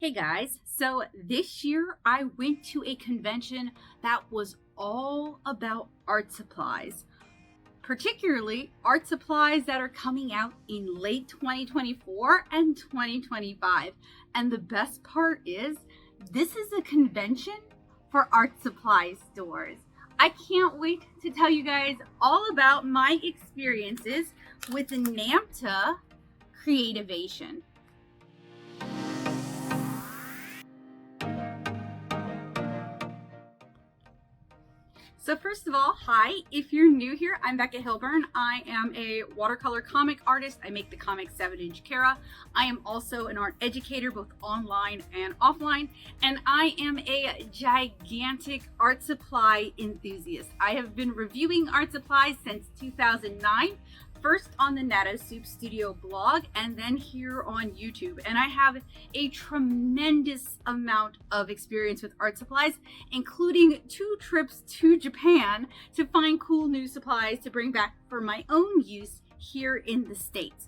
Hey guys, so this year I went to a convention that was all about art supplies, particularly art supplies that are coming out in late 2024 and 2025. And the best part is, this is a convention for art supply stores. I can't wait to tell you guys all about my experiences with NAMTA Creativation. So first of all, hi. If you're new here, I'm Becca Holbein. I am a watercolor comic artist. I make the comic 7-inch Kara. I am also an art educator, both online and offline. And I am a gigantic art supply enthusiast. I have been reviewing art supplies since 2009. First on the Natto Soup Studio blog and then here on YouTube. And I have a tremendous amount of experience with art supplies, including 2 trips to Japan to find cool new supplies to bring back for my own use here in the States.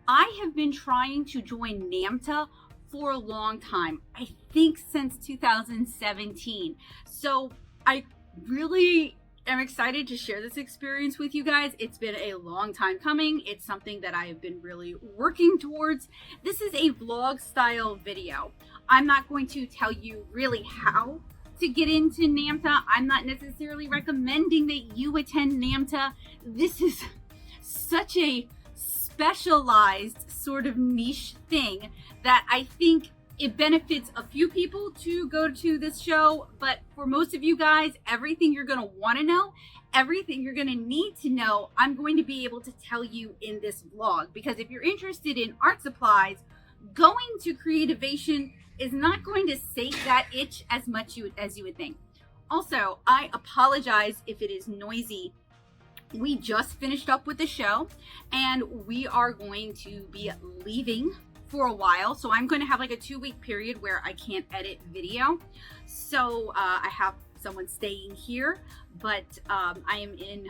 I have been trying to join NAMTA for a long time, I think since 2017. So I really I'm excited to share this experience with you guys. It's been a long time coming. It's something that I have been really working towards. This is a vlog style video. I'm not going to tell you really how to get into NAMTA. I'm not necessarily recommending that you attend NAMTA. This is such a specialized sort of niche thing that I think it benefits a few people to go to this show, but for most of you guys, everything you're going to want to know, everything you're going to need to know, I'm going to be able to tell you in this vlog. Because if you're interested in art supplies, going to Creativation is not going to sate that itch as much as you would think. Also, I apologize if it is noisy. We just finished up with the show and we are going to be leaving for a while, so I'm going to have like a 2-week period where I can't edit video. So I have someone staying here, but I am in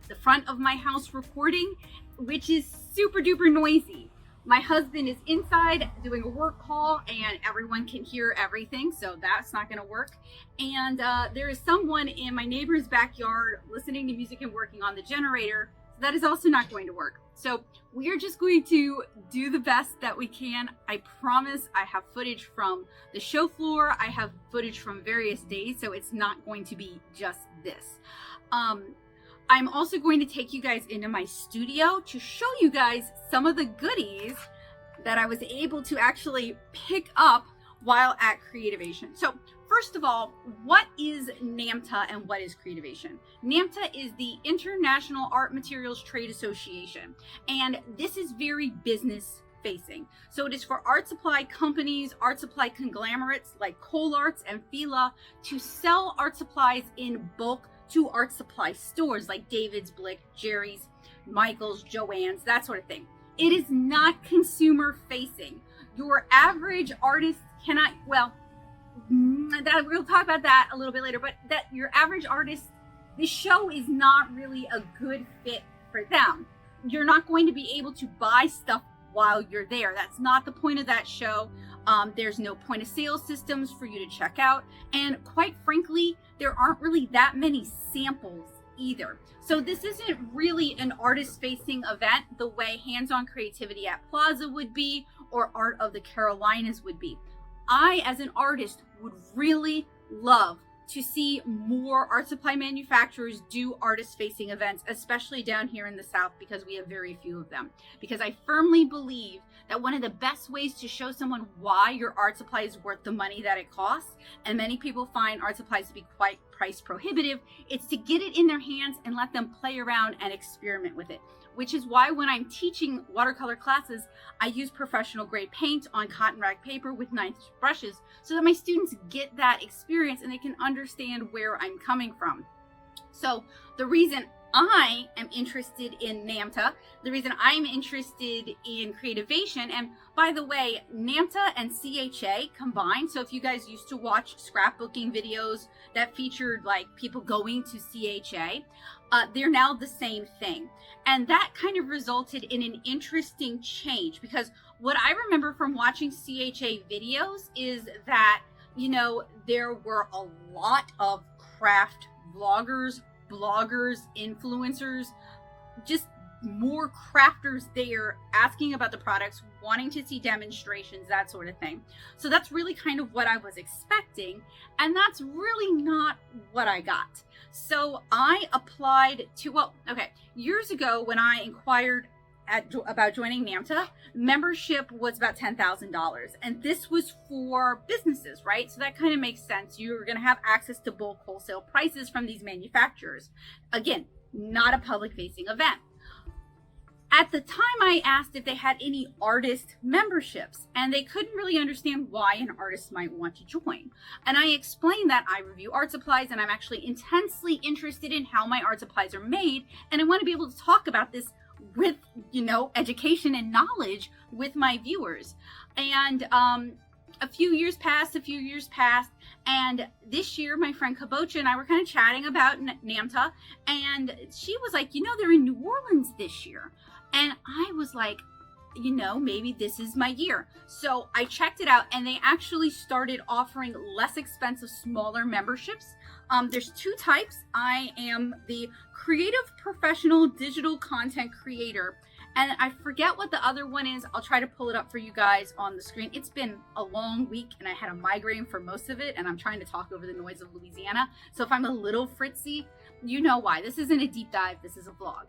the front of my house recording, which is super duper noisy. My husband is inside doing a work call and everyone can hear everything, so that's not going to work. And there is someone in my neighbor's backyard listening to music and working on the generator, so that is also not going to work. So we are just going to do the best that we can. I promise I have footage from the show floor. I have footage from various days, so it's not going to be just this. I'm also going to take you guys into my studio to show you guys some of the goodies that I was able to actually pick up while at Creativation. So first of all, what is NAMTA and what is Creativation? NAMTA is the International Art Materials Trade Association, and this is very business facing. So it is for art supply companies, art supply conglomerates like ColArts and FILA to sell art supplies in bulk to art supply stores like David's, Blick, Jerry's, Michael's, Joann's, that sort of thing. It is not consumer facing. Your average artist cannot, well, we'll talk about that a little bit later, but that your average artist, this show is not really a good fit for them. You're not going to be able to buy stuff while you're there. That's not the point of that show. There's no point of sale systems for you to check out. And quite frankly, there aren't really that many samples either. So this isn't really an artist facing event the way Hands-On Creativity at Plaza would be or Art of the Carolinas would be. I, as an artist, would really love to see more art supply manufacturers do artist-facing events, especially down here in the South, because we have very few of them. Because I firmly believe that one of the best ways to show someone why your art supply is worth the money that it costs, and many people find art supplies to be quite price prohibitive, it's to get it in their hands and let them play around and experiment with it. Which is why when I'm teaching watercolor classes, I use professional grade paint on cotton rag paper with 9-inch brushes so that my students get that experience and they can understand where I'm coming from. So the reason I am interested in NAMTA, the reason I'm interested in Creativation, and by the way, NAMTA and CHA combined, so if you guys used to watch scrapbooking videos that featured like people going to CHA, they're now the same thing. And that kind of resulted in an interesting change because what I remember from watching CHA videos is that, you know, there were a lot of craft vloggers, bloggers, influencers, just more crafters there asking about the products, wanting to see demonstrations, that sort of thing. So that's really kind of what I was expecting, and that's really not what I got. So I applied to, well, okay, years ago when I inquired about joining NAMTA, membership was about $10,000, and this was for businesses, right? So that kind of makes sense. You're going to have access to bulk wholesale prices from these manufacturers. Again, not a public-facing event. At the time, I asked if they had any artist memberships, and they couldn't really understand why an artist might want to join. And I explained that I review art supplies, and I'm actually intensely interested in how my art supplies are made, and I want to be able to talk about this with, you know, education and knowledge with my viewers. And a few years passed, and this year my friend Kabocha and I were kind of chatting about NAMTA, and she was like, you know, they're in New Orleans this year. And I was like, you know, maybe this is my year. So I checked it out, and they actually started offering less expensive, smaller memberships. There's two types. I am the creative professional digital content creator, and I forget what the other one is. I'll try to pull it up for you guys on the screen. It's been a long week, and I had a migraine for most of it, and I'm trying to talk over the noise of Louisiana. So if I'm a little fritzy, you know why. This isn't a deep dive. This is a vlog.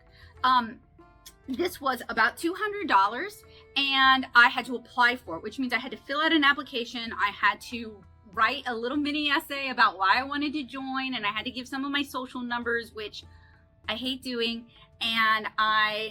This was about $200, and I had to apply for it, which means I had to fill out an application. I had to write a little mini essay about why I wanted to join, and I had to give some of my social numbers, which I hate doing. And I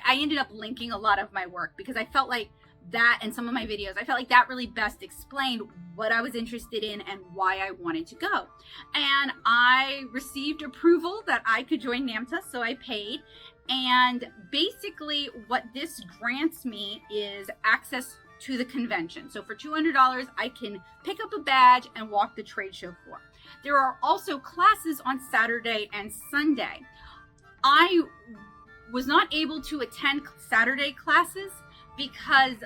ended up linking a lot of my work because I felt like that, and some of my videos, I felt like that really best explained what I was interested in and why I wanted to go. And I received approval that I could join NAMTA, so I paid. And basically what this grants me is access to the convention. So for $200, I can pick up a badge and walk the trade show floor. There are also classes on Saturday and Sunday. I was not able to attend Saturday classes because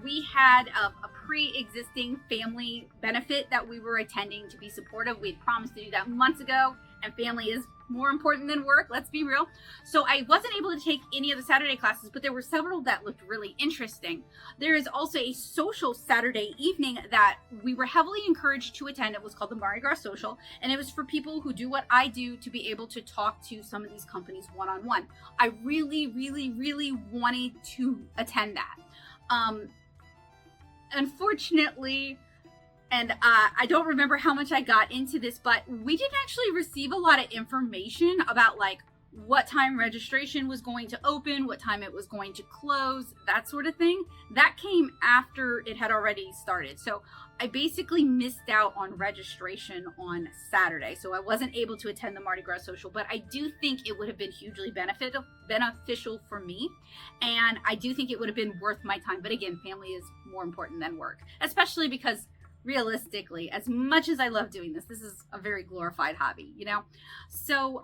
we had a pre-existing family benefit that we were attending to be supportive. We had promised to do that months ago, and family is more important than work, let's be real. So I wasn't able to take any of the Saturday classes, but there were several that looked really interesting. There is also a social Saturday evening that we were heavily encouraged to attend. It was called the Mardi Gras Social, and it was for people who do what I do to be able to talk to some of these companies one-on-one. I really, really, really wanted to attend that. Unfortunately, and I don't remember how much I got into this, but we didn't actually receive a lot of information about like what time registration was going to open, what time it was going to close, that sort of thing. That came after it had already started. So I basically missed out on registration on Saturday. So I wasn't able to attend the Mardi Gras Social, but I do think it would have been hugely beneficial for me. And I do think it would have been worth my time. But again, family is more important than work, especially because realistically, as much as I love doing this, this is a very glorified hobby, you know? So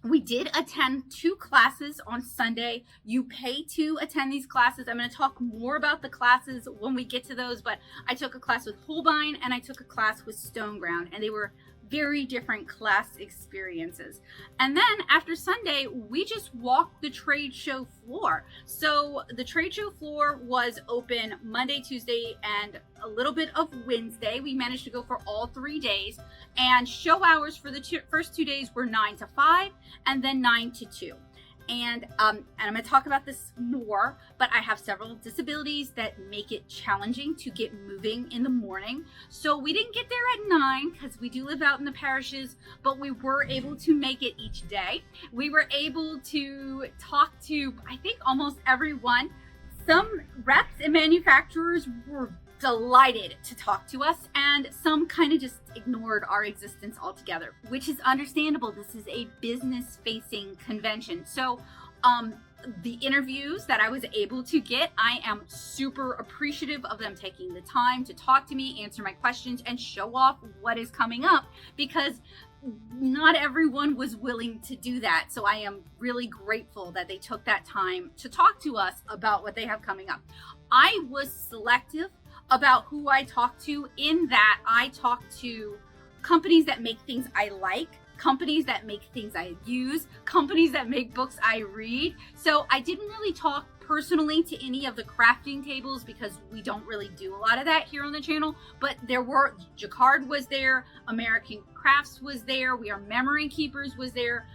we did attend 2 classes on Sunday. You pay to attend these classes. I'm going to talk more about the classes when we get to those, but I took a class with Holbein and I took a class with Stoneground, and they were very different class experiences. And then after Sunday, we just walked the trade show floor. So the trade show floor was open Monday, Tuesday, and a little bit of Wednesday. We managed to go for all 3 days, and show hours for the first 2 days were 9 to 5 and then 9 to 2. And I'm going to talk about this more, but I have several disabilities that make it challenging to get moving in the morning. So we didn't get there at 9 because we do live out in the parishes, but we were able to make it each day. We were able to talk to, I think, almost everyone. Some reps and manufacturers were delighted to talk to us, and some kind of just ignored our existence altogether, which is understandable. This is a business-facing convention. So The interviews that I was able to get, I am super appreciative of them taking the time to talk to me, answer my questions, and show off what is coming up, because not everyone was willing to do that. So I am really grateful that they took that time to talk to us about what they have coming up. I was selective about who I talked to, in that I talked to companies that make things I like, companies that make things I use, companies that make books I read. So I didn't really talk personally to any of the crafting tables, because we don't really do a lot of that here on the channel. But there were, Jacquard was there, American Crafts was there, We Are Memory Keepers was there.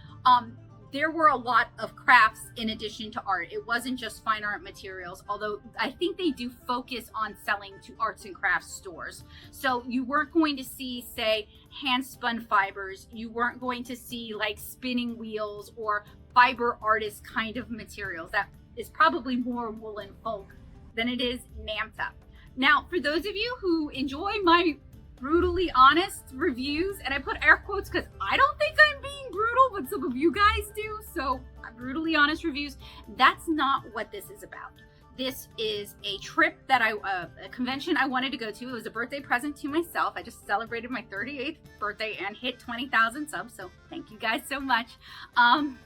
There were a lot of crafts in addition to art. It wasn't just fine art materials, although I think they do focus on selling to arts and crafts stores. So you weren't going to see, say, hand spun fibers. You weren't going to see like spinning wheels or fiber artist kind of materials. That is probably more woolen folk than it is NAMTA. Now, for those of you who enjoy my brutally honest reviews, and I put air quotes because I don't think I'm being brutal, but some of you guys do, so brutally honest reviews, that's not what this is about. This is a trip that a convention I wanted to go to. It was a birthday present to myself. I just celebrated my 38th birthday and hit 20,000 subs, so thank you guys so much.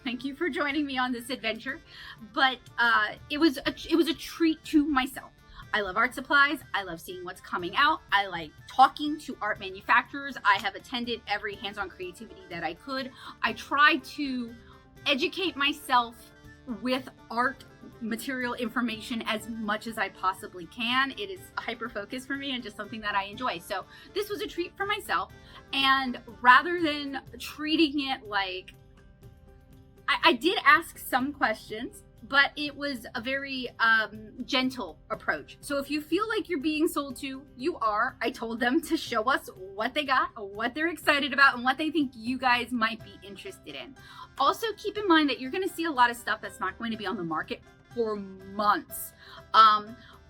Thank you for joining me on this adventure. But it was a treat to myself. I love art supplies. I love seeing what's coming out. I like talking to art manufacturers. I have attended every hands-on creativity that I could. I try to educate myself with art material information as much as I possibly can. It is a hyper focus for me and just something that I enjoy. So this was a treat for myself. And rather than treating it like, I did ask some questions, but it was a very gentle approach. So if you feel like you're being sold to, you are. I told them to show us what they got, what they're excited about, and what they think you guys might be interested in. Also, keep in mind that you're going to see a lot of stuff that's not going to be on the market for months.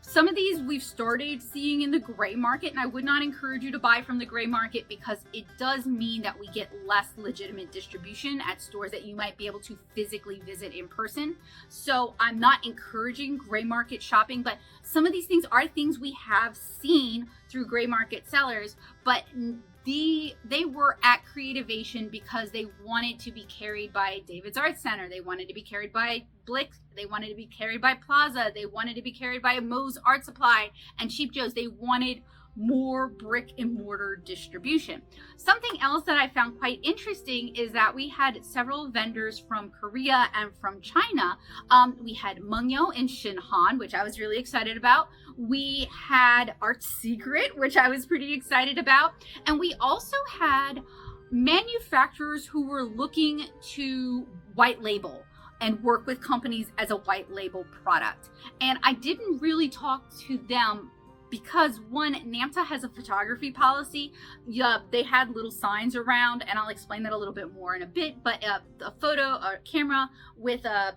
Some of these we've started seeing in the gray market, and I would not encourage you to buy from the gray market, because it does mean that we get less legitimate distribution at stores that you might be able to physically visit in person. So I'm not encouraging gray market shopping, but some of these things are things we have seen through gray market sellers, but they were at Creativation because they wanted to be carried by David's Art Center. They wanted to be carried by Blick. They wanted to be carried by Plaza. They wanted to be carried by Moe's Art Supply and Cheap Joe's. They wanted more brick and mortar distribution. Something else that I found quite interesting is that we had several vendors from Korea and from China. We had Mungyo and ShinHan, which I was really excited about. We had Art Secret, which I was pretty excited about. And we also had manufacturers who were looking to white label and work with companies as a white label product. And I didn't really talk to them because, one, NAMTA has a photography policy. They had little signs around, and I'll explain that a little bit more in a bit, but a photo or camera with a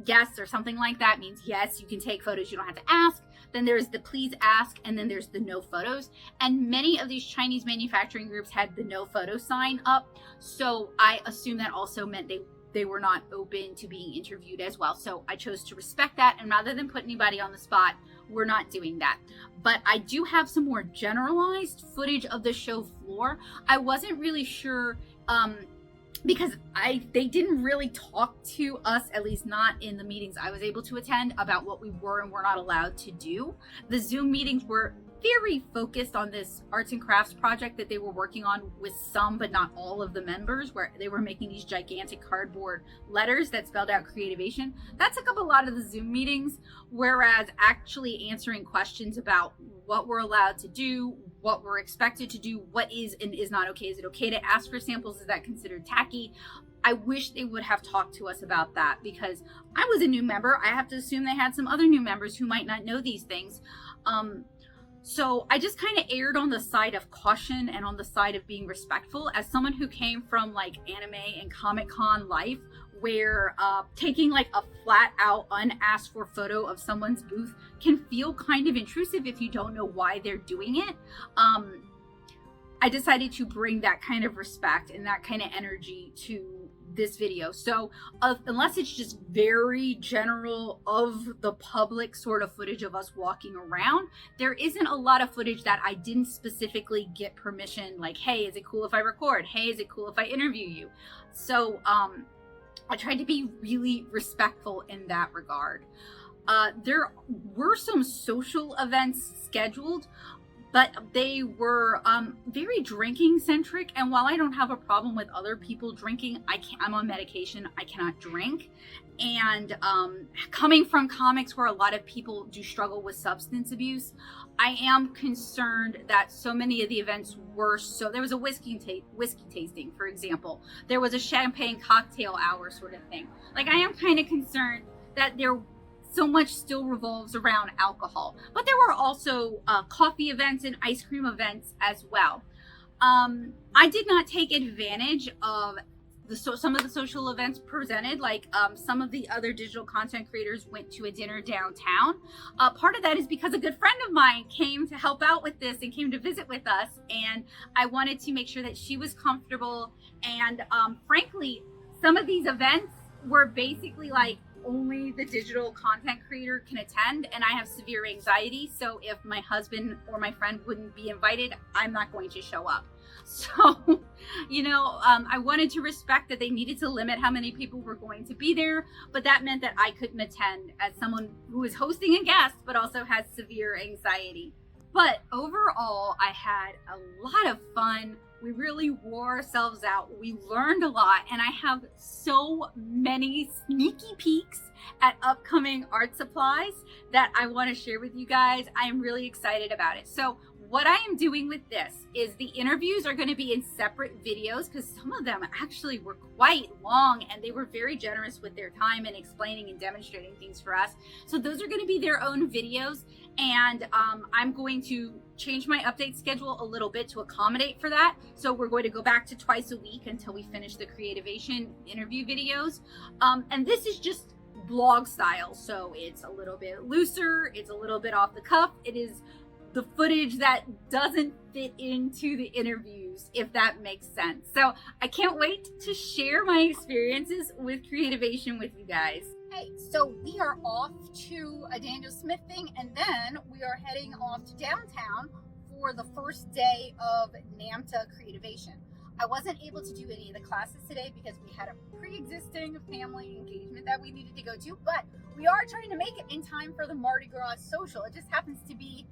yes or something like that means yes, you can take photos, you don't have to ask. Then there's the please ask, and then there's the no photos. And many of these Chinese manufacturing groups had the no photo sign up, so I assume that also meant they were not open to being interviewed as well. So I chose to respect that, and rather than put anybody on the spot, we're not doing that. But I do have some more generalized footage of the show floor. I wasn't really sure because they didn't really talk to us, at least not in the meetings I was able to attend, about what we were and were not allowed to do. The Zoom meetings were very focused on this arts and crafts project that they were working on with some but not all of the members, where they were making these gigantic cardboard letters that spelled out Creativation. That took up a lot of the Zoom meetings, whereas actually answering questions about what we're allowed to do, what we're expected to do, what is and is not okay. Is it okay to ask for samples? Is that considered tacky? I wish they would have talked to us about that, because I was a new member. I have to assume they had some other new members who might not know these things. So I just kind of erred on the side of caution and on the side of being respectful, as someone who came from like anime and Comic-Con life, where taking like a flat out unasked for photo of someone's booth can feel kind of intrusive if you don't know why they're doing it. I decided to bring that kind of respect and that kind of energy to this video. So unless it's just very general of the public sort of footage of us walking around, there isn't a lot of footage that I didn't specifically get permission, like, hey, is it cool if I record? Hey, is it cool if I interview you? So I tried to be really respectful in that regard. There were some social events scheduled, but they were very drinking centric. And while I don't have a problem with other people drinking, I'm on medication. I cannot drink. And coming from comics where a lot of people do struggle with substance abuse, I am concerned that so many of the events were there was a whiskey tasting, for example. There was a champagne cocktail hour sort of thing. Like, I am kind of concerned that so much still revolves around alcohol, but there were also coffee events and ice cream events as well. I did not take advantage of some of the social events presented, like some of the other digital content creators went to a dinner downtown. Part of that is because a good friend of mine came to help out with this and came to visit with us, and I wanted to make sure that she was comfortable. And frankly, some of these events were basically like only the digital content creator can attend, and I have severe anxiety, so if my husband or my friend wouldn't be invited, I'm not going to show up. So, you know, I wanted to respect that they needed to limit how many people were going to be there, but that meant that I couldn't attend as someone who is hosting a guest but also has severe anxiety. But overall, I had a lot of fun. We really wore ourselves out. We learned a lot, and I have so many sneaky peeks at upcoming art supplies that I want to share with you guys. I am really excited about it. So what I am doing with this is the interviews are going to be in separate videos, because some of them actually were quite long and they were very generous with their time and explaining and demonstrating things for us. So those are going to be their own videos, and I'm going to change my update schedule a little bit to accommodate for that. So we're going to go back to twice a week until we finish the Creativation interview videos. And this is just blog style, so it's a little bit looser, it's a little bit off the cuff. It is the footage that doesn't fit into the interviews, if that makes sense. So I can't wait to share my experiences with Creativation with you guys. Hey, so we are off to a Daniel Smith thing, and then we are heading off to downtown for the first day of NAMTA Creativation. I wasn't able to do any of the classes today because we had a pre-existing family engagement that we needed to go to, but we are trying to make it in time for the Mardi Gras social. It just happens to be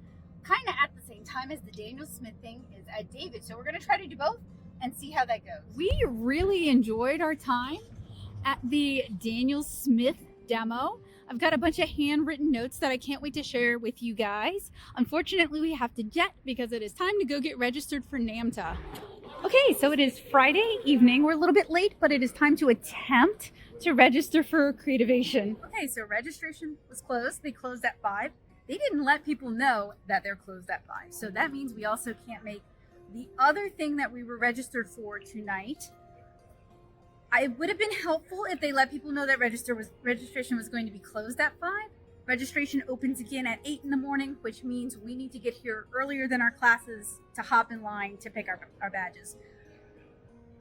kind of at the same time as the Daniel Smith thing is at David. So we're going to try to do both and see how that goes. We really enjoyed our time at the Daniel Smith demo. I've got a bunch of handwritten notes that I can't wait to share with you guys. Unfortunately, we have to jet because it is time to go get registered for NAMTA. Okay, so it is Friday evening. We're a little bit late, but it is time to attempt to register for Creativation. Okay, so registration was closed. They closed at 5. They didn't let people know that they're closed at 5. So that means we also can't make the other thing that we were registered for tonight. It would have been helpful if they let people know that registration was going to be closed at 5. Registration opens again at 8 in the morning, which means we need to get here earlier than our classes to hop in line to pick our badges.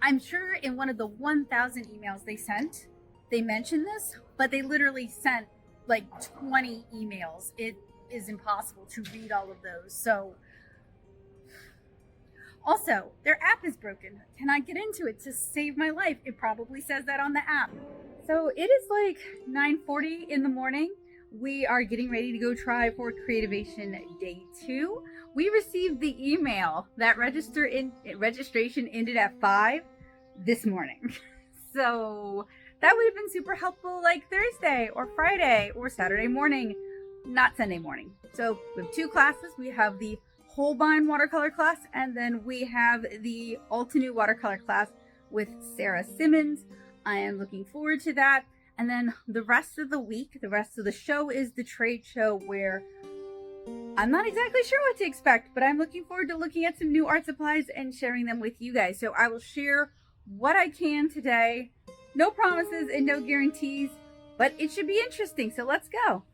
I'm sure in one of the 1,000 emails they sent, they mentioned this, but they literally sent like 20 emails. It is impossible to read all of those. So also, their app is broken. Can I get into it to save my life? It probably says that on the app. So it is like 9:40 in the morning. We are getting ready to go try for Creativation Day 2. We received the email that registration ended at 5 this morning. So that would have been super helpful like Thursday or Friday or Saturday morning, not Sunday morning. So we have 2 classes. We have the Holbein watercolor class, and then we have the Altenew watercolor class with Sarah Simmons. I am looking forward to that. And then the rest of the week, the rest of the show is the trade show, where I'm not exactly sure what to expect, but I'm looking forward to looking at some new art supplies and sharing them with you guys. So I will share what I can today. No promises and no guarantees, but it should be interesting. So let's go.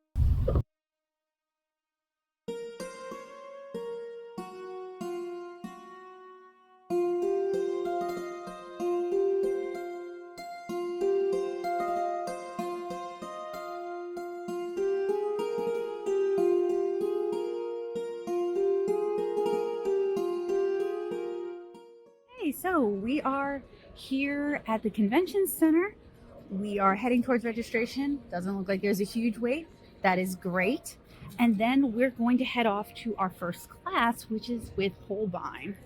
so we are here at the convention center. We are heading towards registration. Doesn't look like there's a huge wait. That is great. And then we're going to head off to our first class, which is with Holbein.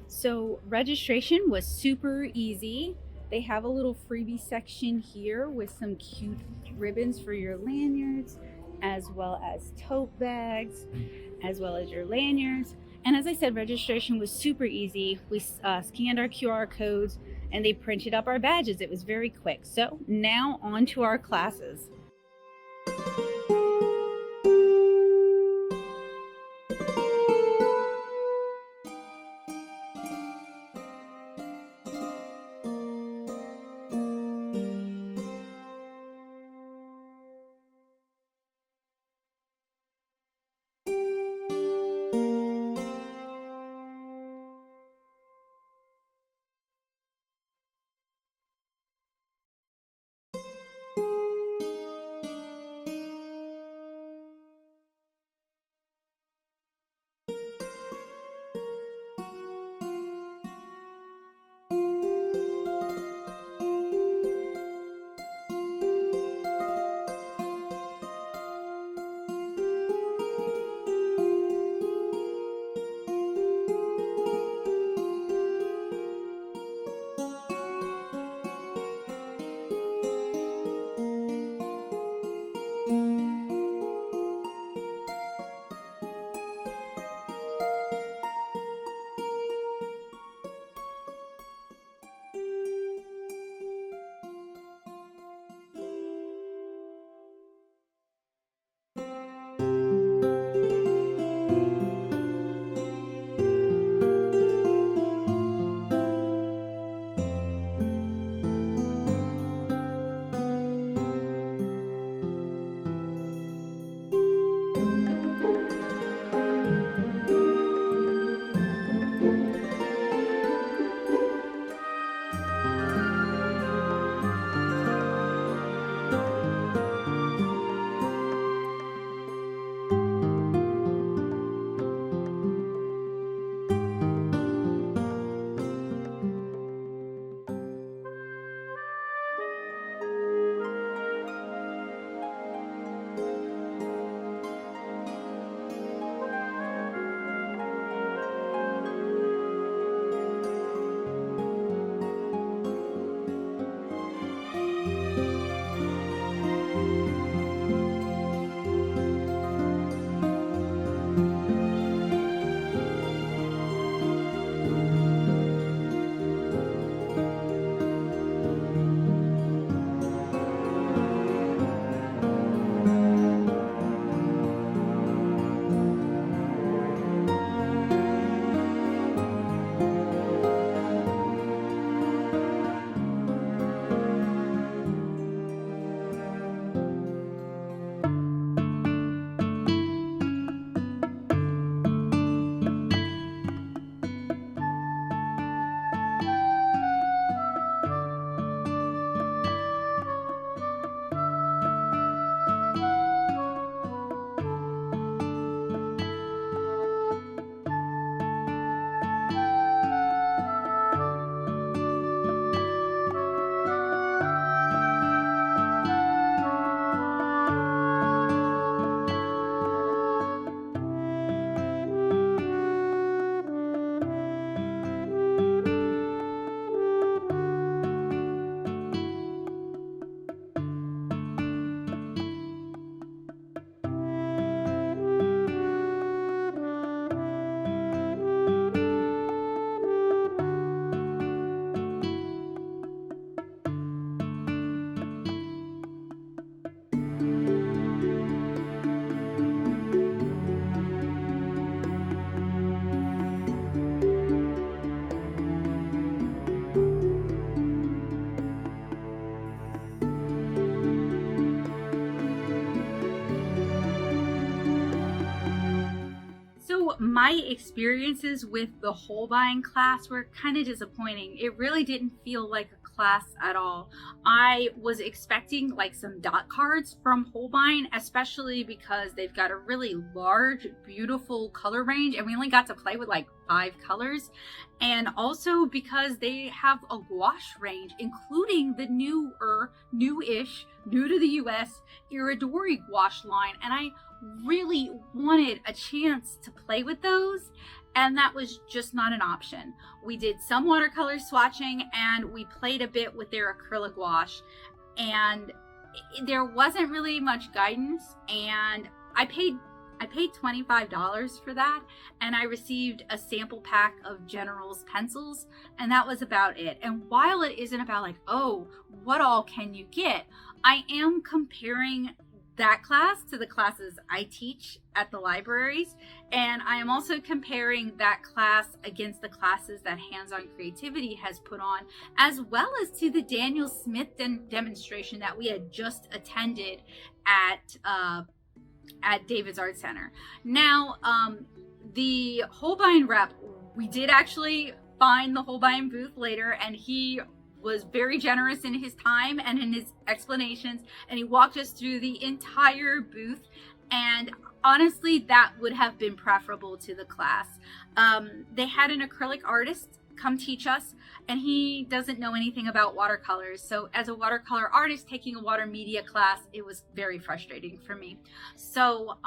So registration was super easy. They have a little freebie section here with some cute ribbons for your lanyards, as well as tote bags, as well as your lanyards. And as I said, registration was super easy. We scanned our QR codes and they printed up our badges. It was very quick. So now on to our classes. My experiences with the Holbein class were kind of disappointing. It really didn't feel like a class at all. I was expecting like some dot cards from Holbein, especially because they've got a really large, beautiful color range, and we only got to play with like 5 colors. And also because they have a gouache range, including the newish, new to the US, Iridori gouache line. And I really wanted a chance to play with those, and that was just not an option. We did some watercolor swatching, and we played a bit with their acrylic gouache, and there wasn't really much guidance, and I paid $25 for that, and I received a sample pack of General's pencils, and that was about it. And while it isn't about like, oh, what all can you get, I am comparing that class to the classes I teach at the libraries, and I am also comparing that class against the classes that Hands-On Creativity has put on, as well as to the Daniel Smith demonstration that we had just attended at David's Art Center. Now, the Holbein rep, we did actually find the Holbein booth later, and he was very generous in his time and in his explanations, and he walked us through the entire booth, and honestly that would have been preferable to the class. They had an acrylic artist come teach us, and he doesn't know anything about watercolors, so as a watercolor artist taking a Watermedia class, it was very frustrating for me. So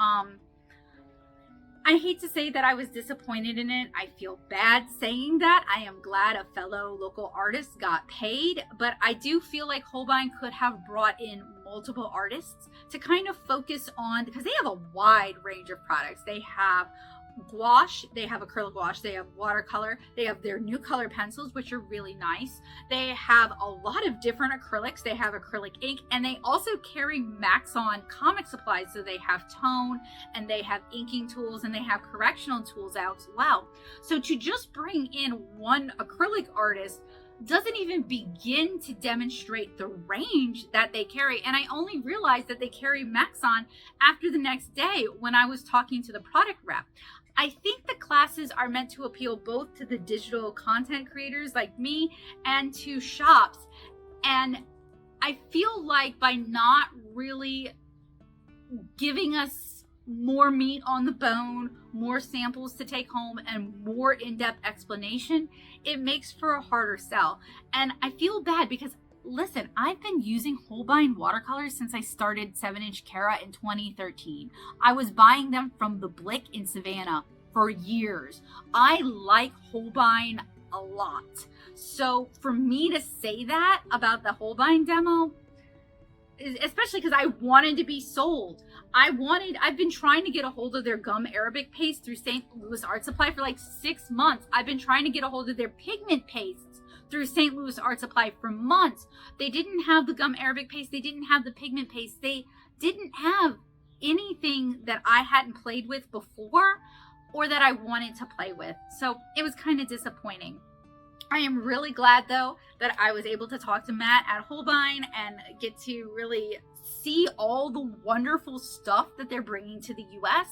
I hate to say that I was disappointed in it. I feel bad saying that. I am glad a fellow local artist got paid, but I do feel like Holbein could have brought in multiple artists to kind of focus on, because they have a wide range of products. They have gouache, they have acrylic gouache, they have watercolor, they have their new color pencils, which are really nice. They have a lot of different acrylics, they have acrylic ink, and they also carry Maxon comic supplies. So they have tone, and they have inking tools, and they have correctional tools out as well. So to just bring in one acrylic artist doesn't even begin to demonstrate the range that they carry. And I only realized that they carry Maxon after the next day when I was talking to the product rep. I think the classes are meant to appeal both to the digital content creators like me and to shops. And I feel like by not really giving us more meat on the bone, more samples to take home, and more in-depth explanation, it makes for a harder sell. And I feel bad because, listen, I've been using Holbein watercolors since I started 7-inch Cara in 2013. I was buying them from the Blick in Savannah for years. I like Holbein a lot. So for me to say that about the Holbein demo, especially because I wanted to be sold. I've been trying to get a hold of their gum Arabic paste through St. Louis Art Supply for like 6 months. I've been trying to get a hold of their pigment pastes through St. Louis Art Supply for months. They didn't have the gum Arabic paste. They didn't have the pigment paste. They didn't have anything that I hadn't played with before or that I wanted to play with. So it was kind of disappointing. I am really glad though that I was able to talk to Matt at Holbein and get to really see all the wonderful stuff that they're bringing to the US,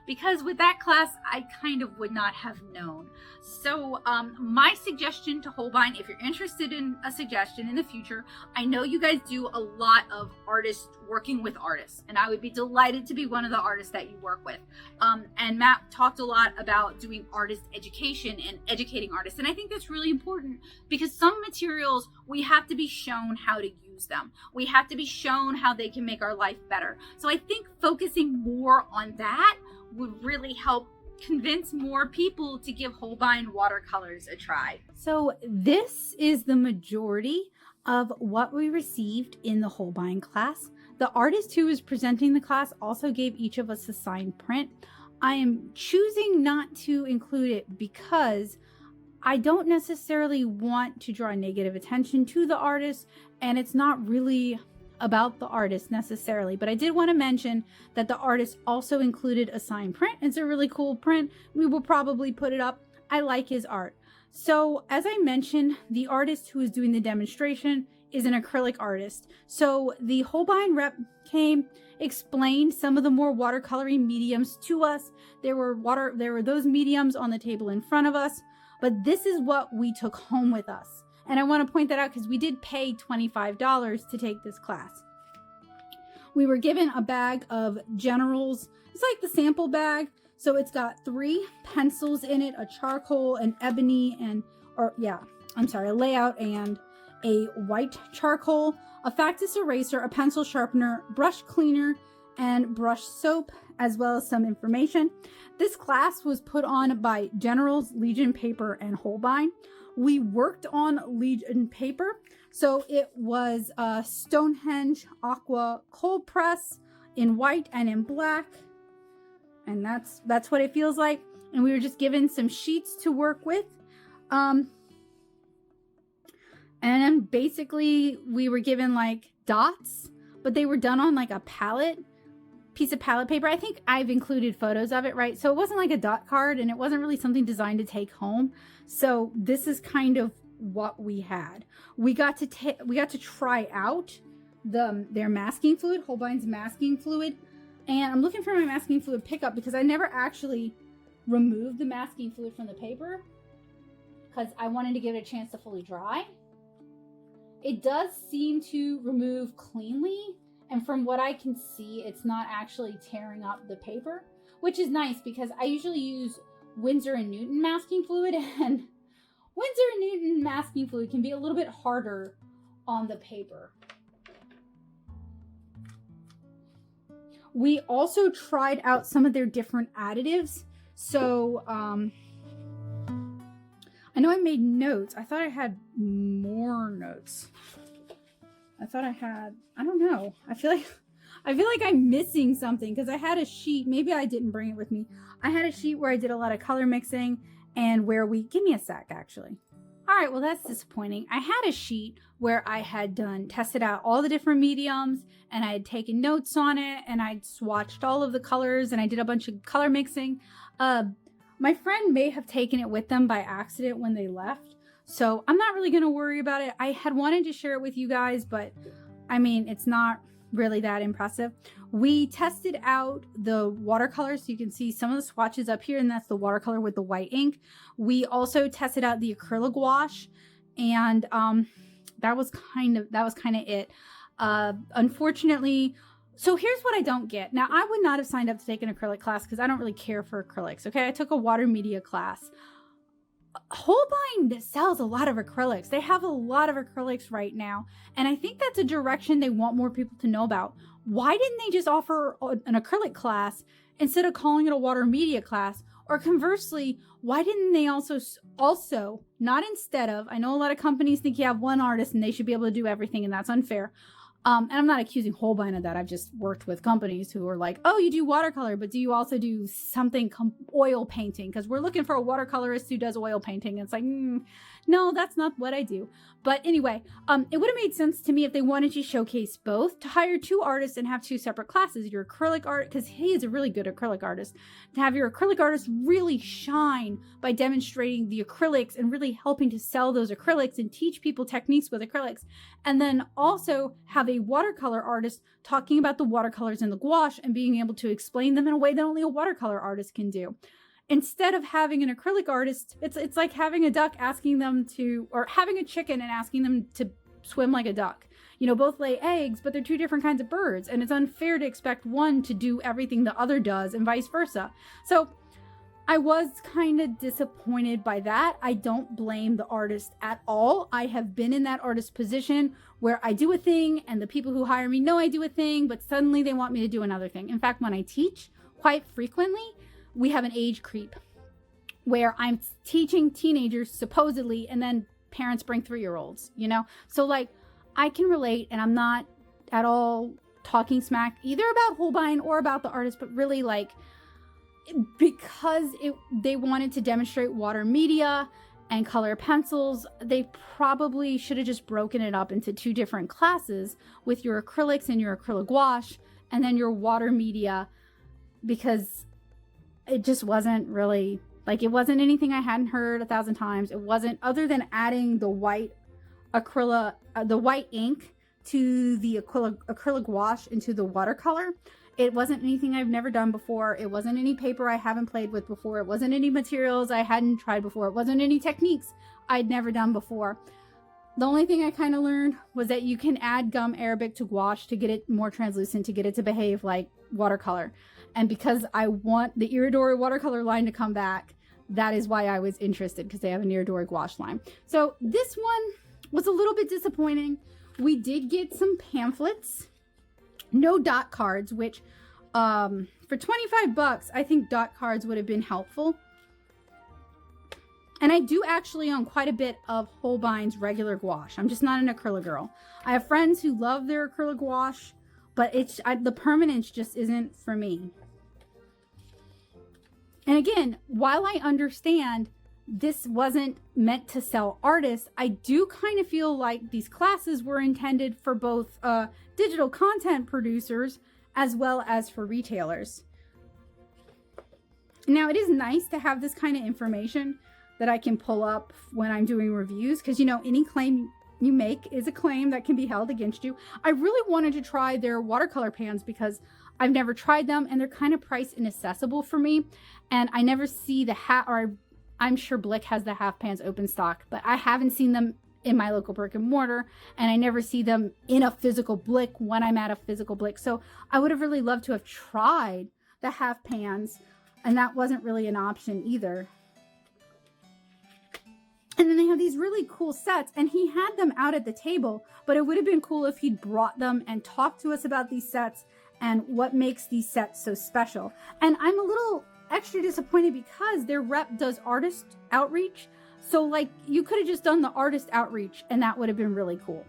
because with that class I kind of would not have known. So my suggestion to Holbein, if you're interested in a suggestion in the future, I know you guys do a lot of artists working with artists, and I would be delighted to be one of the artists that you work with. And Matt talked a lot about doing artist education and educating artists, and I think that's really important because some materials we have to be shown how to use them. We have to be shown how they can make our life better. So I think focusing more on that would really help convince more people to give Holbein watercolors a try. So this is the majority of what we received in the Holbein class. The artist who is presenting the class also gave each of us a signed print. I am choosing not to include it because I don't necessarily want to draw negative attention to the artist, and it's not really about the artist necessarily, but I did want to mention that the artist also included a signed print. It's a really cool print. We will probably put it up. I like his art. So as I mentioned, the artist who is doing the demonstration is an acrylic artist. So the Holbein rep came, explained some of the more watercolory mediums to us. There were those mediums on the table in front of us, but this is what we took home with us. And I want to point that out because we did pay $25 to take this class. We were given a bag of generals. It's like the sample bag. So it's got 3 pencils in it, a charcoal, an ebony, a layout and a white charcoal, a Factus eraser, a pencil sharpener, brush cleaner, and brush soap, as well as some information. This class was put on by Generals, Legion Paper, and Holbein. We worked on Legion Paper, so it was a Stonehenge Aqua cold press in white and in black, and that's what it feels like. And we were just given some sheets to work with. And then basically we were given like dots, but they were done on like a piece of palette paper. I think I've included photos of it, right? So it wasn't like a dot card, and it wasn't really something designed to take home. So this is kind of what we had. We got to try out their masking fluid, Holbein's masking fluid. And I'm looking for my masking fluid pickup because I never actually removed the masking fluid from the paper because I wanted to give it a chance to fully dry. It does seem to remove cleanly, and from what I can see, it's not actually tearing up the paper, which is nice because I usually use Winsor & Newton masking fluid, and Winsor & Newton masking fluid can be a little bit harder on the paper. We also tried out some of their different additives. So, I know I made notes. I thought I had more notes. I don't know. I feel like I'm missing something because I had a sheet. Maybe I didn't bring it with me. I had a sheet where I did a lot of color mixing and where give me a sec actually. All right, well, that's disappointing. I had a sheet where I had tested out all the different mediums, and I had taken notes on it, and I'd swatched all of the colors, and I did a bunch of color mixing. My friend may have taken it with them by accident when they left, so I'm not really going to worry about it. I had wanted to share it with you guys, but I mean, it's not really that impressive. We tested out the watercolor, so you can see some of the swatches up here, and that's the watercolor with the white ink. We also tested out the acrylic gouache, and that was kind of it. Unfortunately, so here's what I don't get. Now, I would not have signed up to take an acrylic class because I don't really care for acrylics. Okay, I took a Watermedia class. Holbein sells a lot of acrylics. They have a lot of acrylics right now, and I think that's a direction they want more people to know about. Why didn't they just offer an acrylic class instead of calling it a Watermedia class? Or conversely, why didn't they also, not instead of, I know a lot of companies think you have one artist and they should be able to do everything, and that's unfair. And I'm not accusing Holbein of that. I've just worked with companies who are like, oh, you do watercolor, but do you also do something oil painting? Because we're looking for a watercolorist who does oil painting. And it's like, no, that's not what I do. But anyway, it would have made sense to me if they wanted to showcase both, to hire 2 artists and have 2 separate classes. Your acrylic art, because he is a really good acrylic artist, to have your acrylic artist really shine by demonstrating the acrylics and really helping to sell those acrylics and teach people techniques with acrylics. And then also have a watercolor artist talking about the watercolors and the gouache and being able to explain them in a way that only a watercolor artist can do. Instead of having an acrylic artist, it's like having a duck asking them to, or having a chicken and asking them to swim like a duck. You know, both lay eggs, but they're 2 different kinds of birds, and it's unfair to expect one to do everything the other does and vice versa. So I was kind of disappointed by that. I don't blame the artist at all. I have been in that artist position where I do a thing and the people who hire me know I do a thing, but suddenly they want me to do another thing. In fact, when I teach, quite frequently, we have an age creep where I'm teaching teenagers supposedly, and then parents bring 3-year-olds, you know? So like, I can relate, and I'm not at all talking smack either about Holbein or about the artist, but really like, because they wanted to demonstrate Watermedia and color pencils, they probably should have just broken it up into 2 different classes with your acrylics and your acrylic gouache, and then your Watermedia, because it just wasn't really, like, it wasn't anything I hadn't heard 1,000 times. It wasn't, other than adding the white the white ink to the acrylic gouache into the watercolor. It wasn't anything I've never done before. It wasn't any paper I haven't played with before. It wasn't any materials I hadn't tried before. It wasn't any techniques I'd never done before. The only thing I kind of learned was that you can add gum arabic to gouache to get it more translucent, to get it to behave like watercolor. And because I want the Iridori watercolor line to come back, that is why I was interested, because they have an Iridori gouache line. So this one was a little bit disappointing. We did get some pamphlets, no dot cards, which for 25 bucks, I think dot cards would have been helpful. And I do actually own quite a bit of Holbein's regular gouache. I'm just not an acrylic girl. I have friends who love their acrylic gouache, but the permanence just isn't for me. And again, while I understand this wasn't meant to sell artists, I do kind of feel like these classes were intended for both digital content producers as well as for retailers. Now, it is nice to have this kind of information that I can pull up when I'm doing reviews, because, you know, any claim you make is a claim that can be held against you. I really wanted to try their watercolor pans because I've never tried them, and they're kind of price inaccessible for me. And I never see the I'm sure Blick has the half pans open stock, but I haven't seen them in my local brick and mortar, and I never see them in a physical Blick when I'm at a physical Blick. So I would have really loved to have tried the half pans, and that wasn't really an option either. And then they have these really cool sets, and he had them out at the table, but it would have been cool if he'd brought them and talked to us about these sets and what makes these sets so special. And I'm a little extra disappointed because their rep does artist outreach. So like, you could have just done the artist outreach and that would have been really cool.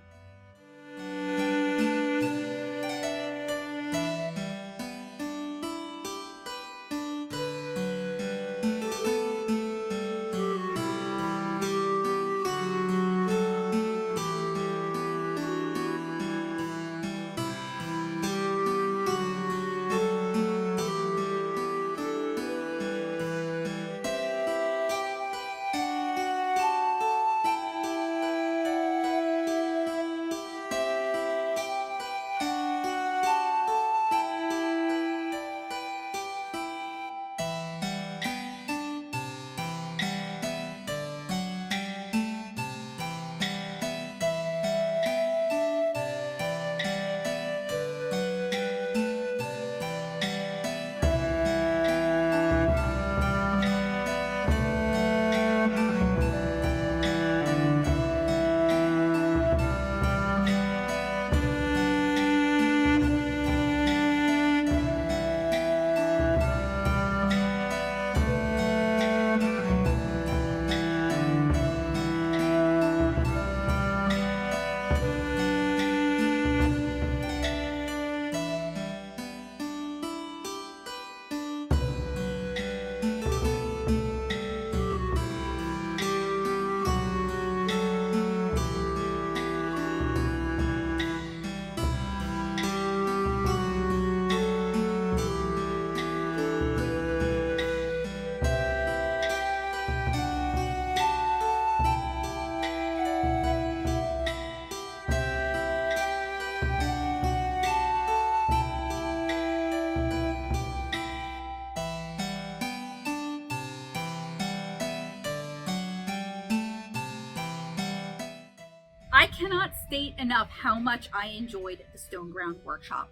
I cannot state enough how much I enjoyed the Stoneground workshop.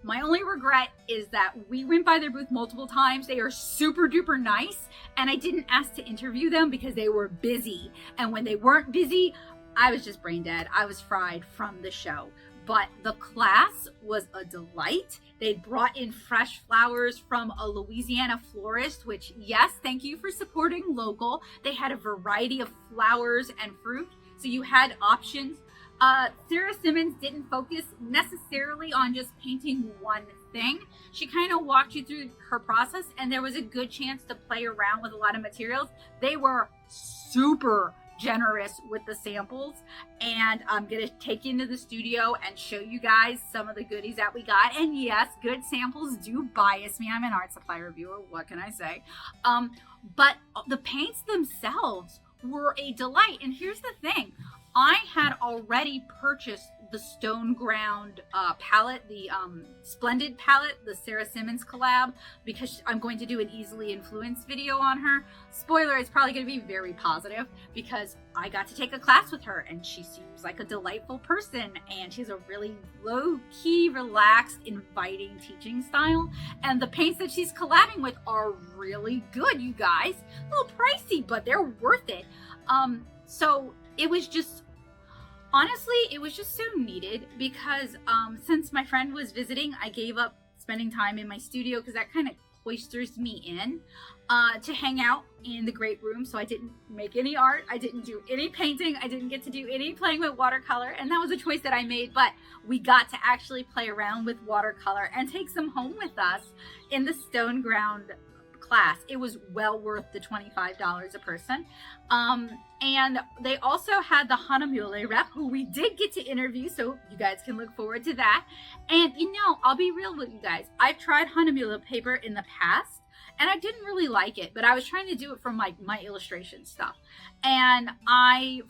My only regret is that we went by their booth multiple times. They are super duper nice, and I didn't ask to interview them because they were busy. And when they weren't busy, I was just brain dead. I was fried from the show. But the class was a delight. They brought in fresh flowers from a Louisiana florist, which, yes, thank you for supporting local. They had a variety of flowers and fruit, so you had options. Sarah Simmons didn't focus necessarily on just painting one thing. She kind of walked you through her process, and there was a good chance to play around with a lot of materials. They were super generous with the samples, and I'm gonna take you into the studio and show you guys some of the goodies that we got. And yes, good samples do bias me. I'm an art supply reviewer, what can I say? But the paints themselves were a delight. And here's the thing, I had already purchased the Stoneground palette, the Splendid palette, the Sarah Simmons collab, because I'm going to do an easily influenced video on her. Spoiler, it's probably going to be very positive because I got to take a class with her and she seems like a delightful person and she has a really low-key, relaxed, inviting teaching style. And the paints that she's collabing with are really good, you guys. A little pricey, but they're worth it. So it was just, honestly, it was just so needed because since my friend was visiting, I gave up spending time in my studio because that kind of cloisters me in to hang out in the great room. So I didn't make any art, I didn't do any painting, I didn't get to do any playing with watercolor, and that was a choice that I made. But we got to actually play around with watercolor and take some home with us in the Stoneground class. It was well worth the $25 a person. And they also had the Hahnemule rep, who we did get to interview, so you guys can look forward to that. And you know, I'll be real with you guys, I've tried Hahnemule paper in the past and I didn't really like it, but I was trying to do it for my illustration stuff. And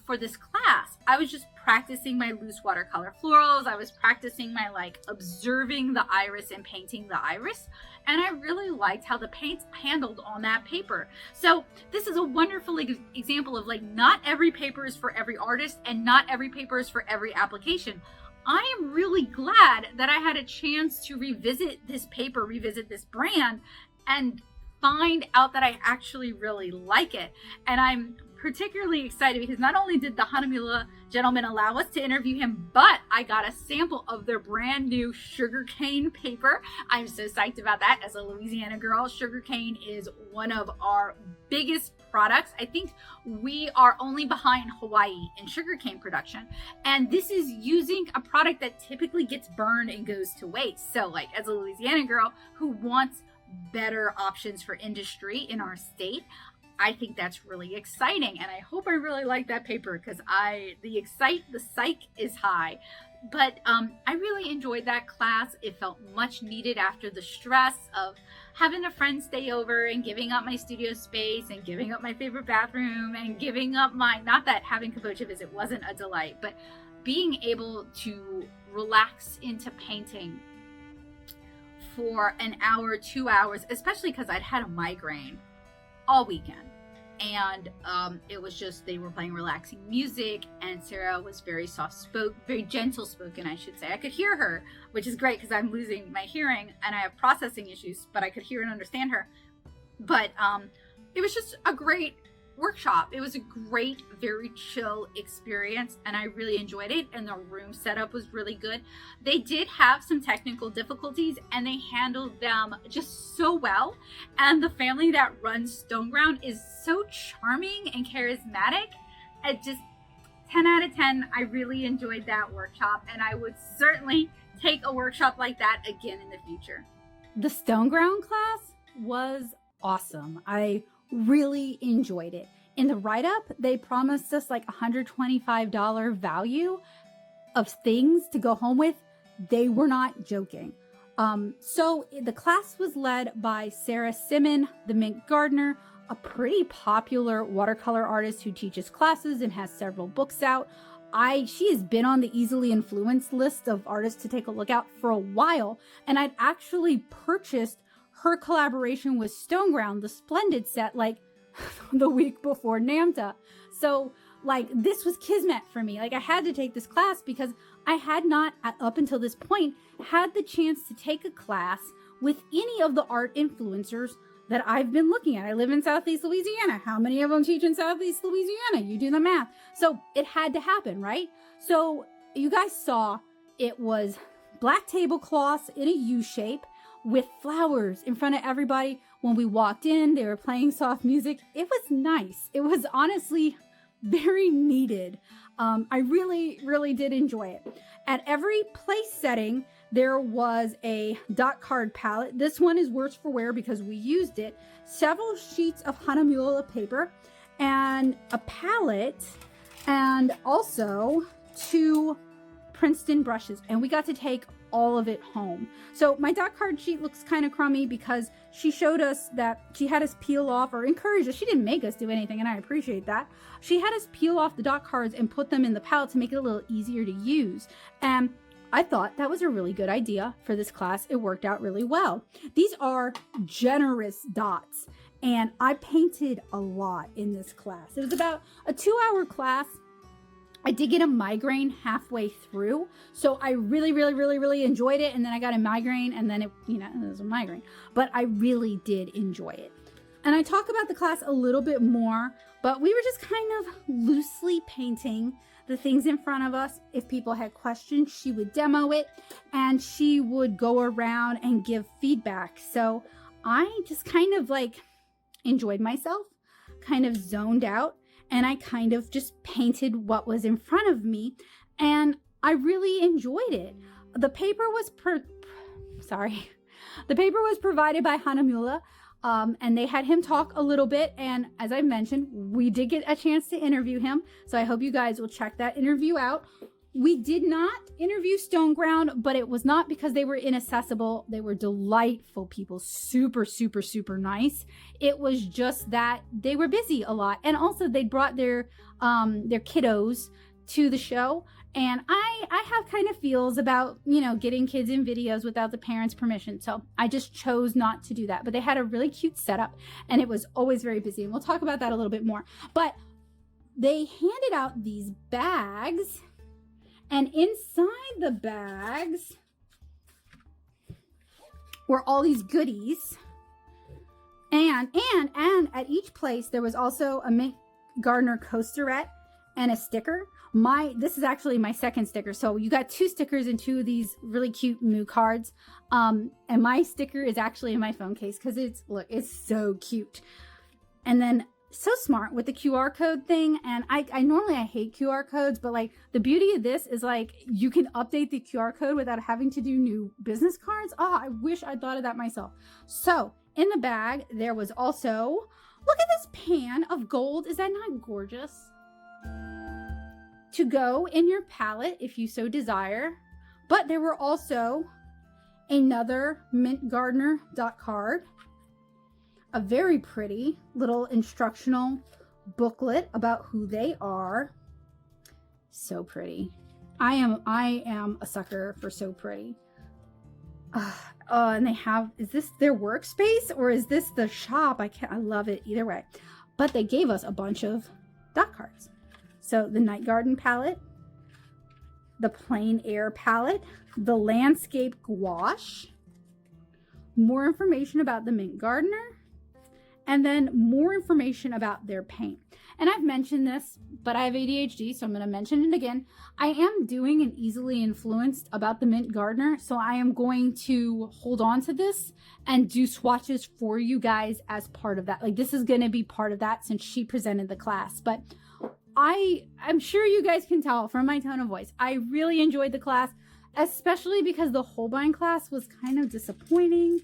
for this class, I was just practicing my loose watercolor florals. I was practicing my observing the iris and painting the iris. And I really liked how the paints handled on that paper. So this is a wonderful example of not every paper is for every artist and not every paper is for every application. I am really glad that I had a chance to revisit this paper, revisit this brand, and find out that I actually really like it. And I'm particularly excited because not only did the Hahnemule gentleman allow us to interview him, but I got a sample of their brand new sugarcane paper. I'm so psyched about that. As a Louisiana girl, sugarcane is one of our biggest products. I think we are only behind Hawaii in sugarcane production. And this is using a product that typically gets burned and goes to waste. So as a Louisiana girl who wants better options for industry in our state, I think that's really exciting, and I hope I really like that paper because the psych is high. But I really enjoyed that class. It felt much needed after the stress of having a friend stay over and giving up my studio space and giving up my favorite bathroom and giving up not that having kabocha visit wasn't a delight, but being able to relax into painting for an hour, 2 hours, especially because I'd had a migraine all weekend. And it was just, they were playing relaxing music and Sarah was very very gentle spoken, I should say. I could hear her, which is great because I'm losing my hearing and I have processing issues, but I could hear and understand her. But it was just a great workshop. It was a great, very chill experience and I really enjoyed it, and the room setup was really good. They did have some technical difficulties and they handled them just so well, and the family that runs Stoneground is so charming and charismatic. It just 10 out of 10. I really enjoyed that workshop and I would certainly take a workshop like that again in the future. The Stoneground class was awesome. I really enjoyed it. In the write-up, they promised us $125 value of things to go home with. They were not joking. So the class was led by Sarah Simmons, the Mint Gardener, a pretty popular watercolor artist who teaches classes and has several books out. She has been on the easily influenced list of artists to take a look at for a while, and I'd actually purchased her collaboration with Stoneground, the Splendid set, the week before NAMTA. So this was kismet for me. I had to take this class because I had not, up until this point, had the chance to take a class with any of the art influencers that I've been looking at. I live in Southeast Louisiana. How many of them teach in Southeast Louisiana? You do the math. So it had to happen, right? So you guys saw it was black tablecloths in a U shape with flowers in front of everybody. When we walked in, they were playing soft music. It was nice. It was honestly very needed. I really, really did enjoy it. At every place setting, there was a dot card palette. This one is worse for wear because we used it. Several sheets of Hahnemule paper and a palette, and also 2 Princeton brushes. And we got to take all of it home. So my dot card sheet looks kind of crummy because she showed us that she had us peel off, or encouraged us. She didn't make us do anything, and I appreciate that. She had us peel off the dot cards and put them in the palette to make it a little easier to use. And I thought that was a really good idea for this class. It worked out really well. These are generous dots, and I painted a lot in this class. It was about a 2-hour class. I did get a migraine halfway through, so I really enjoyed it, and then I got a migraine, and then it was a migraine, but I really did enjoy it. And I talk about the class a little bit more, but we were just kind of loosely painting the things in front of us. If people had questions, she would demo it, and she would go around and give feedback. So I just kind of like enjoyed myself, kind of zoned out, and I kind of just painted what was in front of me, and I really enjoyed it. The paper was provided by Hahnemule, and they had him talk a little bit, and as I mentioned, we did get a chance to interview him, so I hope you guys will check that interview out. We did not interview Stoneground, but it was not because they were inaccessible. They were delightful people, super nice. It was just that they were busy a lot, and also they brought their kiddos to the show. And I have kind of feels about, getting kids in videos without the parents' permission. So I just chose not to do that. But they had a really cute setup, and it was always very busy. And we'll talk about that a little bit more. But they handed out these bags, and inside the bags were all these goodies. And at each place, there was also a Mint Gardner coasterette and a sticker. This is actually my second sticker. So you got 2 stickers and 2 of these really cute Moo cards. And my sticker is actually in my phone case because it's so cute. And then so smart with the QR code thing. And I normally hate QR codes, but like the beauty of this is like you can update the QR code without having to do new business cards. Oh, I wish I thought of that myself. So in the bag, there was also, look at this pan of gold. Is that not gorgeous? To go in your palette if you so desire. But there were also another Mint Gardner dot card, a very pretty little instructional booklet about who they are. So pretty. I am a sucker for so pretty. And they have, is this their workspace or is this the shop? I love it either way. But they gave us a bunch of dot cards. So the Night Garden palette, the Plain Air palette, the Landscape Gouache, more information about the Mint Gardner, and then more information about their paint. And I've mentioned this, but I have ADHD, so I'm going to mention it again. I am doing an easily influenced about the Mint Gardner, so I am going to hold on to this and do swatches for you guys as part of that. Like this is going to be part of that since she presented the class. But I'm sure you guys can tell from my tone of voice, I really enjoyed the class, especially because the Holbein class was kind of disappointing.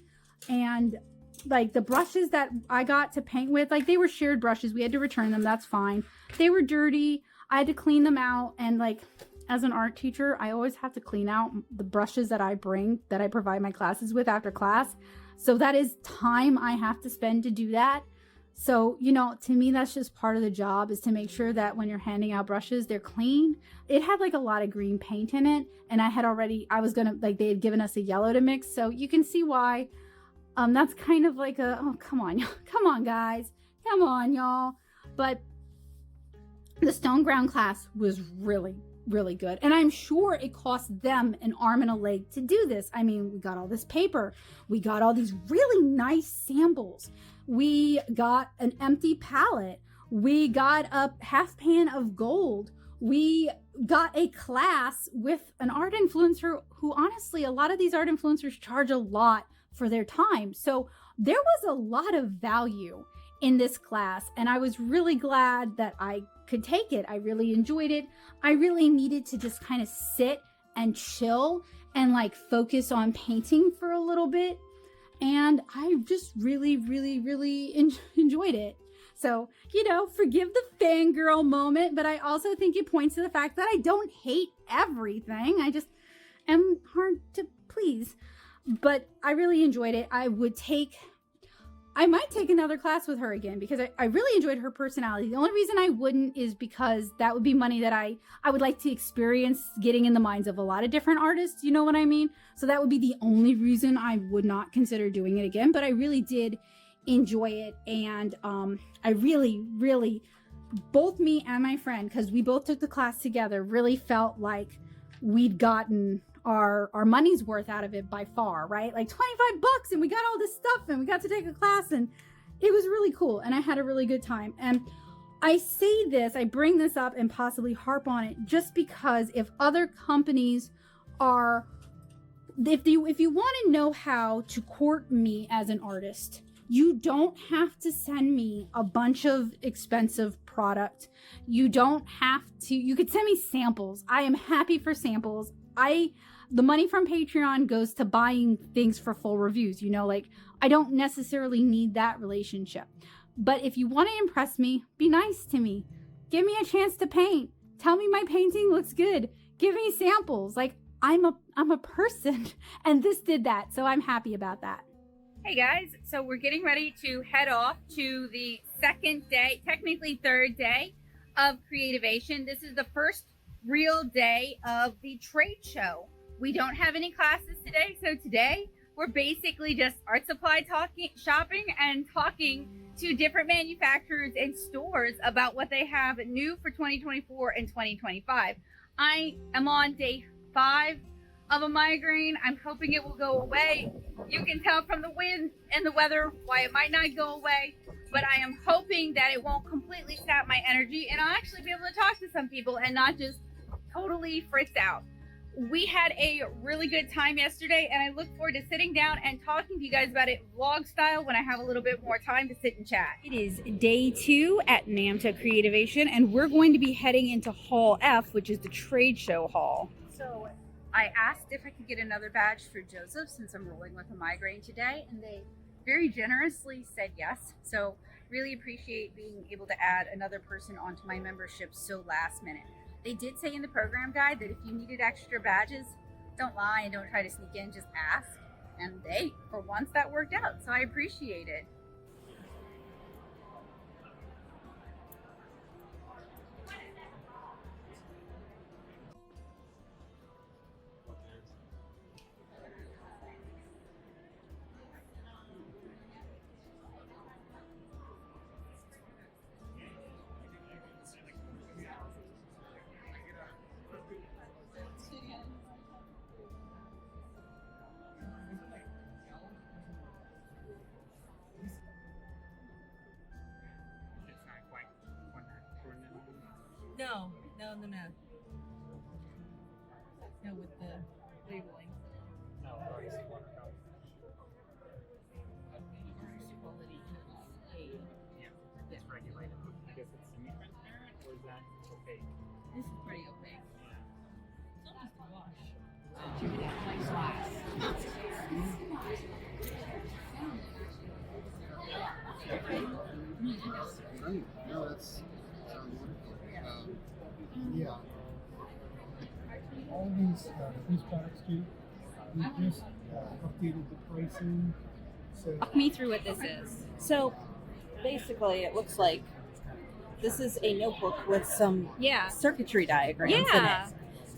And like the brushes that I got to paint with, like they were shared brushes. We had to return them. That's fine. They were dirty. I had to clean them out. And like as an art teacher, I always have to clean out the brushes that I provide my classes with after class. So that is time I have to spend to do that. So, to me, that's just part of the job, is to make sure that when you're handing out brushes, they're clean. It had like a lot of green paint in it. And they had given us a yellow to mix. So you can see why. That's kind of like oh, come on, come on, guys. Come on, y'all. But the Stoneground class was really good. And I'm sure it cost them an arm and a leg to do this. I mean, we got all this paper. We got all these really nice samples. We got an empty palette. We got a half pan of gold. We got a class with an art influencer who, honestly, a lot of these art influencers charge a lot for their time. So there was a lot of value in this class, and I was really glad that I could take it. I really enjoyed it. I really needed to just kind of sit and chill and like focus on painting for a little bit. And I just really enjoyed it. So, forgive the fangirl moment, but I also think it points to the fact that I don't hate everything. am hard to please, but I really enjoyed it. I might take another class with her again because I really enjoyed her personality. The only reason I wouldn't is because that would be money that I would like to experience getting in the minds of a lot of different artists, you know what I mean? So that would be the only reason I would not consider doing it again, but I really did enjoy it. And I really, both me and my friend, because we both took the class together, really felt like we'd gotten our money's worth out of it by far, right? Like 25 bucks and we got all this stuff and we got to take a class and it was really cool and I had a really good time. And I bring this up and possibly harp on it just because if other companies are, if you want to know how to court me as an artist, you don't have to send me a bunch of expensive product. You don't have to, you could send me samples. I am happy for samples. The money from Patreon goes to buying things for full reviews, you know, like I don't necessarily need that relationship. But if you want to impress me, be nice to me. Give me a chance to paint. Tell me my painting looks good. Give me samples. Like I'm a person and this did that. So I'm happy about that. Hey guys, so we're getting ready to head off to the second day, technically third day of Creativation. This is the first real day of the trade show. We don't have any classes today, so today we're basically just art supply shopping and talking to different manufacturers and stores about what they have new for 2024 and 2025. I am on day 5 of a migraine. I'm hoping it will go away. You can tell from the wind and the weather why it might not go away, but I am hoping that it won't completely sap my energy and I'll actually be able to talk to some people and not just totally fritz out. We had a really good time yesterday and I look forward to sitting down and talking to you guys about it vlog style when I have a little bit more time to sit and chat. It is day 2 at NAMTA Creativation and we're going to be heading into Hall F, which is the trade show hall. So I asked if I could get another badge for Joseph since I'm rolling with a migraine today and they very generously said yes. So really appreciate being able to add another person onto my membership so last minute. They did say in the program guide that if you needed extra badges, don't lie and don't try to sneak in, just ask. And for once that worked out, so I appreciate it. No. No, with the labeling. No, yeah, it's regulated. I guess it's semi-transparent, or is that opaque? This is pretty opaque. Yeah. It's almost a wash. No, that's sounds wonderful. Yeah. All these products too. We just updated the pricing. So Walk me through what this is. So basically it looks like this is a notebook with some circuitry diagrams in it.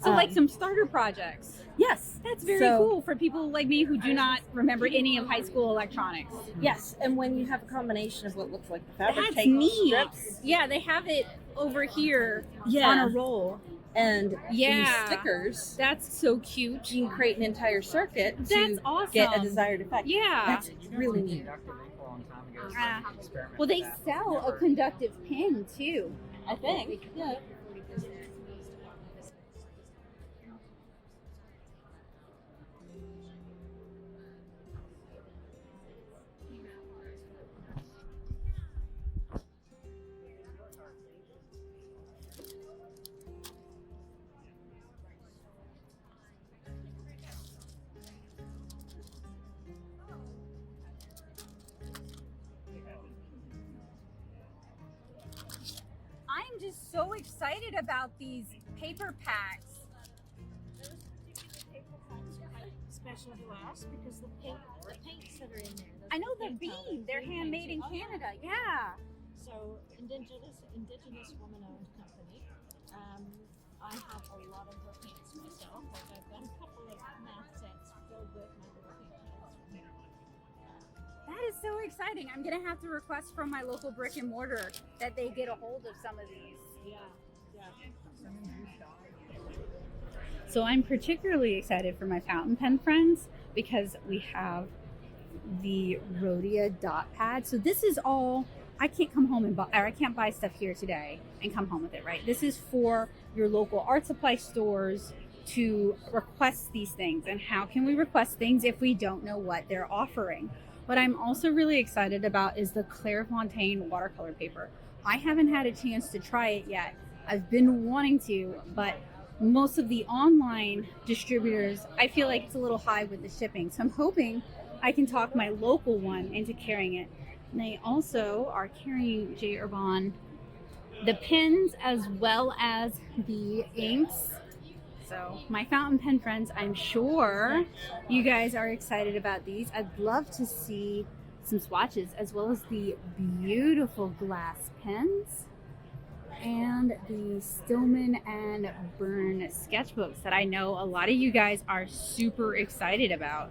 So like some starter projects. Yes. That's very cool for people like me who do not remember any of high school electronics. Yes, and when you have a combination of what looks like the fabric That's tape neat. strips. Yeah, they have it over here Yeah. on a roll. And Yeah. these stickers, That's so cute. you can create an entire circuit That's to awesome. get a desired effect. Yeah. That's really neat. Conductive ink a long time ago. Experiment Well, with they that. sell a conductive pin too. I think. Yeah. I'm just so excited about these paper packs. special to us because the paints that are in there. I know they're paint powder, bean. They're green handmade in paints. Canada. Yeah. So indigenous woman-owned company. I have a lot of her paints myself. Like I've done a couple of math sets filled with my little paint pads from here. That is so exciting. I'm going to have to request from my local brick and mortar that they get a hold of some of these. Yeah. So I'm particularly excited for my fountain pen friends because we have the Rhodia dot pad. So this is all, I can't come home and buy, or I can't buy stuff here today and come home with it, right? This is for your local art supply stores to request these things. And how can we request things if we don't know what they're offering? What I'm also really excited about is the Clairefontaine watercolor paper. I haven't had a chance to try it yet. I've been wanting to, but most of the online distributors, I feel like it's a little high with the shipping. So I'm hoping I can talk my local one into carrying it. And they also are carrying J. Urban the pens as well as the inks. So my fountain pen friends, I'm sure you guys are excited about these. I'd love to see some swatches as well as the beautiful glass pens and the Stillman and Byrne sketchbooks that I know a lot of you guys are super excited about.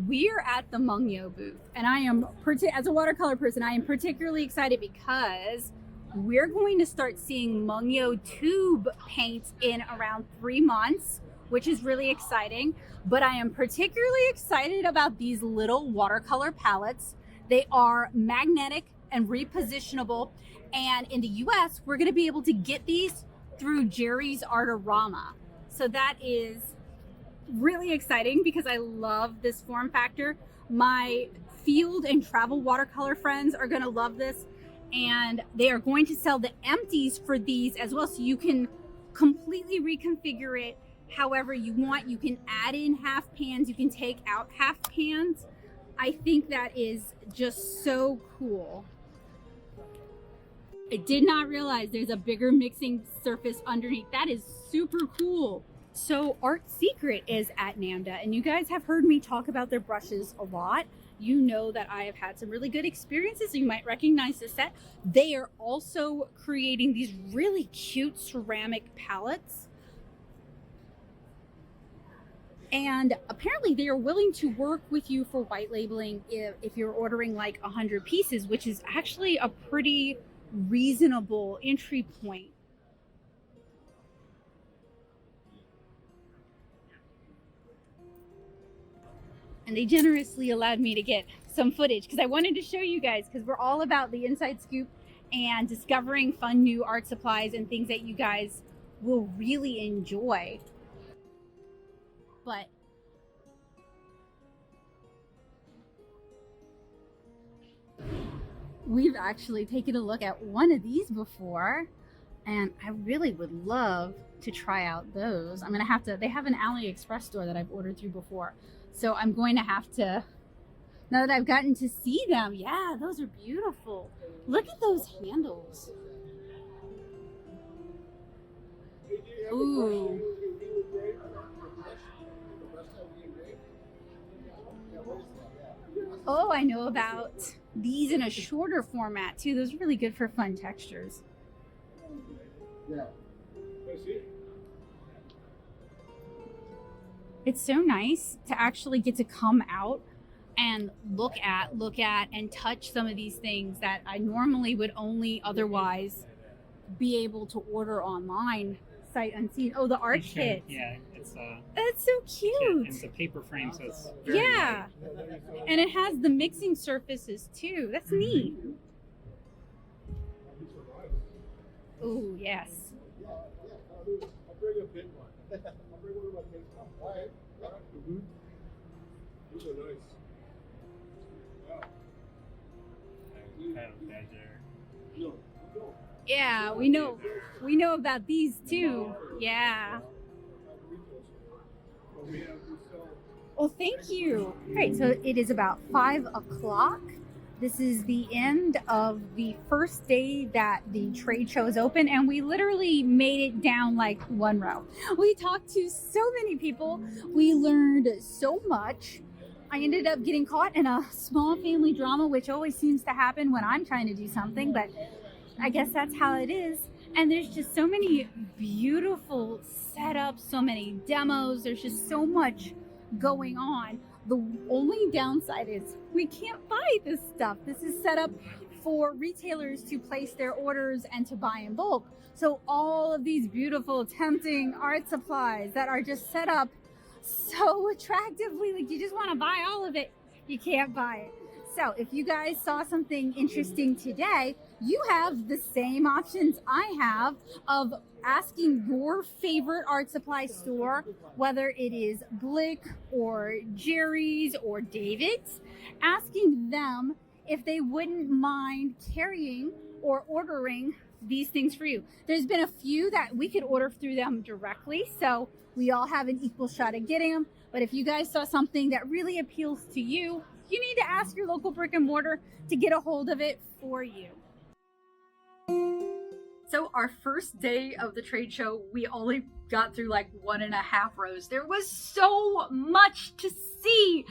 We're at the Mungyo booth, and I am, as a watercolor person, I am particularly excited because we're going to start seeing Mungyo tube paints in around 3 months, which is really exciting. But I am particularly excited about these little watercolor palettes. They are magnetic and repositionable. And in the US, we're gonna be able to get these through Jerry's Artorama. So that is really exciting because I love this form factor. My field and travel watercolor friends are gonna love this. And they are going to sell the empties for these as well. So you can completely reconfigure it however you want. You can add in half pans, you can take out half pans. I think that is just so cool. I did not realize there's a bigger mixing surface underneath. That is super cool. So Art Secret is at NAMTA, and you guys have heard me talk about their brushes a lot. You know that I have had some really good experiences. You might recognize this set. They are also creating these really cute ceramic palettes. And apparently they are willing to work with you for white labeling if you're ordering like 100 pieces, which is actually a pretty reasonable entry point. And they generously allowed me to get some footage because I wanted to show you guys, because we're all about the inside scoop and discovering fun new art supplies and things that you guys will really enjoy. But we've actually taken a look at one of these before, and I really would love to try out those. I'm gonna have to, they have an AliExpress store that I've ordered through before. So I'm going to have to, now that I've gotten to see them, yeah, those are beautiful. Look at those handles. Ooh. Oh, I know about these in a shorter format too. Those are really good for fun textures. It's so nice to actually get to come out and look at and touch some of these things that I normally would only otherwise be able to order online, sight unseen. Oh, the art kit. Yeah, it's that's so cute. And it's a paper frame, so it's very yeah, light. And it has the mixing surfaces too. That's neat. Oh yes. I'll bring a big one. I'll bring one of my big ones. All right. These are nice. Wow. Yeah, we know about these too. Yeah. Oh, thank you. All right, so it is about 5 o'clock. This is the end of the first day that the trade show is open, and we literally made it down like one row. We talked to so many people. We learned so much. I ended up getting caught in a small family drama, which always seems to happen when I'm trying to do something, but I guess that's how it is. And there's just so many beautiful setups, so many demos. There's just so much going on. The only downside is we can't buy this stuff. This is set up for retailers to place their orders and to buy in bulk. So all of these beautiful, tempting art supplies that are just set up so attractively, like you just want to buy all of it, you can't buy it. So if you guys saw something interesting today, you have the same options I have of asking your favorite art supply store, whether it is Blick or Jerry's or David's, asking them if they wouldn't mind carrying or ordering these things for you. There's been a few that we could order through them directly, so we all have an equal shot at getting them. But if you guys saw something that really appeals to you, you need to ask your local brick and mortar to get a hold of it for you. So our first day of the trade show, we only got through like 1.5 rows. There was so much to see,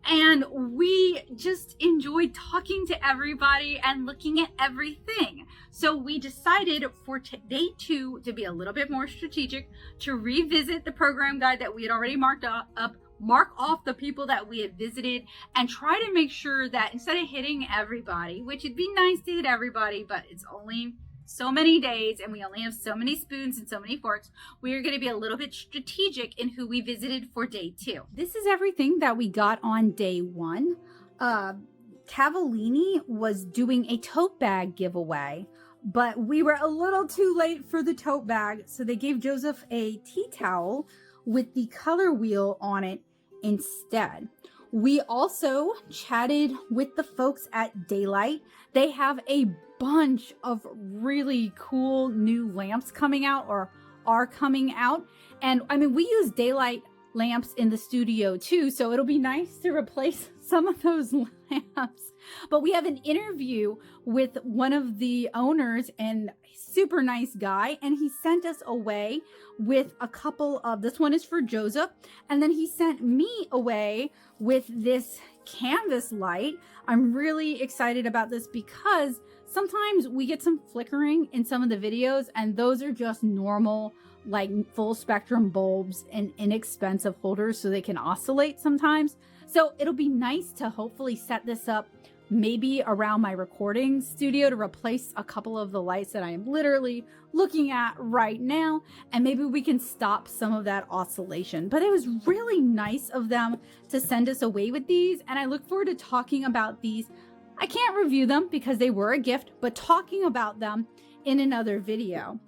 and we just enjoyed talking to everybody and looking at everything. So we decided for day 2 to be a little bit more strategic, to revisit the program guide that we had already marked up, mark off the people that we had visited, and try to make sure that instead of hitting everybody, which it'd be nice to hit everybody, but it's only so many days and we only have so many spoons and so many forks, we are going to be a little bit strategic in who we visited for day 2. This is everything that we got on day 1. Cavallini was doing a tote bag giveaway, but we were a little too late for the tote bag, so they gave Joseph a tea towel with the color wheel on it instead. We also chatted with the folks at Daylight. They have a bunch of really cool new lamps coming out or are coming out. And I mean, we use Daylight lamps in the studio too, so it'll be nice to replace some of those lamps. But we have an interview with one of the owners, and super nice guy, and he sent us away with a couple of, this one is for Joseph, and then he sent me away with this canvas light. I'm really excited about this because sometimes we get some flickering in some of the videos, and those are just normal, like full spectrum bulbs and inexpensive holders, so they can oscillate sometimes. So it'll be nice to hopefully set this up maybe around my recording studio to replace a couple of the lights that I am literally looking at right now, and maybe we can stop some of that oscillation. But it was really nice of them to send us away with these, and I look forward to talking about these. I can't review them because they were a gift, but talking about them in another video.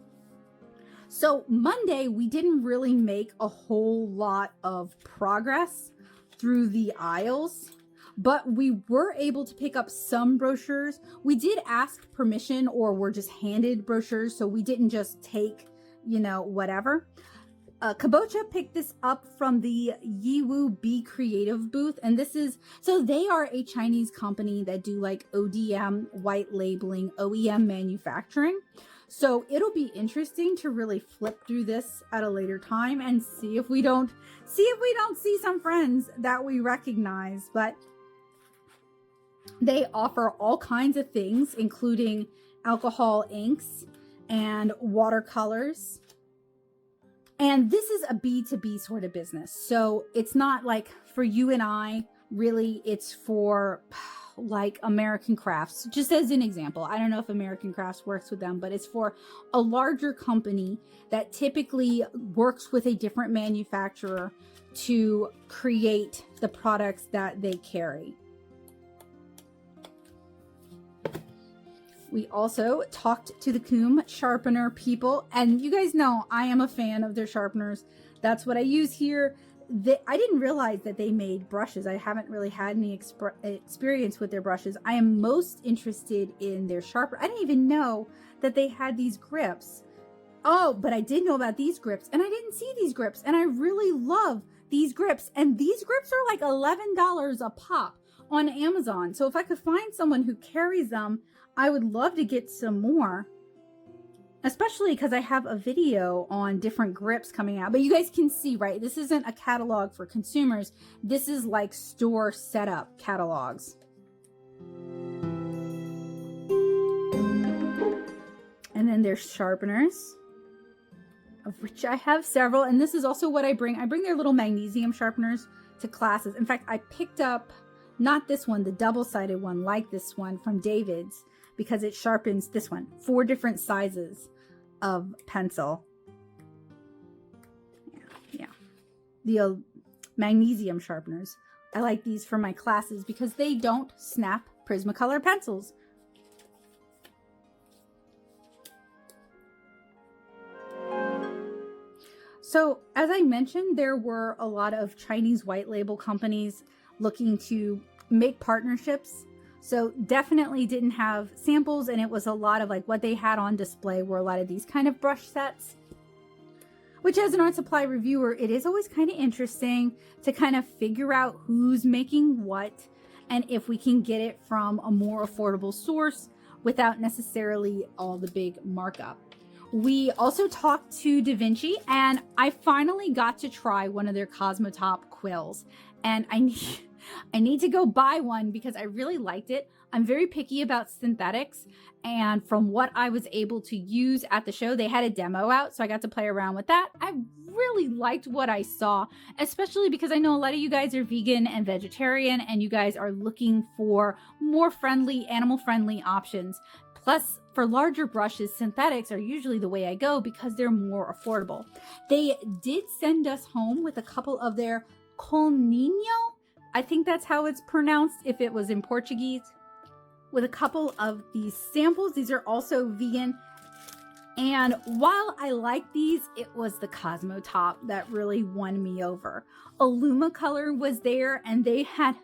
So Monday, we didn't really make a whole lot of progress through the aisles, but we were able to pick up some brochures. We did ask permission, or were just handed brochures, so we didn't just take, you know, whatever. Kabocha picked this up from the Yiwu Be Creative booth, and this is, so they are a Chinese company that do like ODM, white labeling, OEM manufacturing. So it'll be interesting to really flip through this at a later time and see if we don't see some friends that we recognize. But they offer all kinds of things, including alcohol inks and watercolors. And this is a B2B sort of business. So it's not like for you and I, really, it's for like American Crafts. Just as an example, I don't know if American Crafts works with them, but it's for a larger company that typically works with a different manufacturer to create the products that they carry. We also talked to the Coom sharpener people, and you guys know I am a fan of their sharpeners. That's what I use here. I didn't realize that they made brushes. I haven't really had any experience with their brushes. I am most interested in their sharpener. I didn't even know that they had these grips. Oh, but I did know about these grips, and I didn't see these grips, and I really love these grips. And these grips are like $11 a pop. on Amazon. So if I could find someone who carries them, I would love to get some more. Especially because I have a video on different grips coming out. But you guys can see, right? This isn't a catalog for consumers. This is like store setup catalogs. And then there's sharpeners, of which I have several. And this is also what I bring. I bring their little magnesium sharpeners to classes. In fact, I picked up, not this one, the double-sided one like this one from David's, because it sharpens this one, 4 different sizes of pencil. Yeah. The magnesium sharpeners. I like these for my classes because they don't snap Prismacolor pencils. So, as I mentioned, there were a lot of Chinese white label companies looking to make partnerships. So definitely didn't have samples, and it was a lot of like what they had on display were a lot of these kind of brush sets. Which, as an art supply reviewer, it is always kind of interesting to kind of figure out who's making what and if we can get it from a more affordable source without necessarily all the big markup. We also talked to DaVinci, and I finally got to try one of their Cosmotop quills, and I need to go buy one because I really liked it. I'm very picky about synthetics, and from what I was able to use at the show, they had a demo out, so I got to play around with that. I really liked what I saw, especially because I know a lot of you guys are vegan and vegetarian, and you guys are looking for more friendly, animal-friendly options. Plus, for larger brushes, synthetics are usually the way I go because they're more affordable. They did send us home with a couple of their Colninho, I think that's how it's pronounced if it was in Portuguese, with a couple of these samples. These are also vegan. And while I like these, it was the Cosmotop that really won me over. Alumacolor was there, and they had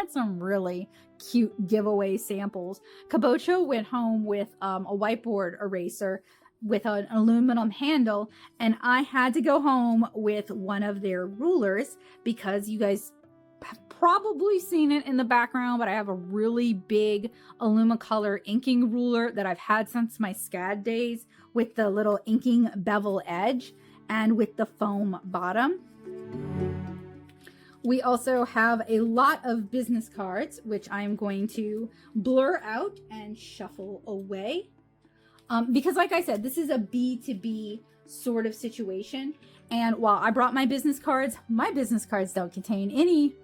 some really cute giveaway samples. Kabocho went home with a whiteboard eraser with an aluminum handle, and I had to go home with one of their rulers because you guys have probably seen it in the background, but I have a really big Alumacolor inking ruler that I've had since my SCAD days with the little inking bevel edge and with the foam bottom. We also have a lot of business cards, which I'm going to blur out and shuffle away. Because like I said, this is a B2B sort of situation. And while I brought my business cards don't contain any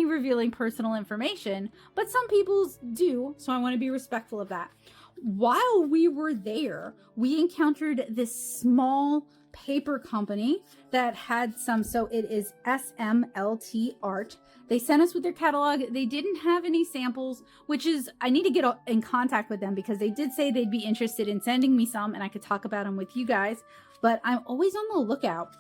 revealing personal information, but some people's do, so I want to be respectful of that. While we were there, we encountered this small paper company that had some, so it is SMLT Art. They sent us with their catalog. They didn't have any samples, which is, I need to get in contact with them because they did say they'd be interested in sending me some and I could talk about them with you guys, but I'm always on the lookout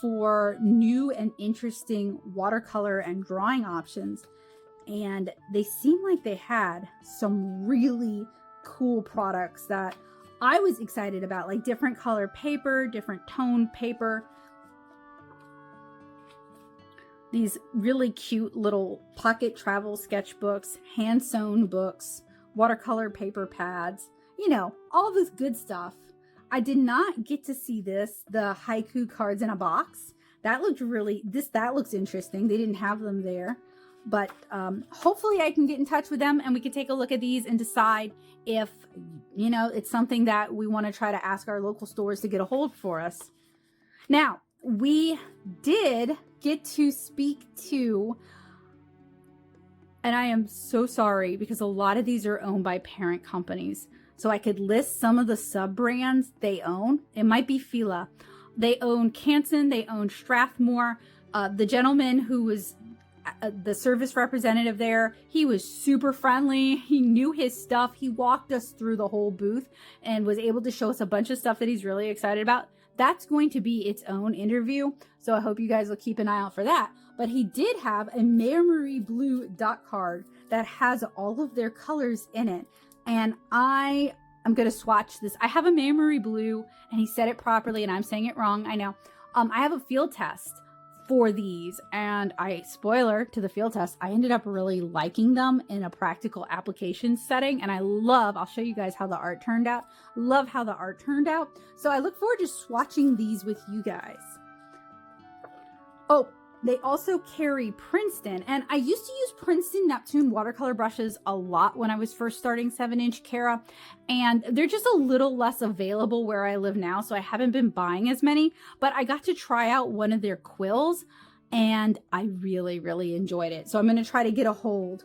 for new and interesting watercolor and drawing options, and they seem like they had some really cool products that I was excited about, like different color paper, different tone paper, these really cute little pocket travel sketchbooks, hand sewn books, watercolor paper pads, you know, all this good stuff. I did not get to see the haiku cards in a box. That looked that looks interesting. They didn't have them there, but hopefully I can get in touch with them and we can take a look at these and decide if, you know, it's something that we want to try to ask our local stores to get a hold for us. Now, we did get to speak to, and I am so sorry because a lot of these are owned by parent companies. So I could list some of the sub-brands they own. It might be FILA. They own Canson, they own Strathmore. The gentleman who was the service representative there, he was super friendly. He knew his stuff. He walked us through the whole booth and was able to show us a bunch of stuff that he's really excited about. That's going to be its own interview, so I hope you guys will keep an eye out for that. But he did have a memory blue dot card that has all of their colors in it. And I'm going to swatch this. I have a memory blue, and he said it properly, and I'm saying it wrong. I know. I have a field test for these, and spoiler to the field test, I ended up really liking them in a practical application setting, and I'll show you guys how the art turned out. Love how the art turned out. So I look forward to swatching these with you guys. Oh, they also carry Princeton, and I used to use Princeton Neptune watercolor brushes a lot when I was first starting 7-inch Cara, and they're just a little less available where I live now, so I haven't been buying as many, but I got to try out one of their quills, and I really, really enjoyed it. So I'm going to try to get a hold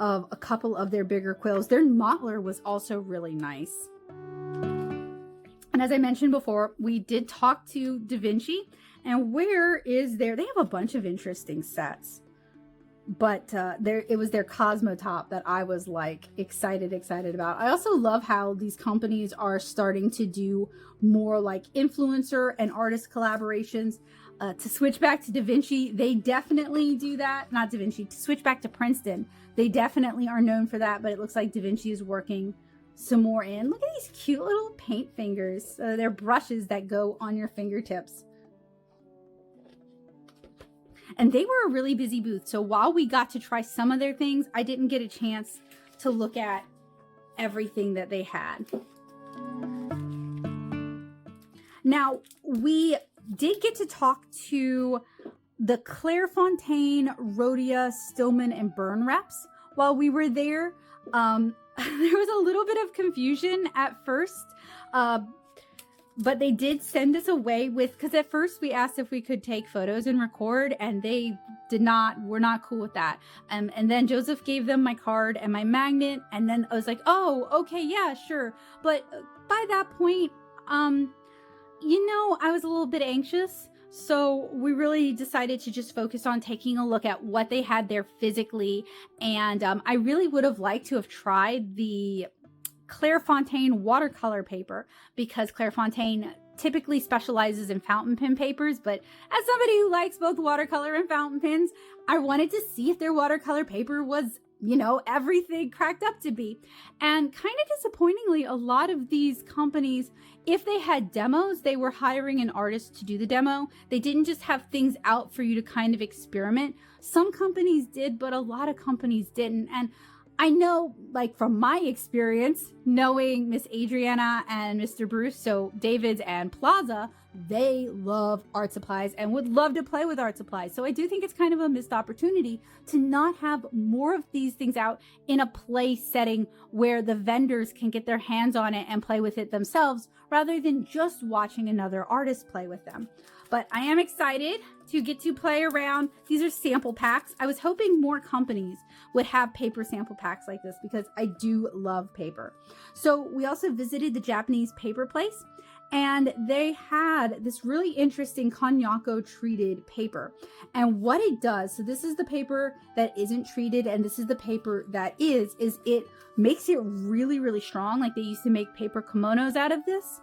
of a couple of their bigger quills. Their mottler was also really nice. And as I mentioned before, we did talk to DaVinci. And where is they have a bunch of interesting sets, but it was their Cosmo top that I was like excited about. I also love how these companies are starting to do more like influencer and artist collaborations. To switch back to DaVinci, they definitely do that. Not DaVinci, to switch back to Princeton, they definitely are known for that, but it looks like DaVinci is working some more in. Look at these cute little paint fingers. They're brushes that go on your fingertips. And they were a really busy booth. So while we got to try some of their things, I didn't get a chance to look at everything that they had. Now, we did get to talk to the Clairefontaine, Rhodia, Stillman, and Byrne reps while we were there. There was a little bit of confusion at first, but they did send us away with, because at first we asked if we could take photos and record, and they were not cool with that. And then Joseph gave them my card and my magnet, and then I was like, oh, okay, yeah, sure. But by that point, I was a little bit anxious. So we really decided to just focus on taking a look at what they had there physically. And I really would have liked to have tried the Clairefontaine watercolor paper, because Clairefontaine typically specializes in fountain pen papers, but as somebody who likes both watercolor and fountain pens, I wanted to see if their watercolor paper was, everything cracked up to be. And kind of disappointingly, a lot of these companies, if they had demos, they were hiring an artist to do the demo. They didn't just have things out for you to kind of experiment. Some companies did, but a lot of companies didn't. And I know, like from my experience, knowing Miss Adriana and Mr. Bruce, so David's and Plaza, they love art supplies and would love to play with art supplies. So I do think it's kind of a missed opportunity to not have more of these things out in a play setting where the vendors can get their hands on it and play with it themselves, rather than just watching another artist play with them. But I am excited to get to play around. These are sample packs. I was hoping more companies would have paper sample packs like this, because I do love paper. So we also visited the Japanese paper place, and they had this really interesting Konyako treated paper. And what it does, so this is the paper that isn't treated, and this is the paper that is it makes it really, really strong. Like they used to make paper kimonos out of this.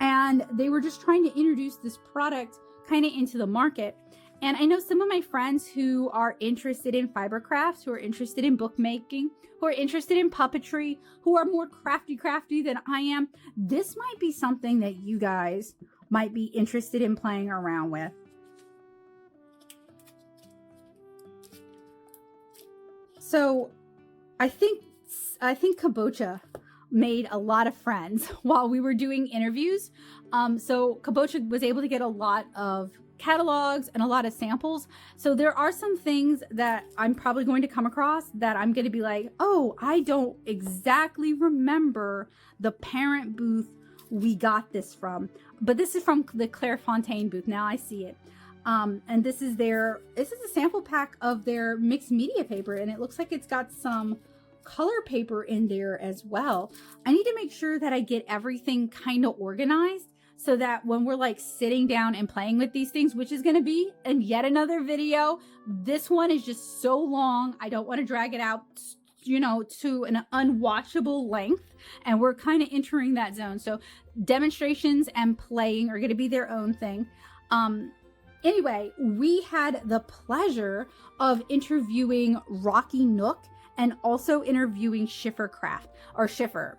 And they were just trying to introduce this product kind of into the market. And I know some of my friends who are interested in fiber crafts, who are interested in bookmaking, who are interested in puppetry, who are more crafty than I am. This might be something that you guys might be interested in playing around with. So I think Kabocha made a lot of friends while we were doing interviews. So Kabocha was able to get a lot of catalogs and a lot of samples. So there are some things that I'm probably going to come across that I'm going to be like, oh, I don't exactly remember the parent booth we got this from. But this is from the Clairefontaine booth. Now I see it. And this is a sample pack of their mixed media paper, and it looks like it's got some color paper in there as well. I need to make sure that I get everything kind of organized, so that when we're like sitting down and playing with these things, which is going to be in yet another video, this one is just so long. I don't want to drag it out, to an unwatchable length. And we're kind of entering that zone. So demonstrations and playing are going to be their own thing. Anyway, we had the pleasure of interviewing Rocky Nook and also interviewing Schiffer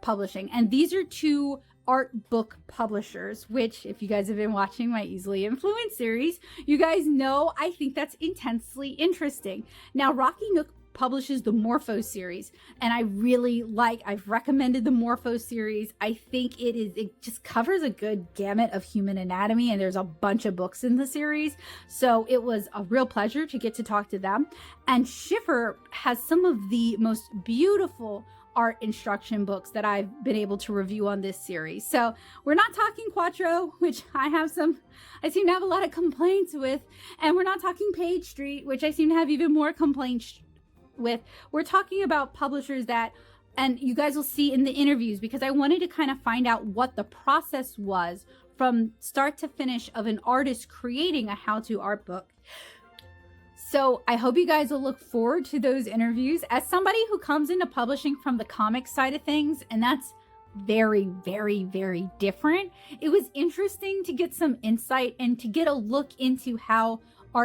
Publishing. And these are two art book publishers, which if you guys have been watching my Easily Influenced series, you guys know I think that's intensely interesting. Now, Rocky Nook publishes the Morpho series, and I've recommended the Morpho series. I think it just covers a good gamut of human anatomy, and there's a bunch of books in the series. So it was a real pleasure to get to talk to them. And Schiffer has some of the most beautiful art instruction books that I've been able to review on this series. So we're not talking Quattro, which I seem to have a lot of complaints with, and we're not talking Page Street, which I seem to have even more complaints with. We're talking about publishers that, and you guys will see in the interviews, because I wanted to kind of find out what the process was from start to finish of an artist creating a how-to art book. So I hope you guys will look forward to those interviews. As somebody who comes into publishing from the comic side of things, and that's very, very, very different, it was interesting to get some insight and to get a look into how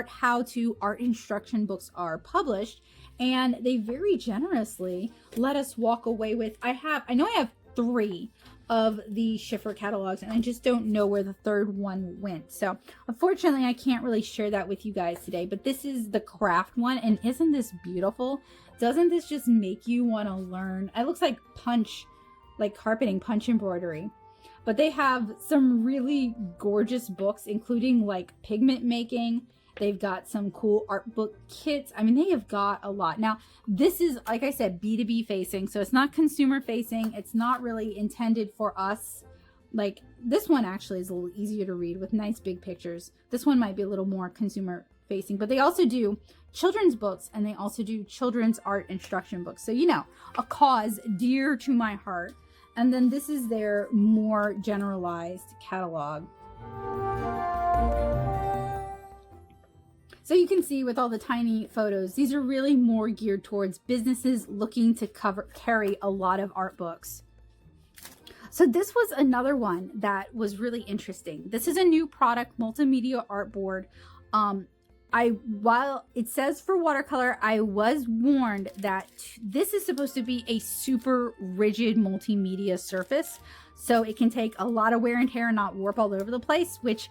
how-to art instruction books are published. And they very generously let us walk away with, I know I have 3 of the Schiffer catalogs, and I just don't know where the third one went. So unfortunately, I can't really share that with you guys today, but this is the craft one, and isn't this beautiful? Doesn't this just make you want to learn? It looks like punch, like carpeting, punch embroidery. But they have some really gorgeous books, including like pigment making. They've got some cool art book kits. I mean, they have got a lot. Now, this is, like I said, B2B facing. So it's not consumer facing. It's not really intended for us. Like this one actually is a little easier to read with nice big pictures. This one might be a little more consumer facing, but they also do children's books, and they also do children's art instruction books. So, you know, a cause dear to my heart. And then this is their more generalized catalog. So you can see with all the tiny photos, these are really more geared towards businesses looking to carry a lot of art books. So this was another one that was really interesting. This is a new product, multimedia art board. While it says for watercolor, I was warned that this is supposed to be a super rigid multimedia surface. So it can take a lot of wear and tear and not warp all over the place, which,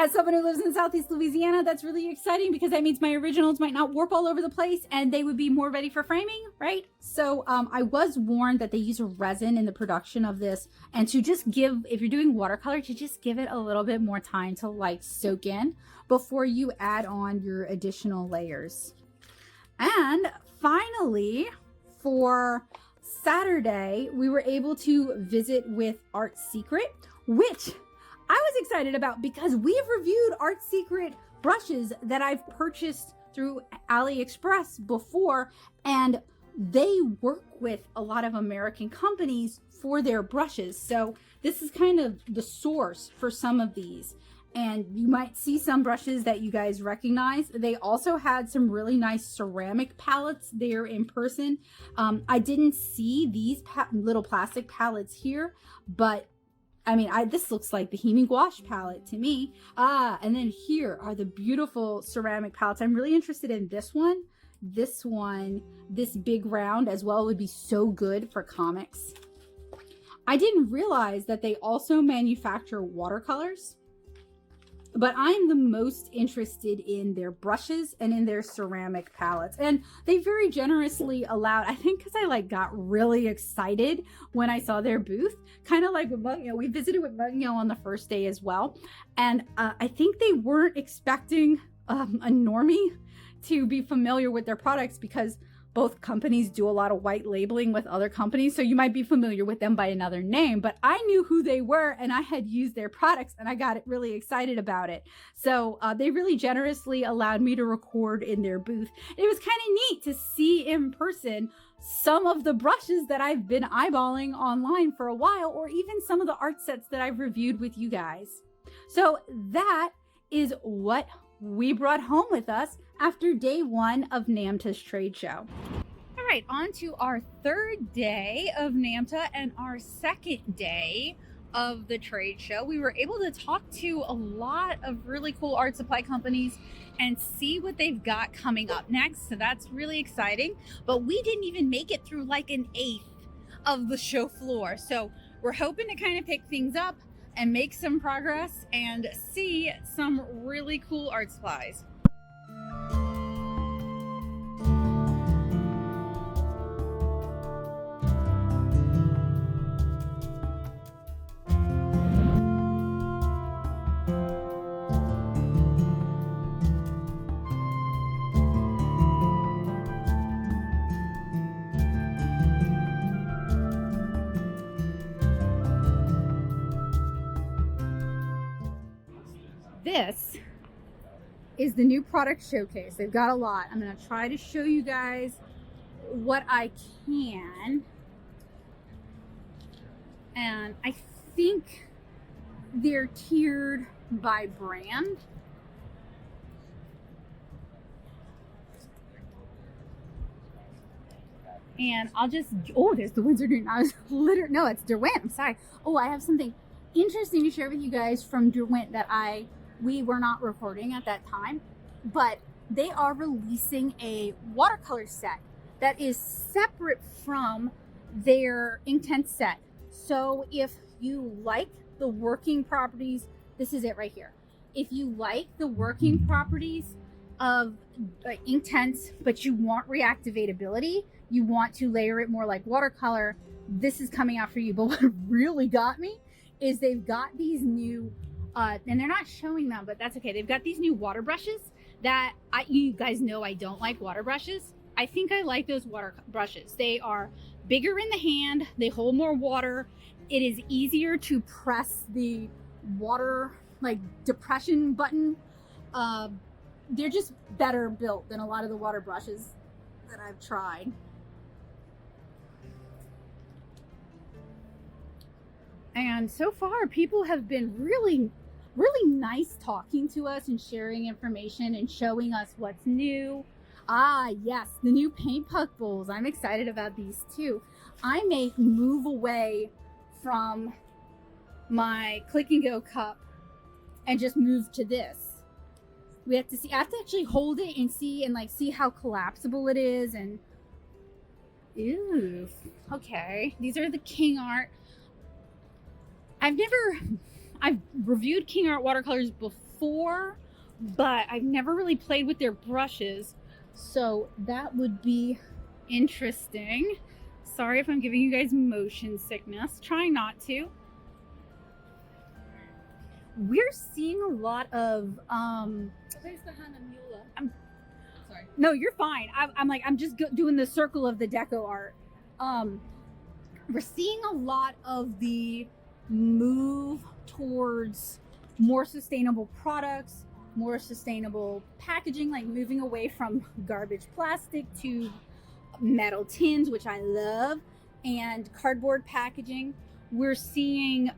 as someone who lives in Southeast Louisiana, that's really exciting, because that means my originals might not warp all over the place and they would be more ready for framing, right? So I was warned that they use a resin in the production of this, and to just give, if you're doing watercolor, to just give it a little bit more time to like soak in before you add on your additional layers. And finally, for Saturday, we were able to visit with Art Secret, which I was excited about because we've reviewed Art Secret brushes that I've purchased through AliExpress before, and they work with a lot of American companies for their brushes. So this is kind of the source for some of these. And you might see some brushes that you guys recognize. They also had some really nice ceramic palettes there in person. I didn't see these little plastic palettes here, but I mean, this looks like the HiMi gouache palette to me. And then here are the beautiful ceramic palettes. I'm really interested in this one. This big round as well would be so good for comics. I didn't realize that they also manufacture watercolors, but I'm the most interested in their brushes and in their ceramic palettes. And they very generously allowed, I think because I like got really excited when I saw their booth, kind of like with Mungyo. We visited with Mungyo on the first day as well. And I think they weren't expecting a normie to be familiar with their products, because both companies do a lot of white labeling with other companies. So you might be familiar with them by another name, but I knew who they were and I had used their products and I got really excited about it. So they really generously allowed me to record in their booth. It was kind of neat to see in person some of the brushes that I've been eyeballing online for a while, or even some of the art sets that I've reviewed with you guys. So that is what we brought home with us after day 1 of NAMTA's trade show. All right, on to our third day of NAMTA and our second day of the trade show. We were able to talk to a lot of really cool art supply companies and see what they've got coming up next. So that's really exciting. But we didn't even make it through like an eighth of the show floor. So we're hoping to kind of pick things up and make some progress and see some really cool art supplies. This is the new product showcase. They've got a lot. I'm going to try to show you guys what I can. And I think they're tiered by brand. And I'll just, oh, there's the Windsor Green. I was literally, no, it's Derwent. I'm sorry. Oh, I have something interesting to share with you guys from Derwent that we were not recording at that time, but they are releasing a watercolor set that is separate from their Inktense set. So if you like the working properties, this is it right here. If you like the working properties of Inktense, but you want reactivatability, you want to layer it more like watercolor, this is coming out for you. But what really got me is they've got these new, and they're not showing them, but that's okay. They've got these new water brushes that you guys know I don't like water brushes. I think I like those water brushes. They are bigger in the hand. They hold more water. It is easier to press the water like depression button. They're just better built than a lot of the water brushes that I've tried. And so far, people have been really nice talking to us and sharing information and showing us what's new. Ah, yes, the new paint puck bowls. I'm excited about these too. I may move away from my click and go cup and just move to this. We have to see, I have to actually hold it and see how collapsible it is. And ew, okay. These are the King Art. I've reviewed King Art watercolors before, but I've never really played with their brushes. So that would be interesting. Sorry if I'm giving you guys motion sickness. Try not to. We're seeing a lot of Where's the Hahnemule? Sorry. No, you're fine. I'm just doing the circle of the deco art. We're seeing a lot of the move towards more sustainable products, more sustainable packaging, like moving away from garbage plastic to metal tins, which I love, and cardboard packaging. We're seeing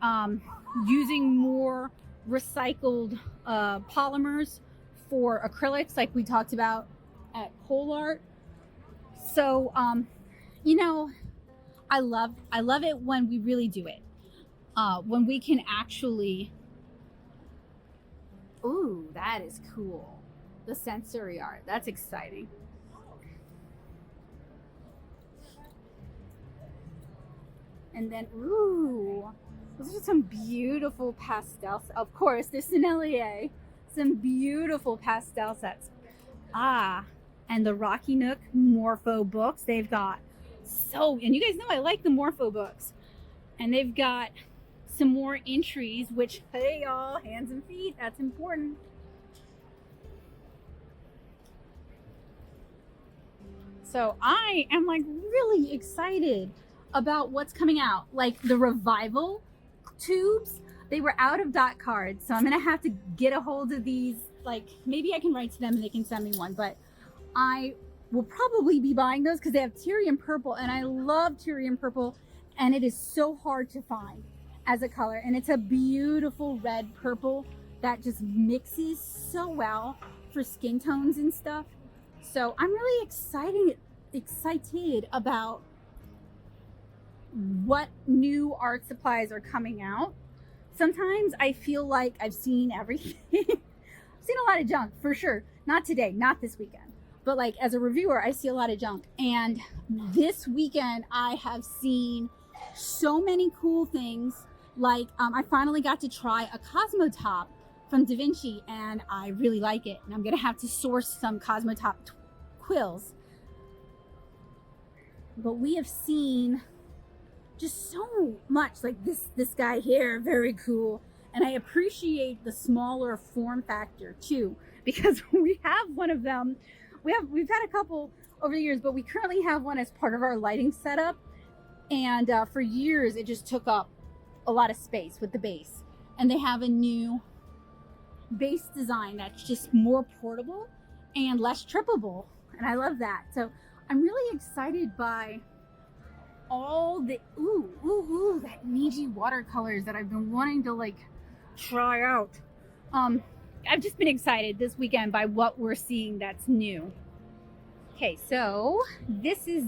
using more recycled polymers for acrylics, like we talked about at ColArts. So you know, I love it when we really do it, when we can actually, ooh, that is cool, the sensory art, that's exciting. And then, ooh, those are some beautiful pastels. Of course, the Sennelier, some beautiful pastel sets. Ah, and the Rocky Nook Morpho books. They've got and you guys know I like the Morpho books. And they've got some more entries, which, hey y'all, hands and feet, that's important. So I am like really excited about what's coming out. Like the Revival tubes, they were out of dot cards, so I'm gonna have to get a hold of these. Like maybe I can write to them and they can send me one, but I will probably be buying those because they have Tyrian purple, and I love Tyrian purple, and it is so hard to find as a color, and it's a beautiful red purple that just mixes so well for skin tones and stuff. So I'm really excited about what new art supplies are coming out. Sometimes I feel like I've seen everything. I've seen a lot of junk for sure. Not today, not this weekend, but like as a reviewer, I see a lot of junk. And this weekend I have seen so many cool things. Like I finally got to try a Cosmotop from DaVinci, and I really like it. And I'm gonna have to source some Cosmotop quills. But we have seen just so much, like this guy here, very cool. And I appreciate the smaller form factor too, because we have one of them. We've had a couple over the years, but we currently have one as part of our lighting setup. And for years, it just took up a lot of space with the base. And they have a new base design that's just more portable and less trippable. And I love that. So I'm really excited by all the, that Niji watercolors that I've been wanting to like try out. I've just been excited this weekend by what we're seeing that's new. Okay, so this is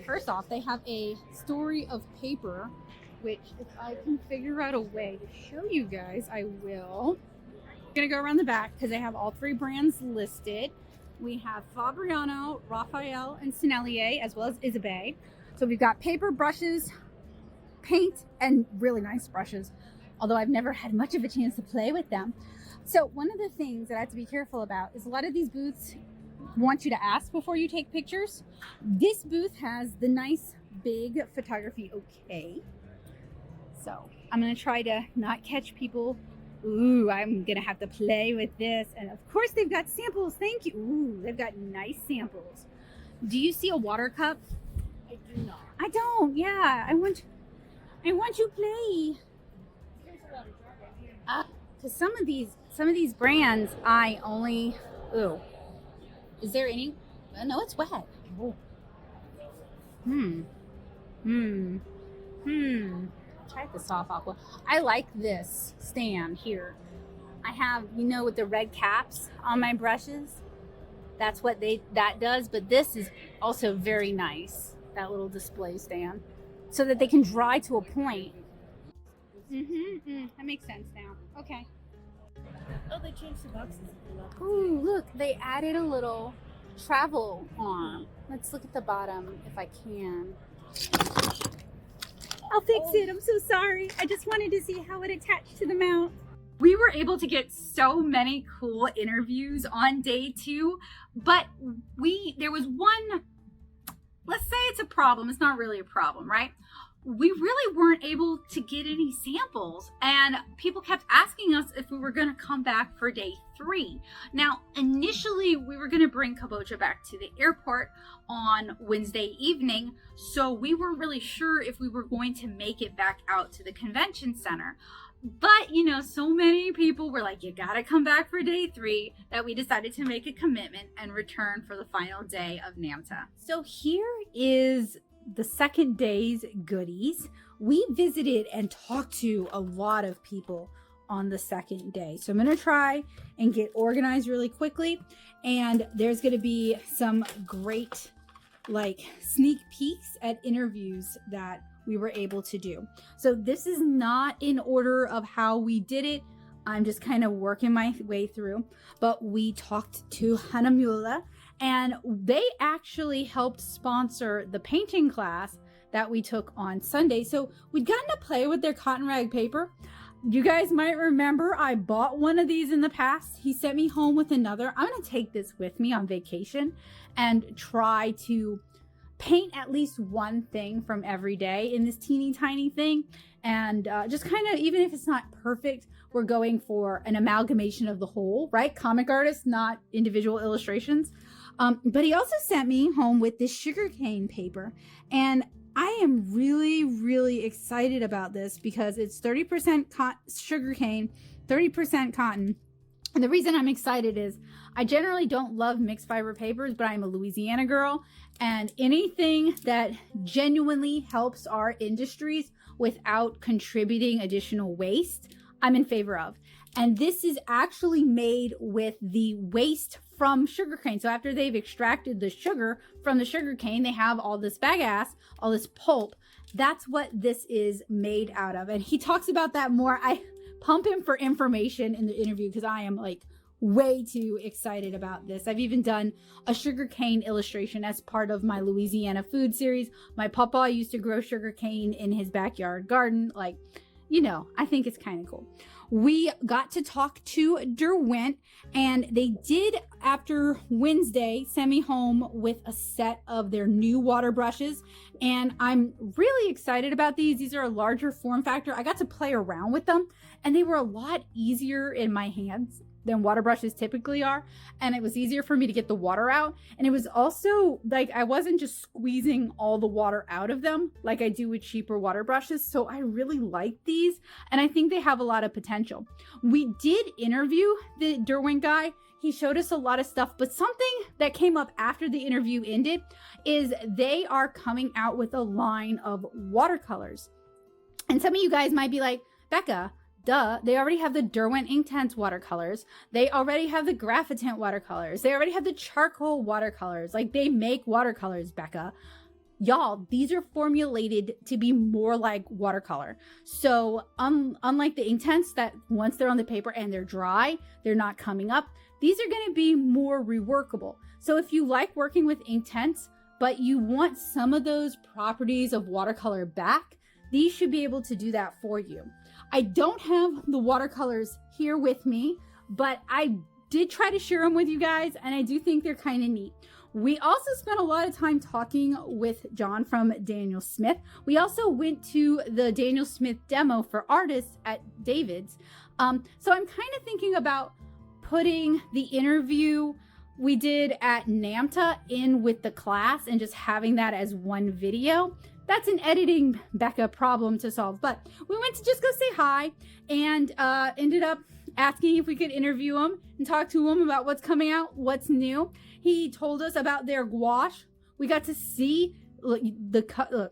first off, they have a story of paper, which if I can figure out a way to show you guys, I will. I'm gonna go around the back because they have all three brands listed. We have Fabriano, Raphael, and Sennelier, as well as Isabey. So we've got paper, brushes, paint, and really nice brushes, although I've never had much of a chance to play with them. So one of the things that I have to be careful about is a lot of these booths want you to ask before you take pictures. This booth has the nice big photography okay. So I'm gonna try to not catch people. Ooh, I'm gonna have to play with this. And of course they've got samples, thank you. Ooh, they've got nice samples. Do you see a water cup? I do not. I don't, yeah. I want you to play. There's a water jar right here. Cause some of these brands I only, is there any, no, it's wet. Oh. Try the soft aqua. I like this stand here. I have, with the red caps on my brushes. That's what that does, but this is also very nice. That little display stand, so that they can dry to a point. That makes sense now. Okay. Oh, they changed the boxes. Ooh, look, they added a little travel arm. Let's look at the bottom if I can. I'll fix it. I'm so sorry. I just wanted to see how it attached to the mount. We were able to get so many cool interviews on day 2, but there was one, let's say it's a problem. It's not really a problem, right? We really weren't able to get any samples, and people kept asking us if we were going to come back for day 3. Now, initially we were going to bring Kabocha back to the airport on Wednesday evening, so we weren't really sure if we were going to make it back out to the convention center. But, so many people were like, you gotta come back for day 3, that we decided to make a commitment and return for the final day of NAMTA. So here is the second day's goodies. We visited and talked to a lot of people on the second day. So I'm gonna try and get organized really quickly. And there's gonna be some great sneak peeks at interviews that we were able to do. So this is not in order of how we did it. I'm just kind of working my way through. But we talked to Hahnemule, and they actually helped sponsor the painting class that we took on Sunday. So we'd gotten to play with their cotton rag paper. You guys might remember I bought one of these in the past. He sent me home with another. I'm gonna take this with me on vacation and try to paint at least one thing from every day in this teeny tiny thing. And just kind of, even if it's not perfect, we're going for an amalgamation of the whole, right? Comic artists, not individual illustrations. But he also sent me home with this sugarcane paper. And I am really, really excited about this because it's 30% sugarcane, 30% cotton. And the reason I'm excited is I generally don't love mixed fiber papers, but I'm a Louisiana girl, and anything that genuinely helps our industries without contributing additional waste, I'm in favor of. And this is actually made with the waste from sugarcane. So after they've extracted the sugar from the sugarcane, they have all this bagasse, all this pulp. That's what this is made out of. And he talks about that more. I pump him for information in the interview because I am way too excited about this. I've even done a sugarcane illustration as part of my Louisiana food series. My papa used to grow sugarcane in his backyard garden. Like, you know, I think it's kind of cool. We got to talk to Derwent, and they did, after Wednesday, send me home with a set of their new water brushes, and I'm really excited about these. These are a larger form factor. I got to play around with them, and they were a lot easier in my hands than water brushes typically are, and it was easier for me to get the water out. And it was also like I wasn't just squeezing all the water out of them like I do with cheaper water brushes. So I really like these, and I think they have a lot of potential. We did interview the Derwent guy. He showed us a lot of stuff, but something that came up after the interview ended is they are coming out with a line of watercolors. And some of you guys might be like, Becca, duh, they already have the Derwent Inktense watercolors. They already have the Graphitint watercolors. They already have the charcoal watercolors. Like, they make watercolors, Becca. Y'all, these are formulated to be more like watercolor. So unlike the Inktense that once they're on the paper and they're dry, they're not coming up, these are going to be more reworkable. So if you like working with Inktense, but you want some of those properties of watercolor back, these should be able to do that for you. I don't have the watercolors here with me, but I did try to share them with you guys, and I do think they're kind of neat. We also spent a lot of time talking with John from Daniel Smith. We also went to the Daniel Smith demo for artists at David's. So I'm kind of thinking about putting the interview we did at NAMTA in with the class and just having that as one video. That's an editing Becca problem to solve, but we went to just go say hi and ended up asking if we could interview him and talk to him about what's coming out, what's new. He told us about their gouache. We got to see the cut.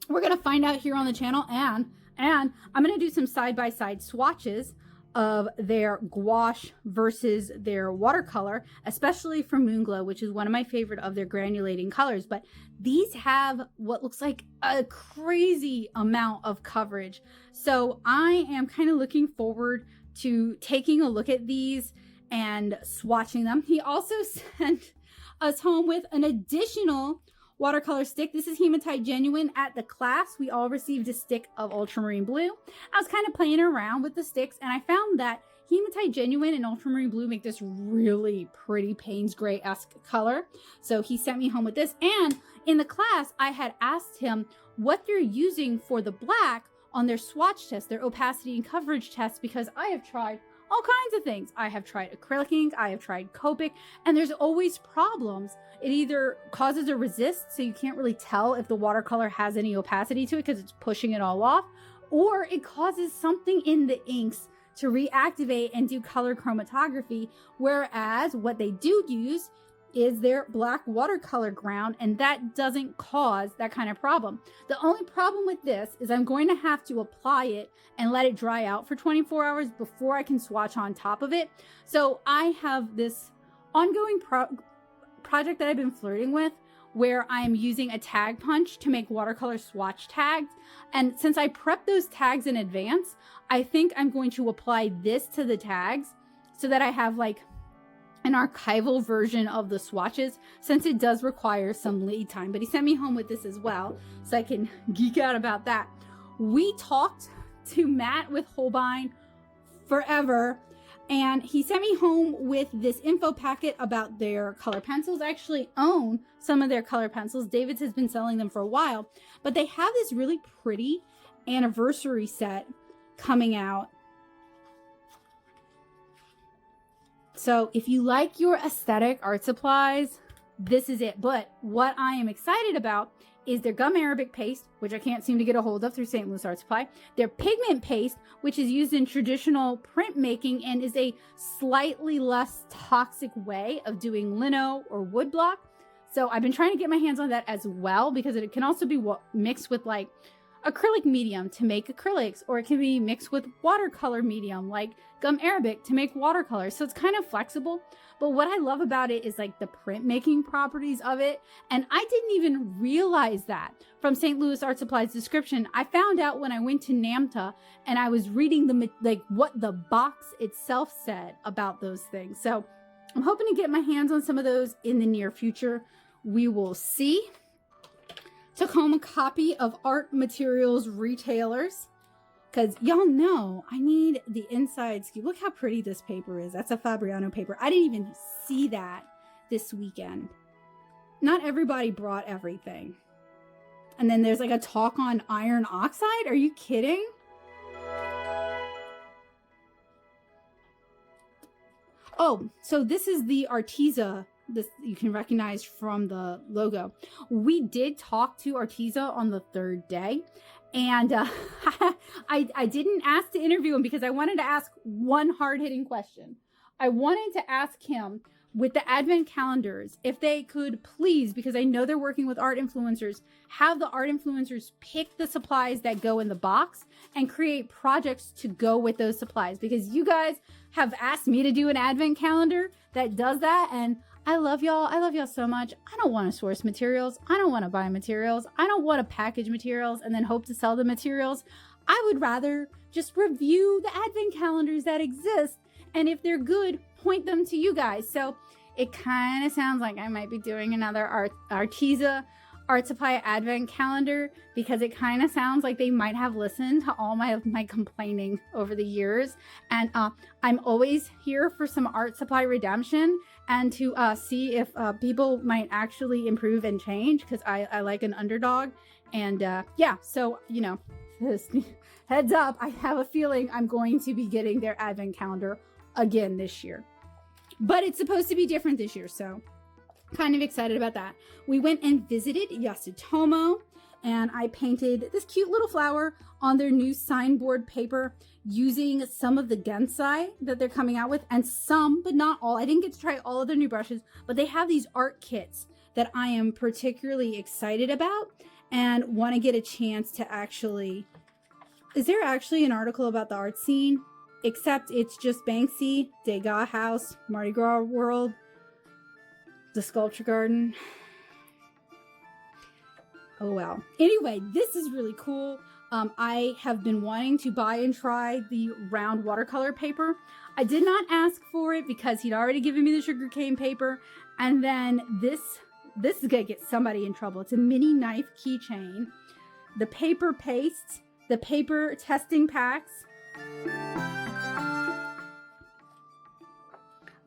We're gonna find out here on the channel, and I'm gonna do some side-by-side swatches of their gouache versus their watercolor, especially for Mungyo, which is one of my favorite of their granulating colors. But these have what looks like a crazy amount of coverage. So I am kind of looking forward to taking a look at these and swatching them. He also sent us home with an additional watercolor stick. This is Hematite Genuine. At the class, we all received a stick of ultramarine blue. I was kind of playing around with the sticks, and I found that Hematite Genuine and ultramarine blue make this really pretty Payne's Gray-esque color. So he sent me home with this. And in the class, I had asked him what they're using for the black on their swatch test, their opacity and coverage test, because I have tried all kinds of things. I have tried acrylic ink, I have tried Copic, and there's always problems. It either causes a resist, so you can't really tell if the watercolor has any opacity to it because it's pushing it all off, or it causes something in the inks to reactivate and do color chromatography, whereas what they do use is their black watercolor ground, and that doesn't cause that kind of problem. The only problem with this is I'm going to have to apply it and let it dry out for 24 hours before I can swatch on top of it. So I have this ongoing project that I've been flirting with where I'm using a tag punch to make watercolor swatch tags. And since I prepped those tags in advance, I think I'm going to apply this to the tags so that I have like an archival version of the swatches, since it does require some lead time. But he sent me home with this as well, so I can geek out about that. We talked to Matt with Holbein forever, and he sent me home with this info packet about their color pencils. I actually own some of their color pencils. David's has been selling them for a while, but they have this really pretty anniversary set coming out. So if you like your aesthetic art supplies, this is it. But what I am excited about is their gum arabic paste, which I can't seem to get a hold of through St. Louis Art Supply. Their pigment paste, which is used in traditional printmaking and is a slightly less toxic way of doing lino or woodblock. So I've been trying to get my hands on that as well, because it can also be mixed with like acrylic medium to make acrylics, or it can be mixed with watercolor medium like gum arabic to make watercolor. So it's kind of flexible. But what I love about it is like the printmaking properties of it. And I didn't even realize that from St. Louis Art Supply's description. I found out when I went to NAMTA and I was reading what the box itself said about those things. So I'm hoping to get my hands on some of those in the near future. We will see. Took home a copy of Art Materials Retailers, because y'all know I need the inside scoop. Look how pretty this paper is. That's a Fabriano paper. I didn't even see that this weekend. Not everybody brought everything. And then there's like a talk on iron oxide. Are you kidding? Oh, so this is the Arteza. This you can recognize from the logo. We did talk to Arteza on the third day, and I didn't ask to interview him because I wanted to ask one hard-hitting question. I wanted to ask him, with the advent calendars, if they could please, because I know they're working with art influencers, have the art influencers pick the supplies that go in the box and create projects to go with those supplies, because you guys have asked me to do an advent calendar that does that, and I love y'all. I love y'all so much. I don't want to source materials. I don't want to buy materials. I don't want to package materials and then hope to sell the materials. I would rather just review the advent calendars that exist, and if they're good, point them to you guys. So it kind of sounds like I might be doing another Arteza Art Supply advent calendar, because it kind of sounds like they might have listened to all my complaining over the years. And I'm always here for some art supply redemption and to see if people might actually improve and change, because I like an underdog. And yeah, so, you know, heads up, I have a feeling I'm going to be getting their advent calendar again this year. But it's supposed to be different this year, so kind of excited about that. We went and visited Yasutomo, and I painted this cute little flower on their new signboard paper using some of the Gensai that they're coming out with, and some, but not all. I didn't get to try all of their new brushes, but they have these art kits that I am particularly excited about and want to get a chance to actually... Is there actually an article about the art scene? Except it's just Banksy, Degas House, Mardi Gras World, the Sculpture Garden. Oh well. Anyway, this is really cool. I have been wanting to buy and try the round watercolor paper. I did not ask for it because he'd already given me the sugarcane paper. And then this is gonna get somebody in trouble. It's a mini knife keychain, the paper pastes, the paper testing packs.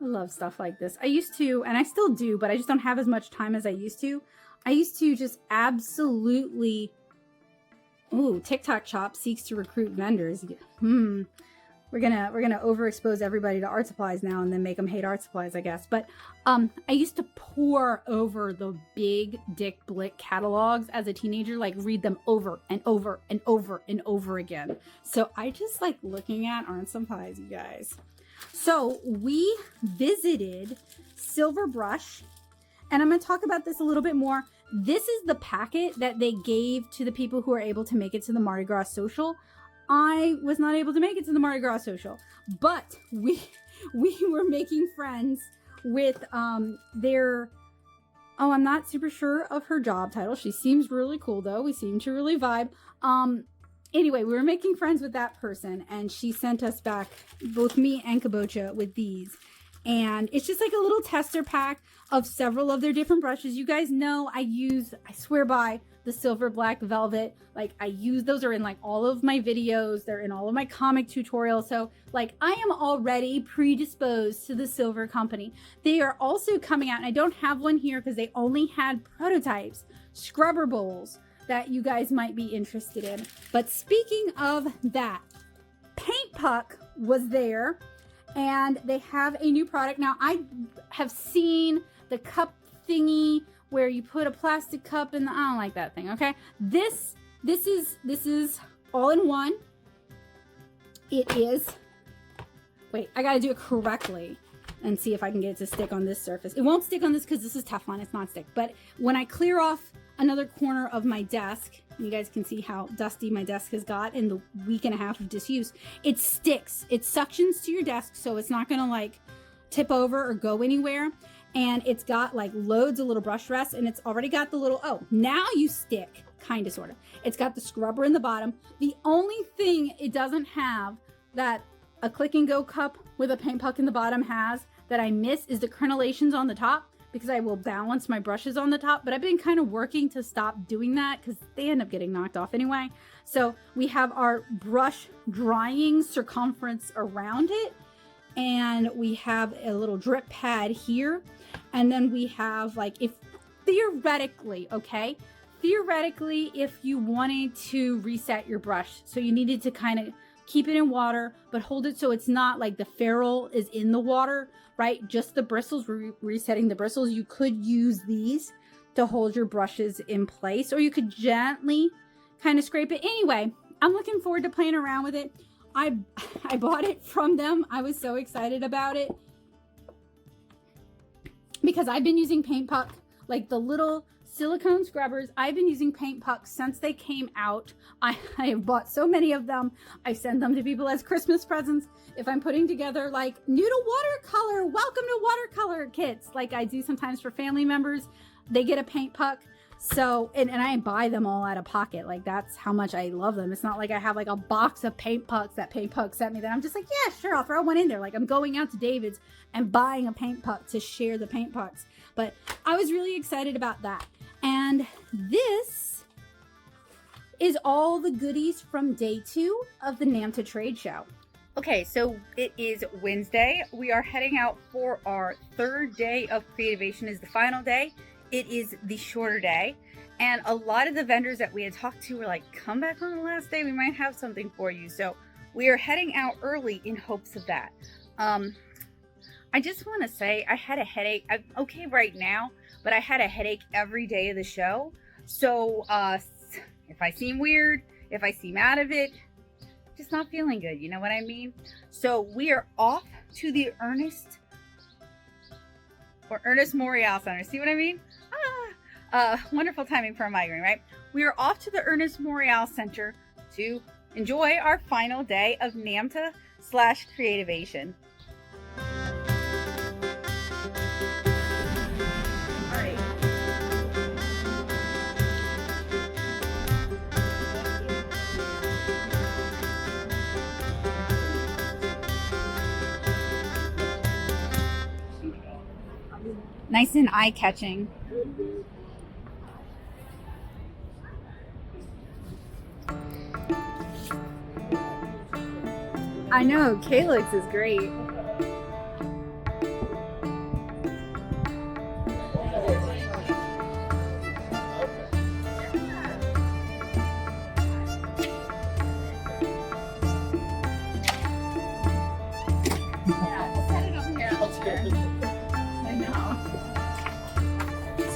I love stuff like this. I used to, and I still do, but I just don't have as much time as I used to. I used to just absolutely... Ooh, TikTok Shop seeks to recruit vendors. We're gonna overexpose everybody to art supplies now and then make them hate art supplies, I guess. But I used to pore over the big Dick Blick catalogs as a teenager, like read them over and over and over and over again. So I just like looking at art supplies, you guys. So we visited Silver Brush, and I'm going to talk about this a little bit more. This is the packet that they gave to the people who are able to make it to the Mardi Gras social. I was not able to make it to the Mardi Gras social, but we were making friends with their... Oh, I'm not super sure of her job title. She seems really cool, though. We seem to really vibe. Anyway, we were making friends with that person, and she sent us back, both me and Kabocha, with these. And it's just like a little tester pack of several of their different brushes. You guys know I swear by the Silver Black Velvet. Like, those are in like all of my videos. They're in all of my comic tutorials. So like, I am already predisposed to the Silver Company. They are also coming out, and I don't have one here because they only had prototypes, scrubber bowls that you guys might be interested in. But speaking of that, Paint Puck was there, and they have a new product. Now, I have seen the cup thingy where you put a plastic cup in the... I don't like that thing, okay? This is all in one. It is... Wait, I gotta do it correctly and see if I can get it to stick on this surface. It won't stick on this because this is Teflon, it's not stick. But when I clear off another corner of my desk, You guys can see how dusty my desk has got in the week and a half of disuse. It sticks. It suctions to your desk, so it's not gonna like tip over or go anywhere. And it's got like loads of little brush rests, and it's already got the little, oh, now you stick, kind of, sort of. It's got the scrubber in the bottom. The only thing it doesn't have that a click and go cup with a paint puck in the bottom has that I miss is the crenellations on the top, because I will balance my brushes on the top, but I've been kind of working to stop doing that because they end up getting knocked off anyway. So we have our brush drying circumference around it, and we have a little drip pad here, and then we have, like, if theoretically, okay, theoretically, if you wanted to reset your brush, so you needed to kind of keep it in water, but hold it so it's not like the ferrule is in the water, right? Just the bristles, resetting the bristles. You could use these to hold your brushes in place, or you could gently kind of scrape it. Anyway, I'm looking forward to playing around with it. I bought it from them. I was so excited about it because I've been using paint puck, like the little silicone scrubbers. I've been using paint pucks since they came out. I have bought so many of them. I send them to people as Christmas presents. If I'm putting together like new to watercolor, welcome to watercolor kits, like I do sometimes for family members, they get a paint puck. So, and I buy them all out of pocket. Like, that's how much I love them. It's not like I have like a box of paint pucks that paint puck sent me that I'm just like, yeah, sure, I'll throw one in there. Like, I'm going out to David's and buying a paint puck to share the paint pucks. But I was really excited about that. And this is all the goodies from day 2 of the NAMTA trade show. Okay, so it is Wednesday. We are heading out for our 3rd day of Creativation. Is the final day. It is the shorter day, and a lot of the vendors that we had talked to were like, come back on the last day, we might have something for you. So we are heading out early in hopes of that. I just want to say I had a headache. I'm okay right now, but I had a headache every day of the show. So if I seem weird, if I seem out of it, just not feeling good, you know what I mean? So we are off to the Ernest Morial Center. See what I mean? Wonderful timing for a migraine, right? We are off to the Ernest Morial Center to enjoy our final day of NAMTA / Creativation. All right. Nice and eye-catching. I know, Calyx is great. Yeah, we'll set it up here. I know.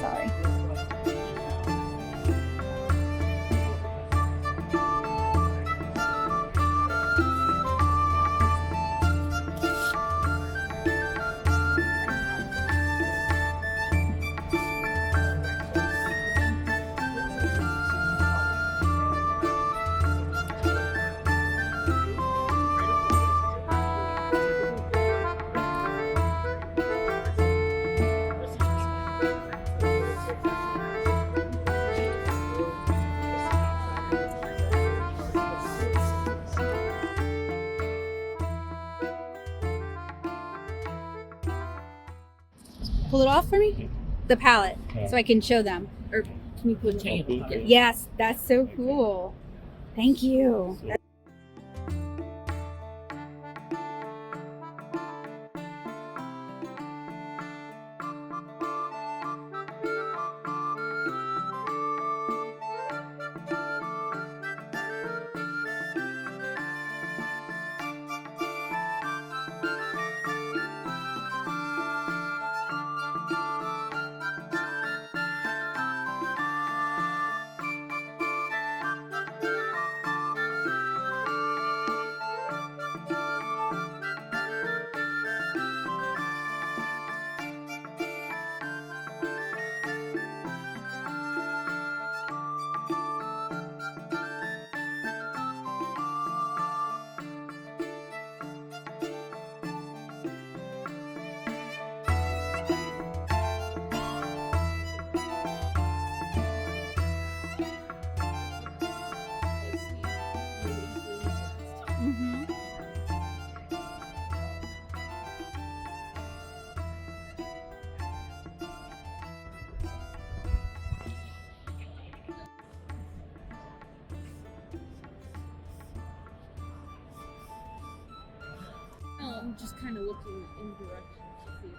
Sorry. Pull it off for me? The palette, so I can show them. Or can you put it? Yes, that's so cool. Thank you. I'm just kind of looking in the direction to see if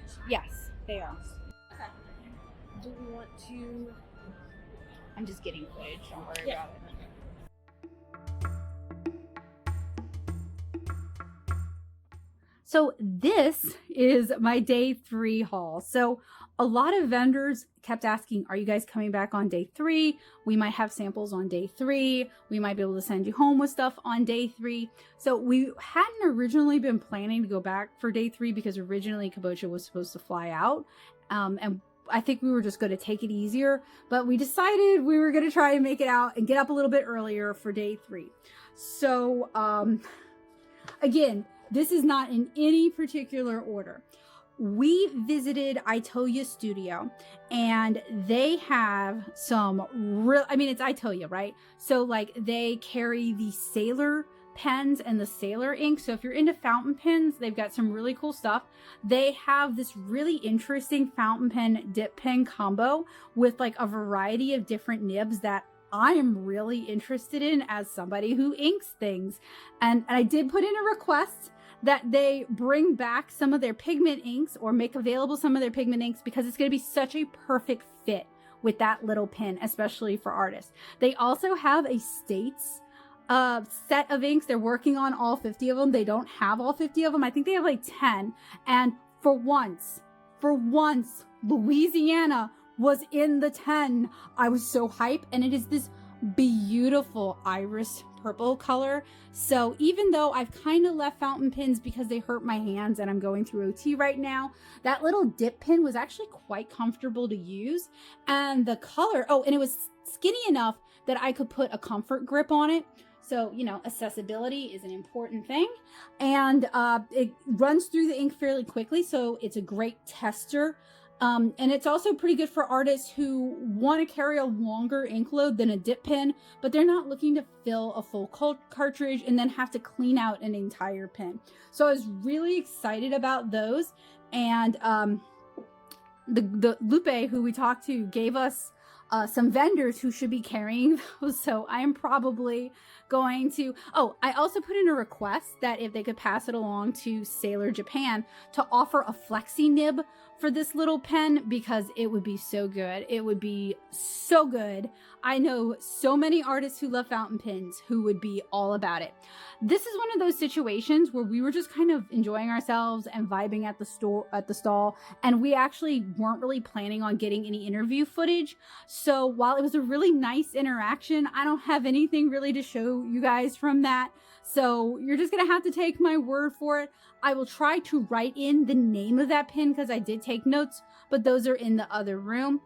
it's... Yes, they are. Okay. Do we want to... I'm just getting footage. Don't worry Yeah. about it. So this is my day 3 haul. So a lot of vendors kept asking, are you guys coming back on day 3? We might have samples on day 3. We might be able to send you home with stuff on day 3. So we hadn't originally been planning to go back for day 3 because originally Kabocha was supposed to fly out. And I think we were just going to take it easier, but we decided we were going to try and make it out and get up a little bit earlier for day 3. So, again, this is not in any particular order. We visited Itoya Studio and they have some real, I mean, it's Itoya, right? So like they carry the Sailor pens and the Sailor ink. So if you're into fountain pens, they've got some really cool stuff. They have this really interesting fountain pen dip pen combo with like a variety of different nibs that I am really interested in as somebody who inks things. And I did put in a request that they bring back some of their pigment inks or make available some of their pigment inks because it's going to be such a perfect fit with that little pen, especially for artists. They also have a States set of inks. They're working on all 50 of them. They don't have all 50 of them. I think they have like 10. And for once, Louisiana was in the 10. I was so hyped. And it is this beautiful iris purple color. So even though I've kind of left fountain pens because they hurt my hands and I'm going through OT right now, that little dip pen was actually quite comfortable to use. And the color, oh, and it was skinny enough that I could put a comfort grip on it. So, you know, accessibility is an important thing. And it runs through the ink fairly quickly. So it's a great tester. And it's also pretty good for artists who want to carry a longer ink load than a dip pen, but they're not looking to fill a full cartridge and then have to clean out an entire pen. So I was really excited about those. And the Lupe, who we talked to, gave us some vendors who should be carrying those. So I am probably going to, oh, I also put in a request that if they could pass it along to Sailor Japan to offer a flexi nib for this little pen because it would be so good. It would be so good. I know so many artists who love fountain pens who would be all about it. This is one of those situations where we were just kind of enjoying ourselves and vibing at the stall, and we actually weren't really planning on getting any interview footage. So while it was a really nice interaction, I don't have anything really to show you guys from that. So you're just gonna have to take my word for it. I will try to write in the name of that pen because I did take notes, but those are in the other room.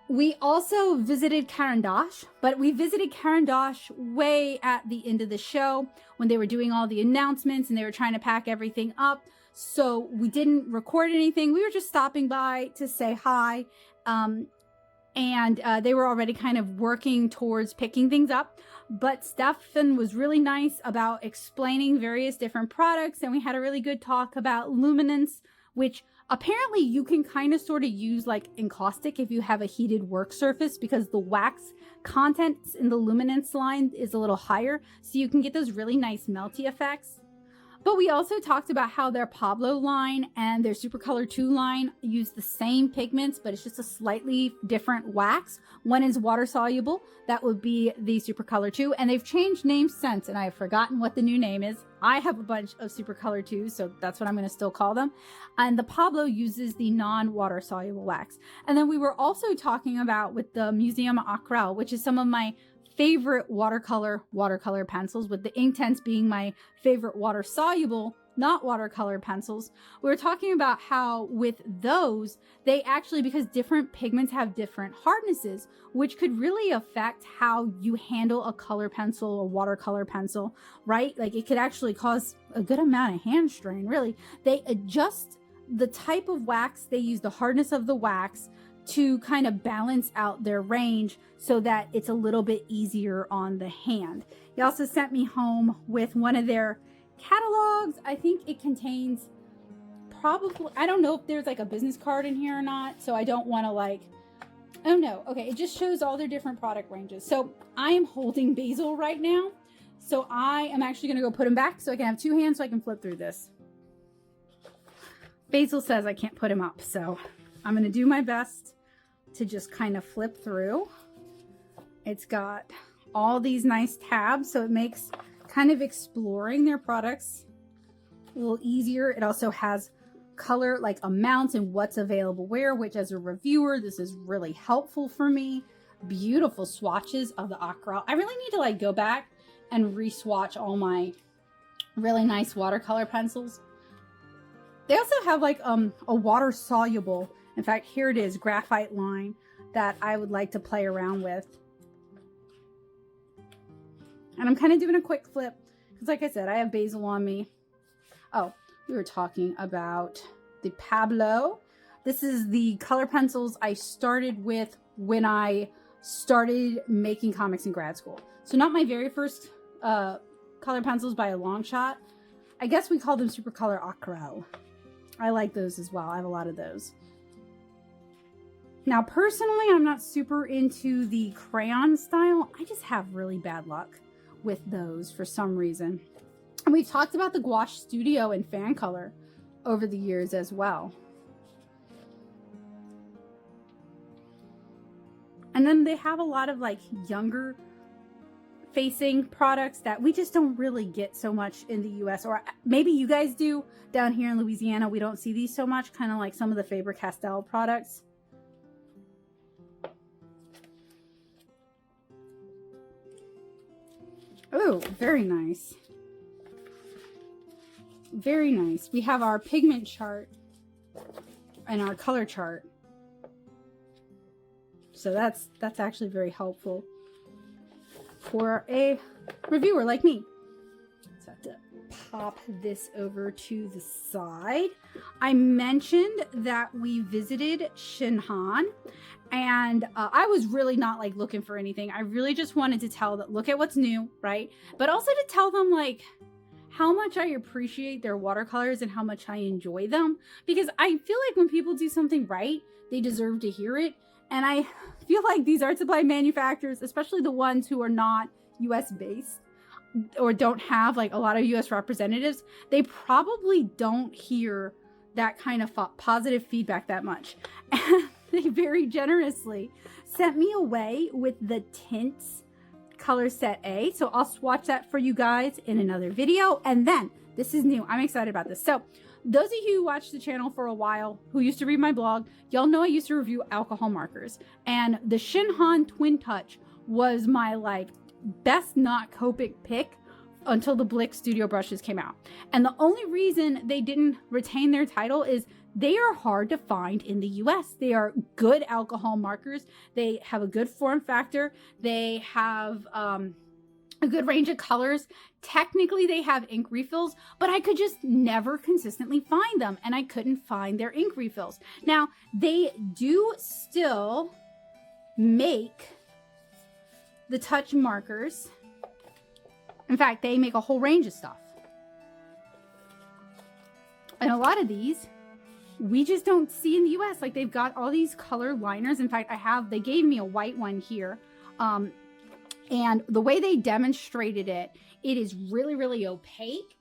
We also visited Carandash, but we visited Carandash way at the end of the show when they were doing all the announcements and they were trying to pack everything up. So we didn't record anything. We were just stopping by to say hi. And they were already kind of working towards picking things up. But Stefan was really nice about explaining various different products. And we had a really good talk about luminance, which apparently you can kind of sort of use like encaustic if you have a heated work surface because the wax content in the luminance line is a little higher. So you can get those really nice melty effects. But we also talked about how their Pablo line and their Supercolor 2 line use the same pigments, but it's just a slightly different wax. One is water soluble, that would be the Supercolor 2, and they've changed names since, and I have forgotten what the new name is. I have a bunch of Supercolor 2s, so that's what I'm going to still call them. And the Pablo uses the non-water soluble wax. And then we were also talking about with the Museum Aquarelle, which is some of my favorite watercolor pencils, with the Inktense being my favorite water soluble, not watercolor pencils. We were talking about how with those, they actually, because different pigments have different hardnesses, which could really affect how you handle a color pencil or watercolor pencil, right? Like it could actually cause a good amount of hand strain, really. They adjust the type of wax, they use the hardness of the wax to kind of balance out their range so that it's a little bit easier on the hand. He also sent me home with one of their catalogs. I think it contains probably, I don't know if there's like a business card in here or not, so I don't want to like Oh no, okay, it just shows all their different product ranges. So I am holding basil right now. So I am actually gonna go put him back so I can have two hands so I can flip through this. Basil says I can't put him up, so I'm gonna do my best to just kind of flip through. It's got all these nice tabs, so it makes kind of exploring their products a little easier. It also has color like amounts and what's available where, which as a reviewer, this is really helpful for me. Beautiful swatches of the aquarelle. I really need to like go back and re-swatch all my really nice watercolor pencils. They also have like a water soluble, in fact here it is, graphite line that I would like to play around with. And I'm kind of doing a quick flip because like I said, I have basil on me. Oh, we were talking about the Pablo. This is the color pencils I started with when I started making comics in grad school. So not my very first color pencils by a long shot. I guess we call them Supercolor Aquarelle. I like those as well. I have a lot of those. Now, personally, I'm not super into the crayon style. I just have really bad luck with those for some reason. And we've talked about the Gouache Studio and Fan Color over the years as well. And then they have a lot of like younger facing products that we just don't really get so much in the US, or maybe you guys do down here in Louisiana. We don't see these so much, kind of like some of the Faber-Castell products. Oh, very nice. Very nice. We have our pigment chart and our color chart. So that's actually very helpful for a reviewer like me. So I have to pop this over to the side. I mentioned that we visited ShinHan, and I was really not like looking for anything. I really just wanted to tell that look at what's new, right? But also to tell them like how much I appreciate their watercolors and how much I enjoy them, because I feel like when people do something right, they deserve to hear it. And I feel like these art supply manufacturers, especially the ones who are not US based or don't have like a lot of US representatives, they probably don't hear that kind of positive feedback that much. And they very generously sent me away with the Tints color set A. So I'll swatch that for you guys in another video. And then this is new. I'm excited about this. So those of you who watch the channel for a while, who used to read my blog, y'all know I used to review alcohol markers. And the ShinHan Twin Touch was my like best not Copic pick until the Blick Studio brushes came out. And the only reason they didn't retain their title is they are hard to find in the US. They are good alcohol markers. They have a good form factor. They have a good range of colors. Technically, they have ink refills, but I could just never consistently find them, and I couldn't find their ink refills. Now, they do still make the touch markers. In fact, they make a whole range of stuff. And a lot of these we just don't see in the US. Like they've got all these color liners. In fact, they gave me a white one here. And the way they demonstrated it, it is really, really opaque.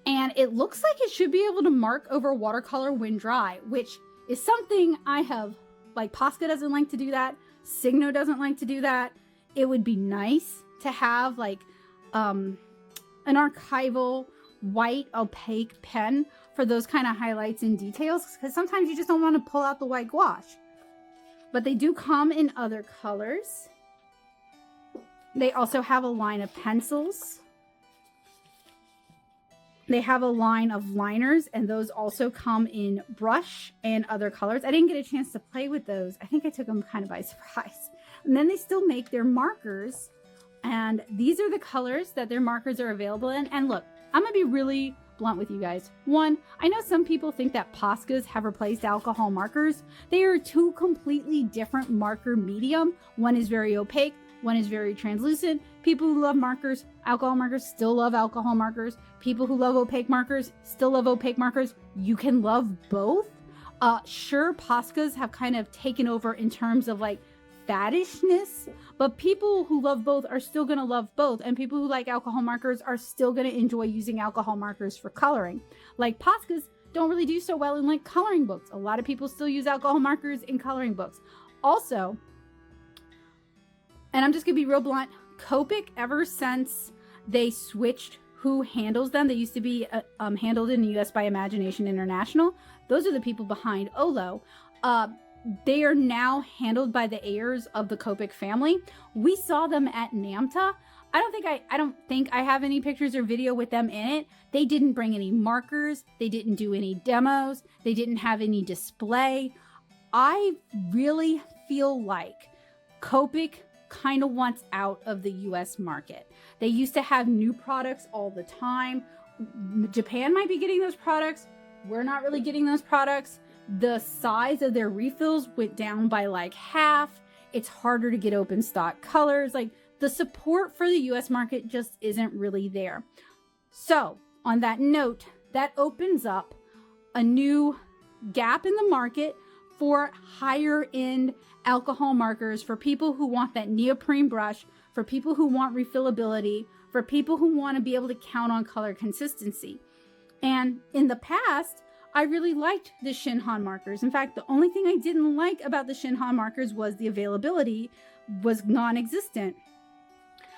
And it looks like it should be able to mark over watercolor when dry, which is something I have, like Posca doesn't like to do that. Signo doesn't like to do that. It would be nice to have like an archival white opaque pen for those kind of highlights and details, because sometimes you just don't want to pull out the white gouache. But they do come in other colors. They also have a line of pencils. They have a line of liners, and those also come in brush and other colors. I didn't get a chance to play with those. I think I took them kind of by surprise. And then they still make their markers, and these are the colors that their markers are available in. And look, I'm gonna be really blunt with you guys. One, I know some people think that Poscas have replaced alcohol markers. They are two completely different marker medium. One is very opaque, one is very translucent. People who love markers, alcohol markers, still love alcohol markers. People who love opaque markers, still love opaque markers. You can love both. Sure, Poscas have kind of taken over in terms of like faddishness, but people who love both are still going to love both, and people who like alcohol markers are still going to enjoy using alcohol markers for coloring. Like Poscas don't really do so well in like coloring books. A lot of people still use alcohol markers in coloring books. Also, and I'm just gonna be real blunt, Copic, ever since they switched who handles them, they used to be handled in the US by Imagination International. Those are the people behind Olo. They are now handled by the heirs of the Copic family. We saw them at NAMTA. I don't think I have any pictures or video with them in it. They didn't bring any markers. They didn't do any demos. They didn't have any display. I really feel like Copic kind of wants out of the US market. They used to have new products all the time. Japan might be getting those products. We're not really getting those products. The size of their refills went down by like half. It's harder to get open stock colors. Like, the support for the US market just isn't really there. So on that note, that opens up a new gap in the market for higher end alcohol markers, for people who want that neoprene brush, for people who want refillability, for people who want to be able to count on color consistency. And in the past, I really liked the ShinHan markers. In fact, the only thing I didn't like about the ShinHan markers was the availability was non-existent.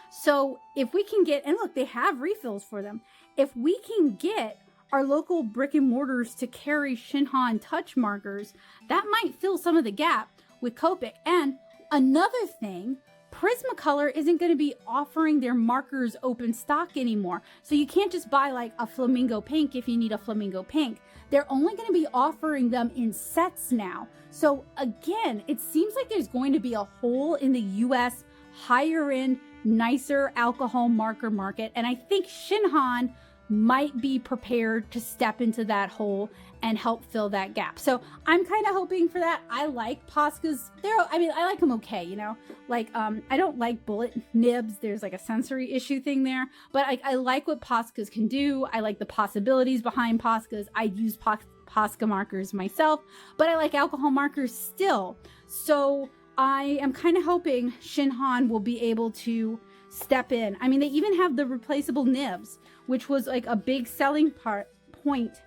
So if we can get, and look, they have refills for them. If we can get our local brick and mortars to carry ShinHan touch markers, that might fill some of the gap with Copic. And another thing, Prismacolor isn't going to be offering their markers open stock anymore. So you can't just buy like a flamingo pink if you need a flamingo pink. They're only going to be offering them in sets now. So again, it seems like there's going to be a hole in the US higher end, nicer alcohol marker market. And I think ShinHan might be prepared to step into that hole and help fill that gap. So I'm kind of hoping for that. I like Poscas. I like them okay, you know? Like, I don't like bullet nibs. There's like a sensory issue thing there. But I like what Poscas can do. I like the possibilities behind Poscas. I use Posca markers myself, but I like alcohol markers still. So I am kind of hoping ShinHan will be able to step in. I mean, they even have the replaceable nibs, which was like a big selling point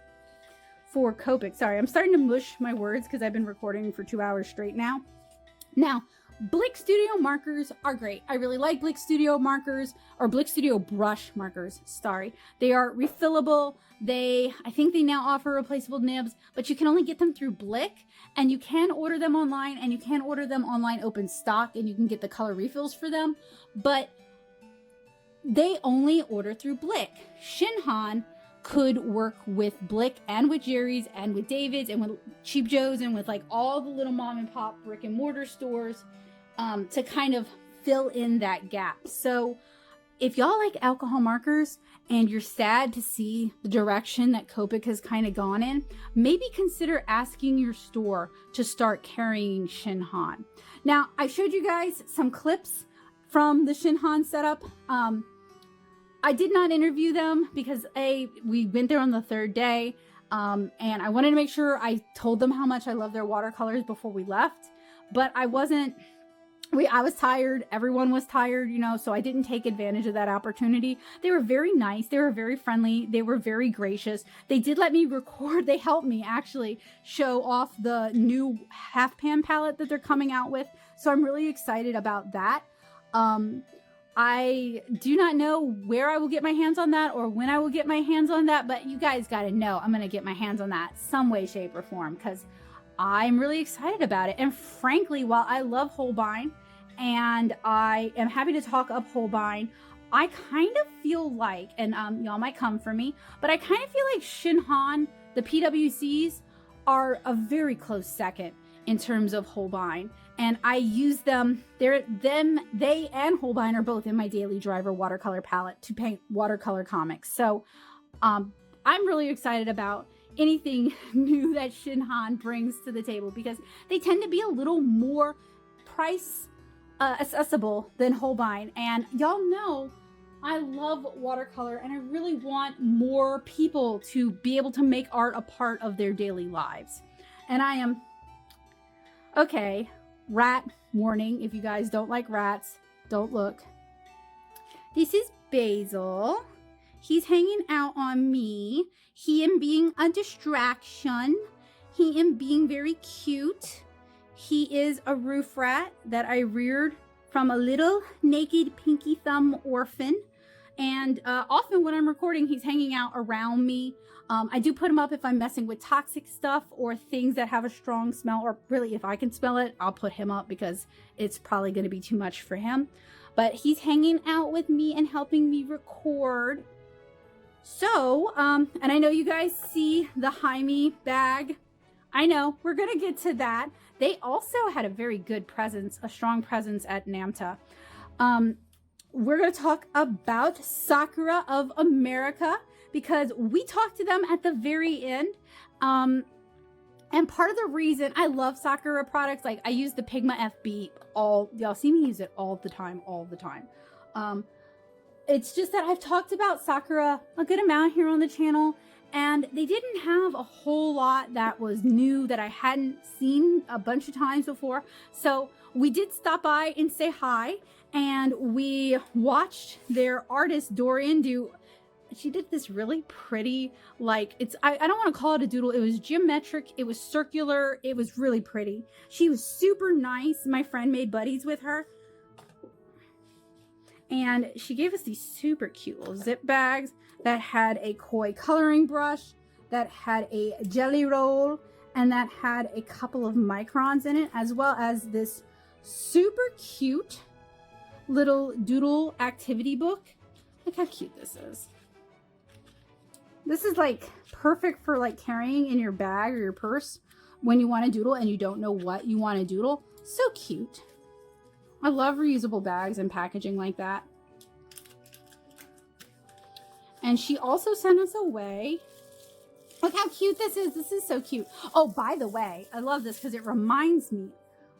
for Copic. Sorry, I'm starting to mush my words because I've been recording for 2 hours straight now. Now, Blick Studio markers are great. I really like Blick Studio markers, or Blick Studio brush markers, sorry. They are refillable. I think they now offer replaceable nibs, but you can only get them through Blick, and you can order them online, and you can order them online open stock, and you can get the color refills for them, but they only order through Blick. ShinHan could work with Blick and with Jerry's and with David's and with Cheap Joe's and with like all the little mom and pop brick and mortar stores to kind of fill in that gap. So if y'all like alcohol markers and you're sad to see the direction that Copic has kind of gone in, maybe consider asking your store to start carrying ShinHan. Now, I showed you guys some clips from the ShinHan setup. I did not interview them because we went there on the third day, and I wanted to make sure I told them how much I love their watercolors before we left, but I was tired. Everyone was tired, you know, so I didn't take advantage of that opportunity. They were very nice. They were very friendly. They were very gracious. They did let me record. They helped me actually show off the new half pan palette that they're coming out with. So I'm really excited about that. I do not know where I will get my hands on that or when I will get my hands on that, but you guys got to know I'm going to get my hands on that some way, shape, or form because I'm really excited about it. And frankly, while I love Holbein and I am happy to talk up Holbein, I kind of feel like, and y'all might come for me, but I kind of feel like ShinHan, the PWCs, are a very close second in terms of Holbein. And I use them, they and Holbein are both in my daily driver watercolor palette to paint watercolor comics. So I'm really excited about anything new that ShinHan brings to the table because they tend to be a little more price accessible than Holbein. And y'all know I love watercolor and I really want more people to be able to make art a part of their daily lives. And I am, okay, rat warning. If you guys don't like rats, don't look. This is Basil. He's hanging out on me. He am being a distraction. He am being very cute. He is a roof rat that I reared from a little naked pinky thumb orphan. And often when I'm recording, he's hanging out around me. I do put him up if I'm messing with toxic stuff or things that have a strong smell, or really if I can smell it, I'll put him up because it's probably going to be too much for him. But he's hanging out with me and helping me record. So, and I know you guys see the HiMi bag. I know, we're going to get to that. They also had a very good presence, a strong presence at NAMTA. We're going to talk about Sakura of America because we talked to them at the very end. And part of the reason I love Sakura products, like I use the Pigma FB y'all see me use it all the time. It's just that I've talked about Sakura a good amount here on the channel, and they didn't have a whole lot that was new that I hadn't seen a bunch of times before. So we did stop by and say hi, and we watched their artist Dorian do. She did this really pretty, like, I don't want to call it a doodle. It was geometric. It was circular. It was really pretty. She was super nice. My friend made buddies with her. And she gave us these super cute little zip bags that had a koi coloring brush, that had a jelly roll, and that had a couple of microns in it, as well as this super cute little doodle activity book. Look how cute this is. This is like perfect for like carrying in your bag or your purse when you want to doodle and you don't know what you want to doodle. So cute. I love reusable bags and packaging like that. And she also sent us away. Look how cute this is. This is so cute. Oh, by the way, I love this because it reminds me.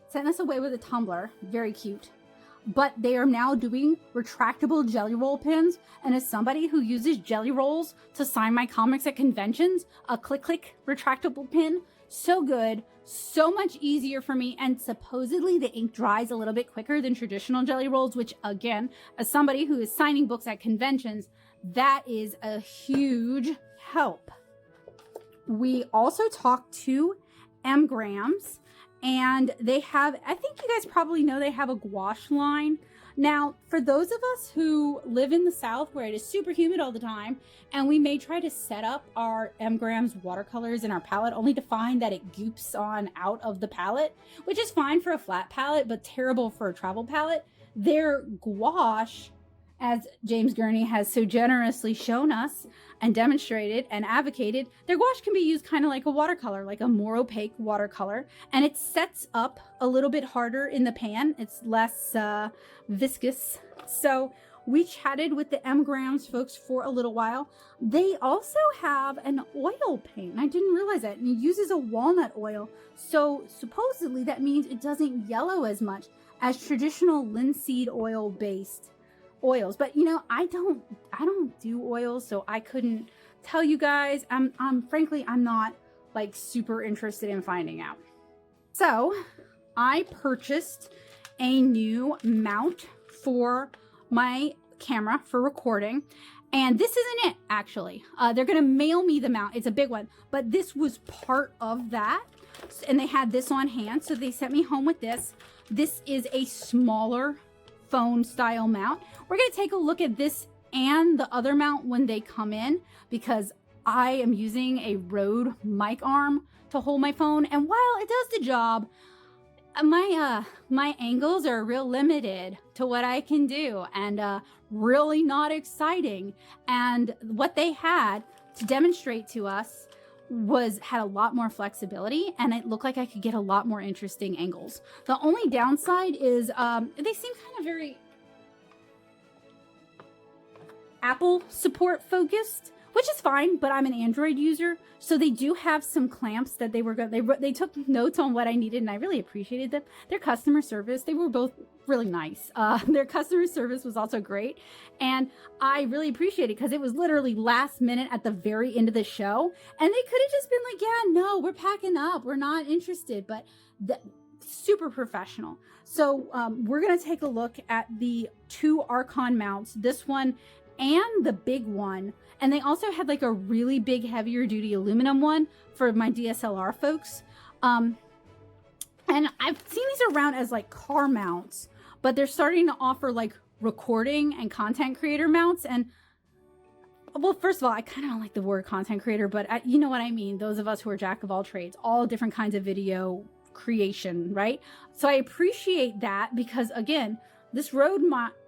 Sent us away with a tumbler. Very cute. But they are now doing retractable jelly roll pins. And as somebody who uses jelly rolls to sign my comics at conventions, a click retractable pin, so good, so much easier for me. And supposedly the ink dries a little bit quicker than traditional jelly rolls, which again, as somebody who is signing books at conventions, that is a huge help. We also talked to Mgrams. And they have, I think you guys probably know they have a gouache line. Now, for those of us who live in the South where it is super humid all the time, and we may try to set up our Mgrams watercolors in our palette only to find that it goops on out of the palette, which is fine for a flat palette, but terrible for a travel palette. Their gouache, as James Gurney has so generously shown us and demonstrated and advocated, their gouache can be used kind of like a watercolor, like a more opaque watercolor, and it sets up a little bit harder in the pan. It's less viscous. So we chatted with the Mgrams folks for a little while. They also have an oil paint. I didn't realize that. And it uses a walnut oil. So supposedly that means it doesn't yellow as much as traditional linseed oil based oils. But you know, I don't do oils, so I couldn't tell you guys. Frankly, I'm not like super interested in finding out. So I purchased a new mount for my camera for recording, and this isn't it actually. They're gonna mail me the mount. It's a big one, but this was part of that, and they had this on hand, so they sent me home with this. This is a smaller phone style mount. We're going to take a look at this and the other mount when they come in, because I am using a Rode mic arm to hold my phone, and while it does the job, my angles are real limited to what I can do, and really not exciting. And what they had to demonstrate to us had a lot more flexibility, and it looked like I could get a lot more interesting angles. The only downside is they seem kind of very Apple support focused, which is fine, but I'm an Android user, so they do have some clamps that they were good. They took notes on what I needed, and I really appreciated them. Their customer service, they were both really nice. Their customer service was also great, and I really appreciate it because it was literally last minute at the very end of the show, and they could have just been like, yeah, no, we're packing up, we're not interested, but super professional. So we're gonna take a look at the 2 Archon mounts, this one and the big one. And they also had like a really big, heavier duty aluminum one for my DSLR folks. And I've seen these around as like car mounts, but they're starting to offer like recording and content creator mounts. And well, first of all, I kind of don't like the word content creator, but you know what I mean? Those of us who are jack of all trades, all different kinds of video creation, right? So I appreciate that because again, this Rode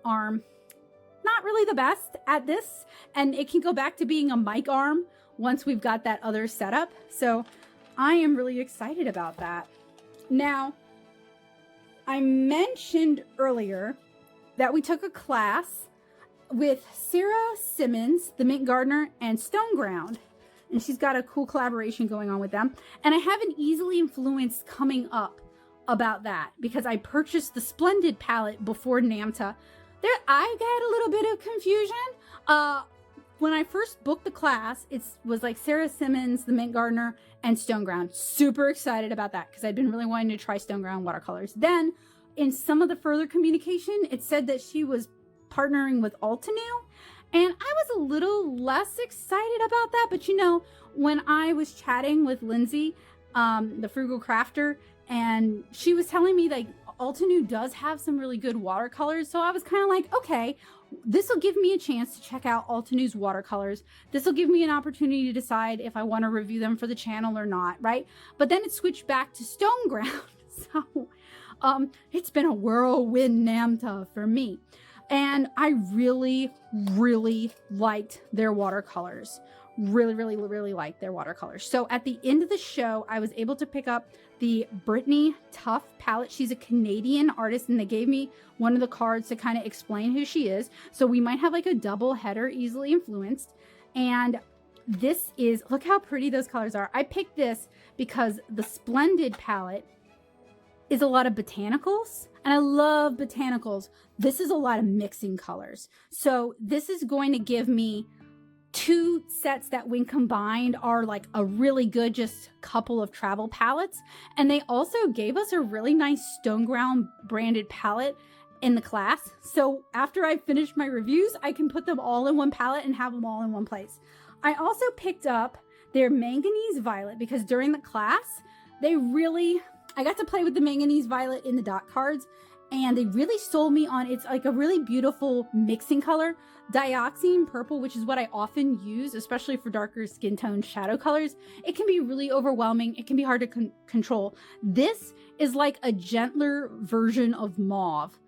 arm, not really the best at this, and it can go back to being a mic arm once we've got that other setup. So I am really excited about that. Now, I mentioned earlier that we took a class with Sarah Simmons, the Mint Gardener, and Stoneground, and she's got a cool collaboration going on with them. And I have an Easily Influenced coming up about that because I purchased the Splendid palette before NAMTA. I got a little bit of confusion. When I first booked the class, it was like Sarah Simmons, the Mint Gardener, and Stoneground. Super excited about that because I'd been really wanting to try Stoneground watercolors. Then, in some of the further communication, it said that she was partnering with Altenew, and I was a little less excited about that. But you know, when I was chatting with Lindsay, the Frugal Crafter, and she was telling me like Altenew does have some really good watercolors, so I was kind of like, okay, this will give me a chance to check out Altenew's watercolors. This will give me an opportunity to decide if I want to review them for the channel or not, right? But then it switched back to Stoneground, so it's been a whirlwind NAMTA for me. And I really, really liked their watercolors. Really liked their watercolors. So at the end of the show, I was able to pick up the Brittany Tuff palette. She's a Canadian artist, and they gave me one of the cards to kind of explain who she is. So we might have like a double header, Easily Influenced. And this is, look how pretty those colors are. I picked this because the Splendid palette is a lot of botanicals, and I love botanicals. This is a lot of mixing colors. So this is going to give me 2 sets that when combined are like a really good just couple of travel palettes. And they also gave us a really nice Stoneground branded palette in the class. So after I finish my reviews, I can put them all in one palette and have them all in one place. I also picked up their Manganese Violet because during the class, I got to play with the Manganese Violet in the dot cards, and they really sold me on, it's like a really beautiful mixing color. Dioxine Purple, which is what I often use, especially for darker skin tone shadow colors, it can be really overwhelming. It can be hard to control. This is like a gentler version of mauve.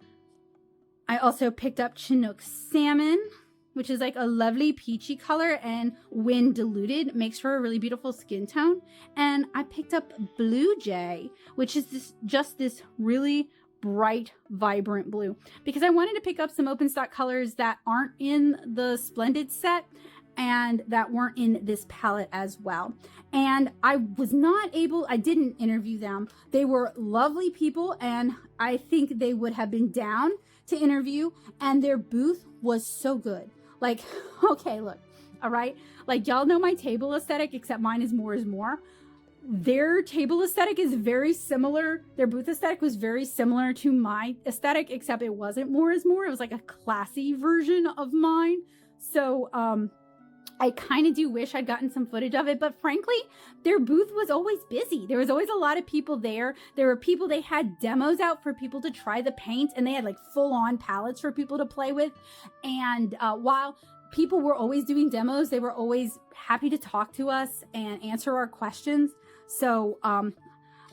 I also picked up Chinook Salmon, which is like a lovely peachy color, and when diluted makes for a really beautiful skin tone. And I picked up Blue Jay, which is just this really bright, vibrant blue, because I wanted to pick up some open stock colors that aren't in the Splendid set and that weren't in this palette as well. And I didn't interview them. They were lovely people, and I think they would have been down to interview, and their booth was so good. Like, okay, look, all right, like y'all know my table aesthetic, except mine is more is more. Their table aesthetic is very similar. Their booth aesthetic was very similar to my aesthetic, except it wasn't more is more. It was like a classy version of mine. So I kind of do wish I'd gotten some footage of it, but frankly, their booth was always busy. There was always a lot of people there. There were people, they had demos out for people to try the paint, and they had like full-on palettes for people to play with. And while people were always doing demos, they were always happy to talk to us and answer our questions. So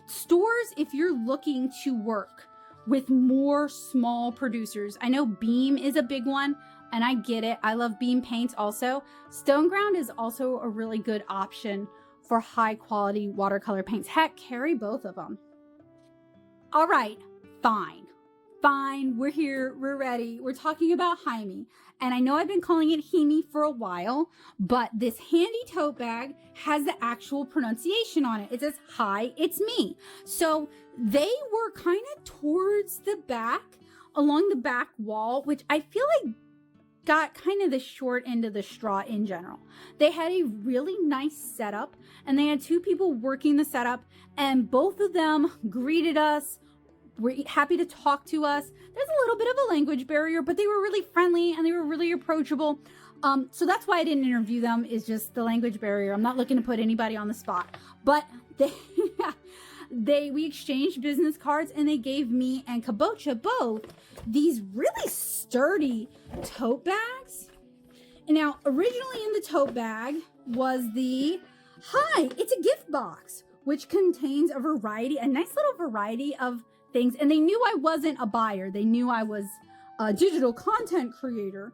stores, if you're looking to work with more small producers, I know Beam is a big one, and I get it. I love Beam paints also. Stoneground is also a really good option for high quality watercolor paints. Heck, carry both of them. All right, fine. fine. We're here. We're ready. We're talking about HiMi. And I know I've been calling it HiMi for a while, but this handy tote bag has the actual pronunciation on it. It says, "Hi, it's me." So they were kind of towards the back, along the back wall, which I feel like got kind of the short end of the straw in general. They had a really nice setup, and they had two people working the setup, and both of them greeted us, were happy to talk to us. There's a little bit of a language barrier, but they were really friendly and they were really approachable. So that's why I didn't interview them, is just the language barrier. I'm not looking to put anybody on the spot, but we exchanged business cards, and they gave me and Kabocha both these really sturdy tote bags. And now, originally in the tote bag was the, "Hi, it's a gift box," which contains a nice little variety of things. And they knew I wasn't a buyer. They knew I was a digital content creator.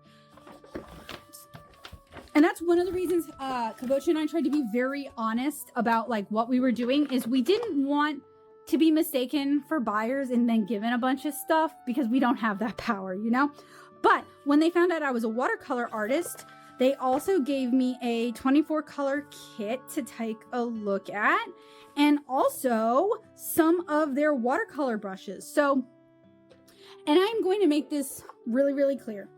And that's one of the reasons Kabocha and I tried to be very honest about like what we were doing, is we didn't want to be mistaken for buyers and then given a bunch of stuff, because we don't have that power, you know? But when they found out I was a watercolor artist, they also gave me a 24 color kit to take a look at, and also some of their watercolor brushes. So, and I'm going to make this really, really clear.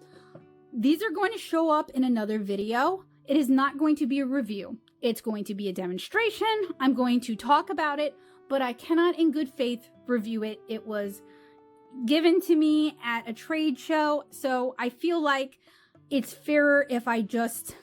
These are going to show up in another video. It is not going to be a review. It's going to be a demonstration. I'm going to talk about it, but I cannot in good faith review it. It was given to me at a trade show, so I feel like it's fairer if I just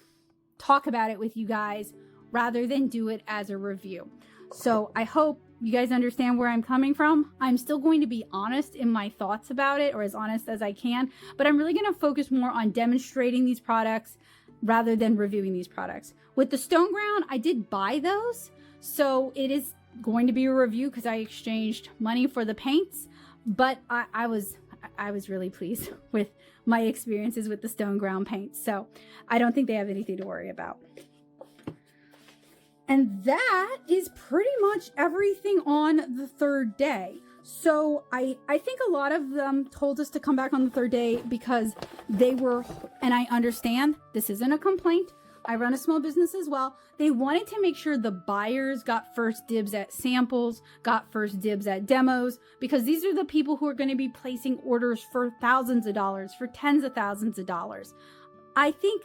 talk about it with you guys rather than do it as a review. So I hope you guys understand where I'm coming from. I'm still going to be honest in my thoughts about it, or as honest as I can, but I'm really going to focus more on demonstrating these products rather than reviewing these products. With the Stoneground, I did buy those, so it is going to be a review because I exchanged money for the paints, but I was really pleased with my experiences with the Stoneground paints, so I don't think they have anything to worry about. And that is pretty much everything on the third day. So I think a lot of them told us to come back on the third day because they were, and I understand this isn't a complaint, I run a small business as well. They wanted to make sure the buyers got first dibs at samples, got first dibs at demos, because these are the people who are going to be placing orders for thousands of dollars, for tens of thousands of dollars. I think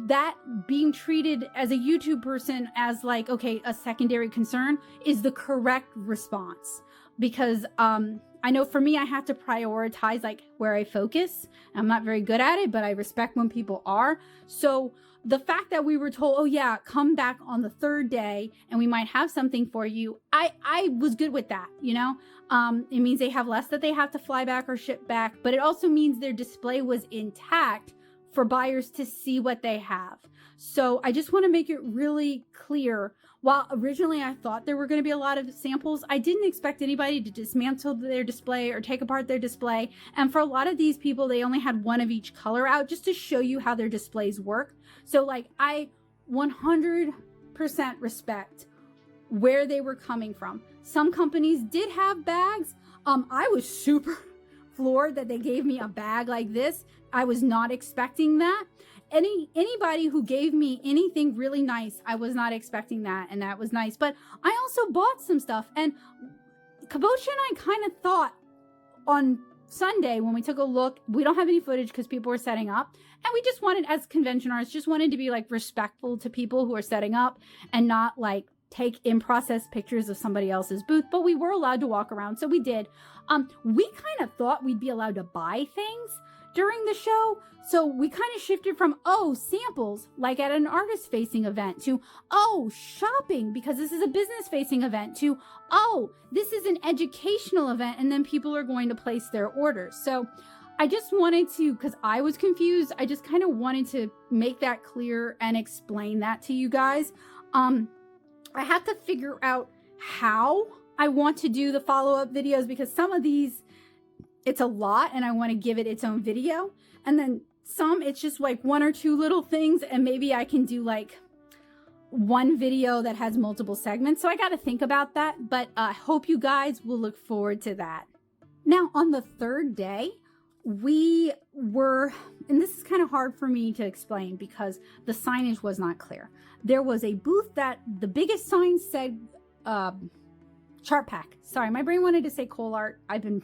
that being treated as a YouTube person as like, okay, a secondary concern is the correct response, because I know for me, I have to prioritize like where I focus. I'm not very good at it, but I respect when people are. So the fact that we were told, oh yeah, come back on the third day and we might have something for you, I was good with that, you know? It means they have less that they have to fly back or ship back, but it also means their display was intact for buyers to see what they have. So I just want to make it really clear. While originally I thought there were going to be a lot of samples, I didn't expect anybody to dismantle their display or take apart their display. And for a lot of these people, they only had one of each color out just to show you how their displays work. So like, I 100% respect where they were coming from. Some companies did have bags. I was super floored that they gave me a bag like this. I was not expecting that. Anybody who gave me anything really nice, I was not expecting that, and that was nice. But I also bought some stuff, and Kabocha and I kind of thought on Sunday when we took a look, we don't have any footage because people were setting up, and we just wanted, as convention artists, just wanted to be like respectful to people who are setting up and not like take in-process pictures of somebody else's booth, but we were allowed to walk around, so we did. We kind of thought we'd be allowed to buy things during the show, so we kind of shifted from, oh, samples, like at an artist-facing event, to, oh, shopping, because this is a business-facing event, to, oh, this is an educational event, and then people are going to place their orders. So I just wanted to, because I was confused, I just kind of wanted to make that clear and explain that to you guys. I have to figure out how I want to do the follow-up videos, because some of these, it's a lot and I want to give it its own video. And then some, it's just like one or two little things, and maybe I can do like one video that has multiple segments. So I got to think about that, but I hope you guys will look forward to that. Now, on the third day, we were, and this is kind of hard for me to explain because the signage was not clear. There was a booth that the biggest sign said Chartpak. Sorry, my brain wanted to say ColArts. I've been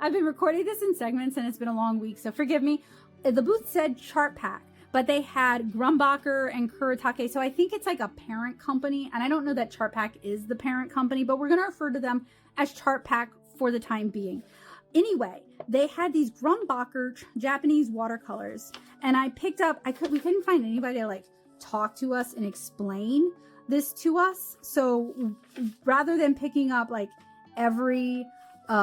I've been recording this in segments and it's been a long week, so forgive me. The booth said Chartpak, but they had Grumbacher and Kuretake, so I think it's like a parent company, and I don't know that Chartpak is the parent company, but we're going to refer to them as Chartpak for the time being. Anyway, they had these Grumbacher Japanese watercolors, and I picked up, we couldn't find anybody to like talk to us and explain this to us. So rather than picking up like every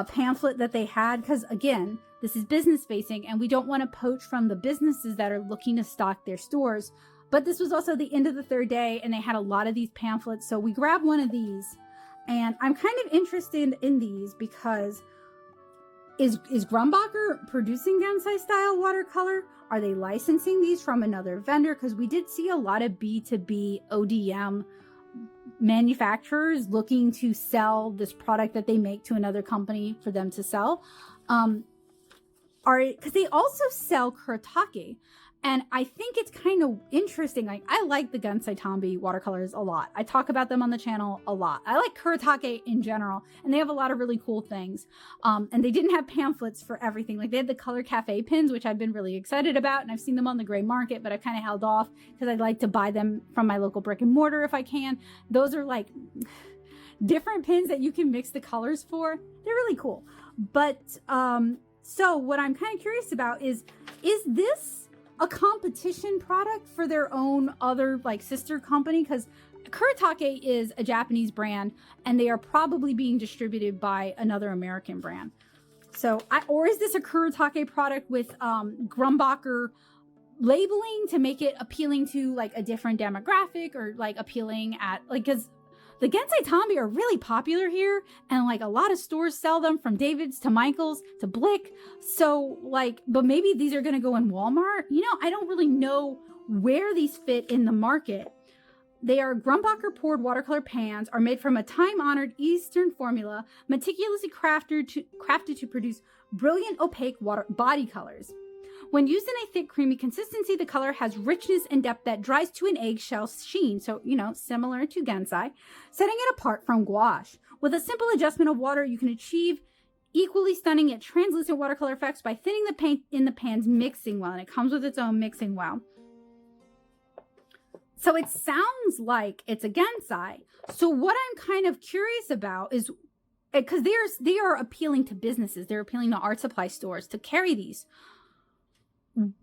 pamphlet that they had, because again, this is business facing and we don't want to poach from the businesses that are looking to stock their stores. But this was also the end of the third day and they had a lot of these pamphlets. So we grabbed one of these, and I'm kind of interested in these because is Grumbacher producing Gensai style watercolor? Are they licensing these from another vendor? Because we did see a lot of B2B ODM manufacturers looking to sell this product that they make to another company for them to sell. Because they also sell Kuretake. And I think it's kind of interesting. Like, I like the Gensai Tambi watercolors a lot. I talk about them on the channel a lot. I like Kuretake in general, and they have a lot of really cool things. And they didn't have pamphlets for everything. Like, they had the Color Cafe pins, which I've been really excited about, and I've seen them on the gray market, but I kind of held off because I'd like to buy them from my local brick and mortar if I can. Those are like different pins that you can mix the colors for. They're really cool. But so what I'm kind of curious about is this a competition product for their own other like sister company? Because Kuretake is a Japanese brand and they are probably being distributed by another American brand. So or is this a Kuretake product with Grumbacher labeling to make it appealing to like a different demographic, or like appealing at like, because the Gensai Tambi are really popular here, and like a lot of stores sell them, from David's to Michael's to Blick. So like, but maybe these are going to go in Walmart. You know, I don't really know where these fit in the market. They are Grumbacher poured watercolor pans, are made from a time-honored Eastern formula, meticulously crafted to produce brilliant opaque body colors. When used in a thick, creamy consistency, the color has richness and depth that dries to an eggshell sheen. So, you know, similar to Gensai, setting it apart from gouache. With a simple adjustment of water, you can achieve equally stunning yet translucent watercolor effects by thinning the paint in the pan's mixing well. And it comes with its own mixing well. So it sounds like it's a Gensai. So what I'm kind of curious about is, because they are appealing to businesses. They're appealing to art supply stores to carry these.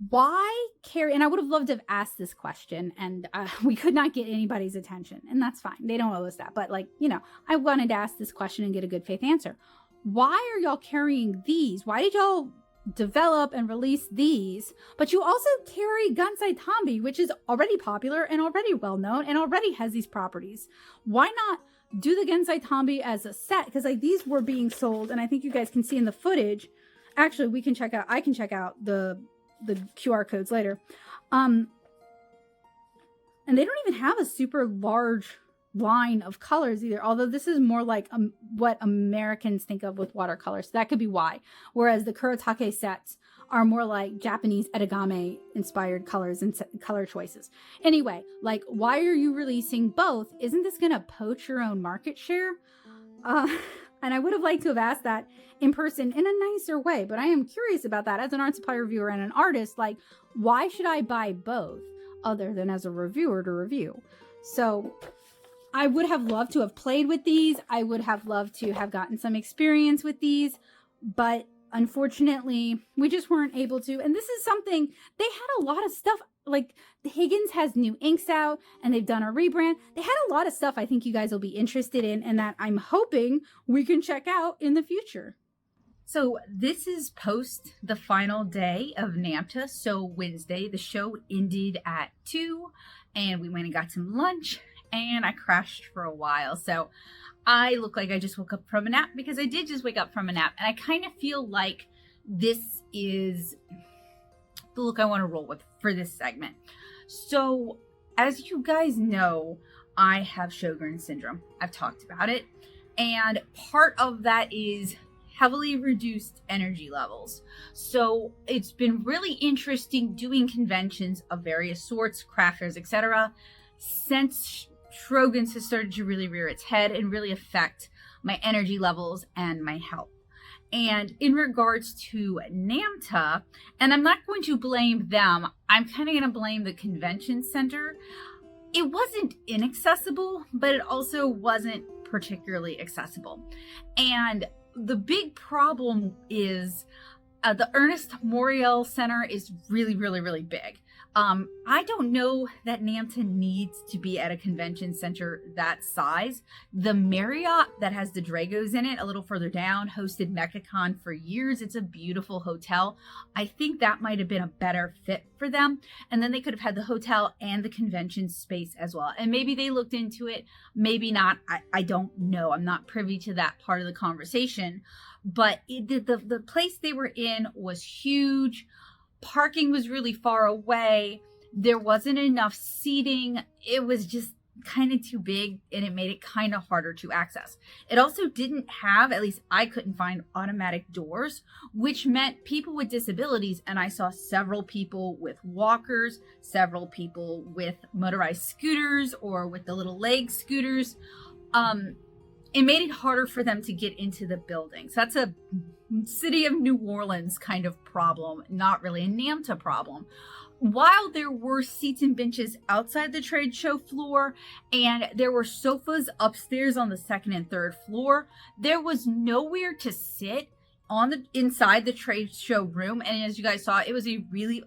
Why carry? And I would have loved to have asked this question, and we could not get anybody's attention, and that's fine. They don't owe us that. But like, you know, I wanted to ask this question and get a good faith answer. Why are y'all carrying these? Why did y'all develop and release these? But you also carry Gensai Tambi, which is already popular and already well known and already has these properties. Why not do the Gensai Tambi as a set? Because like, these were being sold, and I think you guys can see in the footage. Actually, we can check out. I can check out the QR codes later. And they don't even have a super large line of colors either, although this is more like what Americans think of with watercolors. So that could be why. Whereas the Kuretake sets are more like Japanese origami inspired colors and color choices. Anyway, like, why are you releasing both? Isn't this going to poach your own market share? And I would have liked to have asked that in person in a nicer way, but I am curious about that as an art supply reviewer and an artist. Like, why should I buy both other than as a reviewer to review? So I would have loved to have played with these. I would have loved to have gotten some experience with these, but unfortunately we just weren't able to. And this is something, they had a lot of stuff. Like, Higgins has new inks out and they've done a rebrand. They had a lot of stuff I think you guys will be interested in and that I'm hoping we can check out in the future. So this is post the final day of NAMTA. So Wednesday, the show ended at 2 and we went and got some lunch and I crashed for a while. So I look like I just woke up from a nap, because I did just wake up from a nap. And I kind of feel like this is the look I want to roll with for this segment. So as you guys know, I have Sjogren's syndrome. I've talked about it. And part of that is heavily reduced energy levels. So it's been really interesting doing conventions of various sorts, craft fairs, etc., since Schrögen's has started to really rear its head and really affect my energy levels and my health. And in regards to NAMTA, and I'm not going to blame them, I'm kind of going to blame the convention center. It wasn't inaccessible, but it also wasn't particularly accessible. And the big problem is the Ernest Moriel Center is really, really, really big. I don't know that NAMTA needs to be at a convention center that size. The Marriott that has the Dragos in it a little further down hosted MechaCon for years. It's a beautiful hotel. I think that might have been a better fit for them. And then they could have had the hotel and the convention space as well. And maybe they looked into it, maybe not. I don't know. I'm not privy to that part of the conversation. But the place they were in was huge. Parking was really far away. There wasn't enough seating. It was just kind of too big, and it made it kind of harder to access. It also didn't have, at least I couldn't find, automatic doors, which meant people with disabilities, and I saw several people with walkers, several people with motorized scooters or with the little leg scooters. It made it harder for them to get into the buildings. That's a city of New Orleans kind of problem, not really a NAMTA problem. While there were seats and benches outside the trade show floor, and there were sofas upstairs on the second and third floor, there was nowhere to sit inside the trade show room. And as you guys saw, it was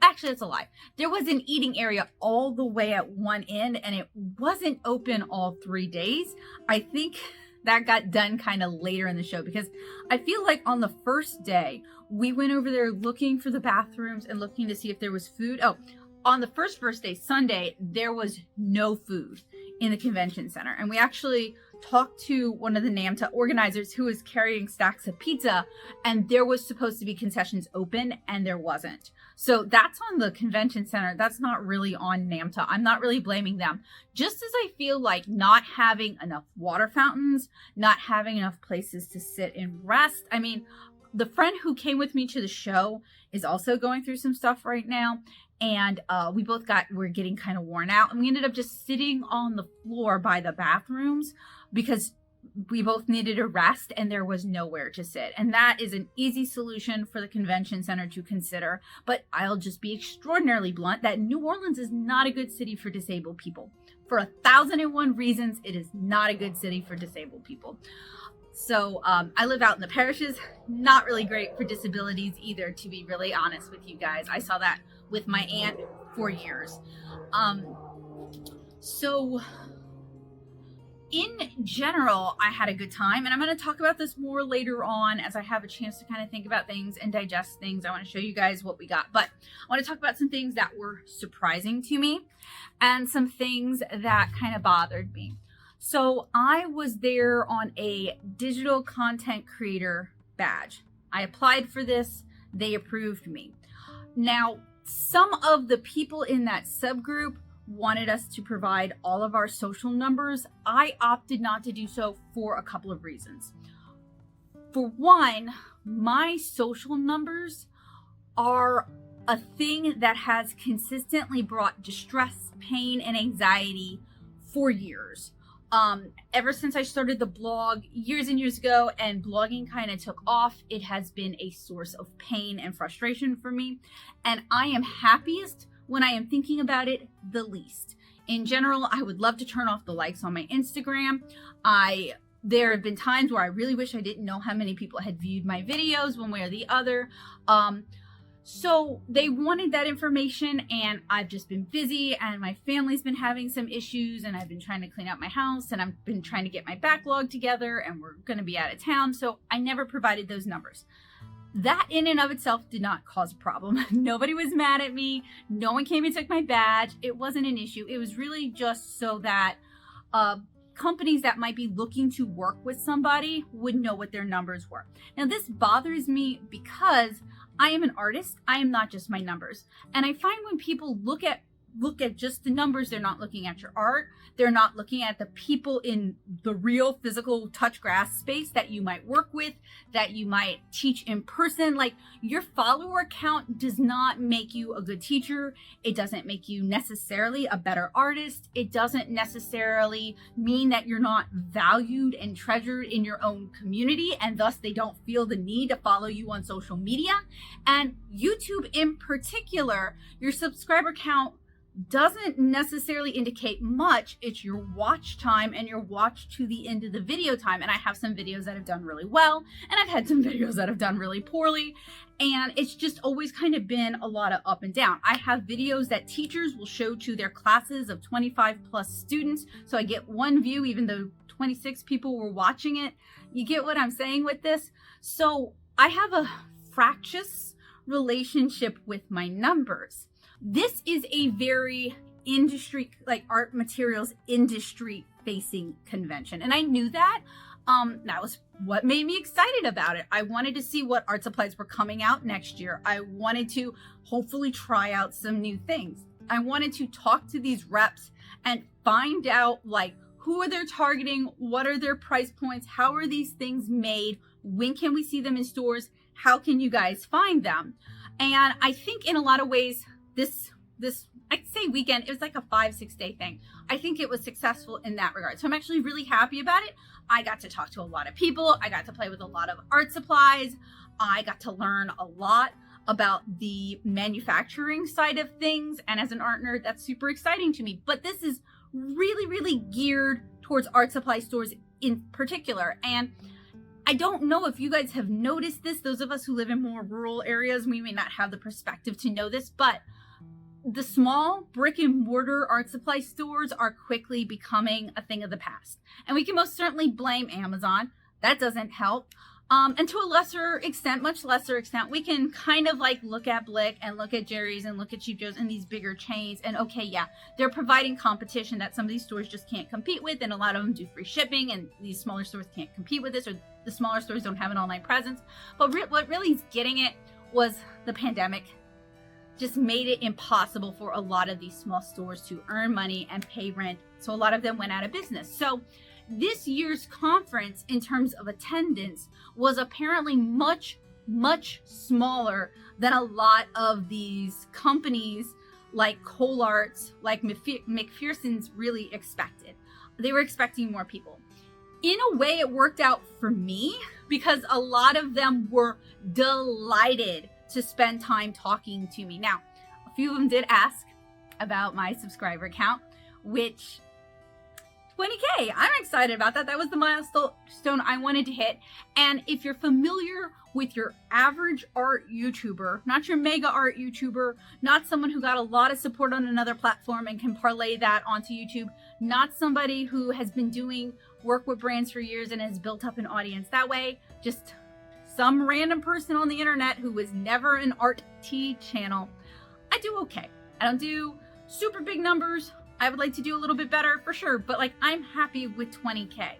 actually, that's a lie. There was an eating area all the way at one end, and it wasn't open all 3 days. I think that got done kind of later in the show, because I feel like on the first day, we went over there looking for the bathrooms and looking to see if there was food. Oh, on the first day, Sunday, there was no food in the convention center. And we actually talked to one of the NAMTA organizers who was carrying stacks of pizza, and there was supposed to be concessions open, and there wasn't. So that's on the convention center. That's not really on NAMTA. I'm not really blaming them. Just as I feel like not having enough water fountains, not having enough places to sit and rest. I mean, the friend who came with me to the show is also going through some stuff right now. And we're getting kind of worn out. And we ended up just sitting on the floor by the bathrooms because we both needed a rest and there was nowhere to sit. And that is an easy solution for the convention center to consider. But I'll just be extraordinarily blunt that New Orleans is not a good city for disabled people. For 1,001 reasons, it is not a good city for disabled people. So I live out in the parishes, not really great for disabilities either, to be really honest with you guys. I saw that with my aunt for years. So in general, I had a good time, and I'm going to talk about this more later on as I have a chance to kind of think about things and digest things. I want to show you guys what we got, but I want to talk about some things that were surprising to me and some things that kind of bothered me. So I was there on a digital content creator badge. I applied for this. They approved me. Now, some of the people in that subgroup wanted us to provide all of our social numbers. I opted not to do so for a couple of reasons. For one, my social numbers are a thing that has consistently brought distress, pain, and anxiety for years. Ever since I started the blog years and years ago and blogging kind of took off, it has been a source of pain and frustration for me. And I am happiest when I am thinking about it the least. In general, I would love to turn off the likes on my Instagram. There have been times where I really wish I didn't know how many people had viewed my videos one way or the other. So they wanted that information, and I've just been busy, and my family's been having some issues, and I've been trying to clean up my house, and I've been trying to get my backlog together, and we're going to be out of town. So I never provided those numbers. That in and of itself did not cause a problem. Nobody was mad at me. No one came and took my badge. It wasn't an issue. It was really just so that companies that might be looking to work with somebody would know what their numbers were. Now, this bothers me because I am an artist. I am not just my numbers. And I find when people look at look at just the numbers. They're not looking at your art. They're not looking at the people in the real physical touch grass space that you might work with, that you might teach in person. Like, your follower count does not make you a good teacher. It doesn't make you necessarily a better artist. It doesn't necessarily mean that you're not valued and treasured in your own community, and thus they don't feel the need to follow you on social media. And YouTube in particular, your subscriber count doesn't necessarily indicate much. It's your watch time and your watch to the end of the video time. And I have some videos that have done really well, and I've had some videos that have done really poorly. And it's just always kind of been a lot of up and down. I have videos that teachers will show to their classes of 25 plus students. So I get one view, even though 26 people were watching it. You get what I'm saying with this? So I have a fractious relationship with my numbers. This is a very industry, like art materials industry facing convention. And I knew that. That was what made me excited about it. I wanted to see what art supplies were coming out next year. I wanted to hopefully try out some new things. I wanted to talk to these reps and find out, like, who are they targeting? What are their price points? How are these things made? When can we see them in stores? How can you guys find them? And I think in a lot of ways, this I'd say weekend, it was like a 5-6 day thing. I think it was successful in that regard. So I'm actually really happy about it. I got to talk to a lot of people. I got to play with a lot of art supplies. I got to learn a lot about the manufacturing side of things. And as an art nerd, that's super exciting to me. But this is really, really geared towards art supply stores in particular. And I don't know if you guys have noticed this. Those of us who live in more rural areas, we may not have the perspective to know this, but the small brick and mortar art supply stores are quickly becoming a thing of the past. And we can most certainly blame Amazon. That doesn't help. And to a lesser extent, much lesser extent, we can kind of like look at Blick and look at Jerry's and look at Cheap Joe's and these bigger chains. And okay, yeah, they're providing competition that some of these stores just can't compete with. And a lot of them do free shipping, and these smaller stores can't compete with this, or the smaller stores don't have an online presence. But what really is getting it was the pandemic just made it impossible for a lot of these small stores to earn money and pay rent. So a lot of them went out of business. So this year's conference, in terms of attendance, was apparently much, much smaller than a lot of these companies like ColArts, like McPherson's really expected. They were expecting more people. In a way, it worked out for me because a lot of them were delighted to spend time talking to me. Now, a few of them did ask about my subscriber count, which 20K, I'm excited about that. That was the milestone I wanted to hit. And if you're familiar with your average art YouTuber, not your mega art YouTuber, not someone who got a lot of support on another platform and can parlay that onto YouTube, not somebody who has been doing work with brands for years and has built up an audience that way, just some random person on the internet who was never an art tea channel, I do okay. I don't do super big numbers. I would like to do a little bit better for sure, but like, I'm happy with 20K.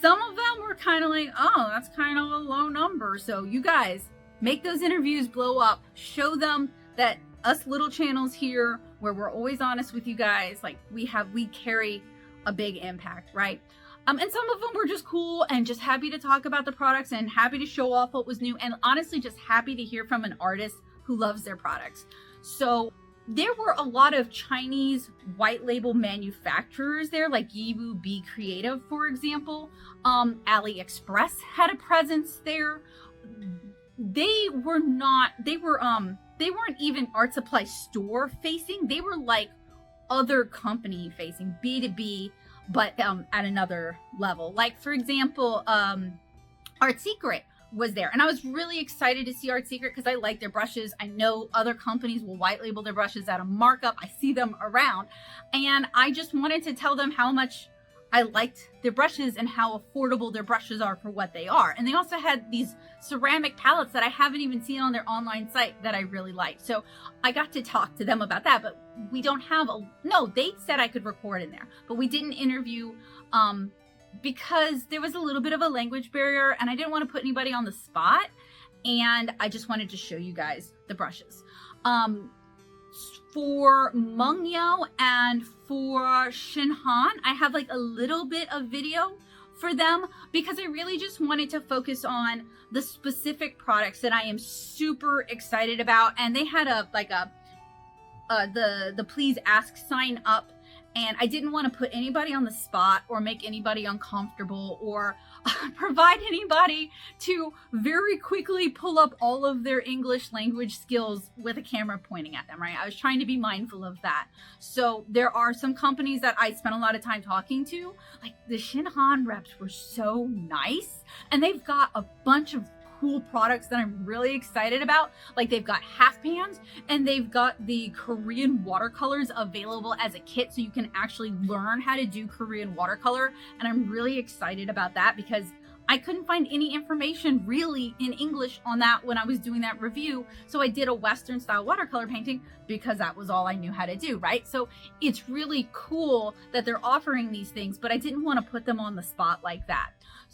Some of them were kind of like, oh, that's kind of a low number. So you guys make those interviews blow up. Show them that us little channels here, where we're always honest with you guys, like we carry a big impact, right? And some of them were just cool and just happy to talk about the products and happy to show off what was new, and honestly just happy to hear from an artist who loves their products. So there were a lot of Chinese white label manufacturers there, like Yiwu Be Creative, for example. AliExpress had a presence there. They weren't even art supply store facing. They were like other company facing, B2B, but at another level. Like, for example, Art Secret was there, and I was really excited to see Art Secret because I like their brushes. I know other companies will white label their brushes at a markup. I see them around, and I just wanted to tell them how much I liked their brushes and how affordable their brushes are for what they are. And they also had these ceramic palettes that I haven't even seen on their online site that I really liked. So I got to talk to them about that, but we don't have they said I could record in there, but we didn't interview because there was a little bit of a language barrier and I didn't want to put anybody on the spot. And I just wanted to show you guys the brushes. For Mungyo and for ShinHan, I have like a little bit of video for them because I really just wanted to focus on the specific products that I am super excited about. And they had the please ask sign up, and I didn't want to put anybody on the spot or make anybody uncomfortable or provide anybody to very quickly pull up all of their English language skills with a camera pointing at them, right? I was trying to be mindful of that. So there are some companies that I spent a lot of time talking to, like the ShinHan reps were so nice, and they've got a bunch of cool products that I'm really excited about. Like they've got half pans and they've got the Korean watercolors available as a kit, so you can actually learn how to do Korean watercolor. And I'm really excited about that because I couldn't find any information really in English on that when I was doing that review. So I did a Western style watercolor painting because that was all I knew how to do, right? So it's really cool that they're offering these things, but I didn't want to put them on the spot like that.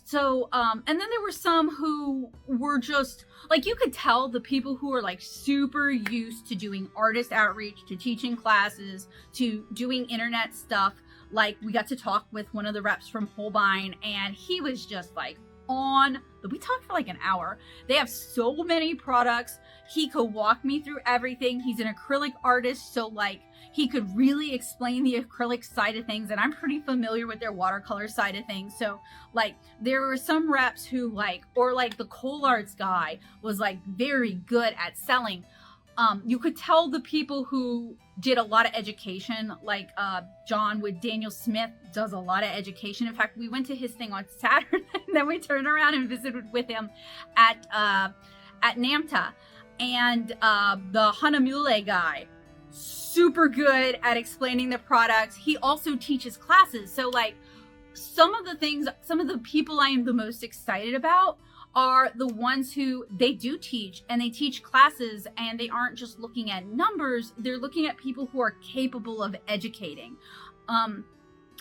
So, and then there were some who were just, like, you could tell the people who are like super used to doing artist outreach, to teaching classes, to doing internet stuff. Like, we got to talk with one of the reps from Holbein, and he was just like we talked for like an hour. They have so many products. He could walk me through everything. He's an acrylic artist, so like he could really explain the acrylic side of things, and I'm pretty familiar with their watercolor side of things. So like there were some reps who like, or like the ColArts guy was like very good at selling. You could tell the people who did a lot of education, like John with Daniel Smith does a lot of education. In fact, we went to his thing on Saturday and then we turned around and visited with him at NAMTA. And the Hahnemule guy, super good at explaining the products. He also teaches classes. So like some of the people I am the most excited about are the ones who they do teach, and they teach classes, and they aren't just looking at numbers, they're looking at people who are capable of educating. I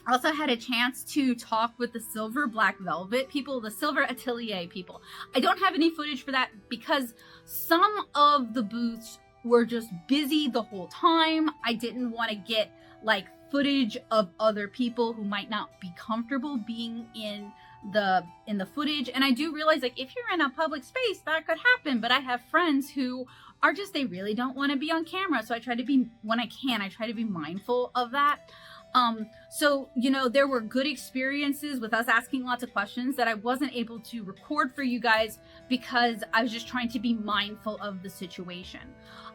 also had a chance to talk with the Silver Black Velvet people, the Silver Atelier people. I don't have any footage for that because some of the booths were just busy the whole time. I didn't want to get like footage of other people who might not be comfortable being in the footage. And I do realize, like, if you're in a public space, that could happen. But I have friends who are just, they really don't want to be on camera. So I try to be, when I can, I try to be mindful of that. So, you know, there were good experiences with us asking lots of questions that I wasn't able to record for you guys because I was just trying to be mindful of the situation.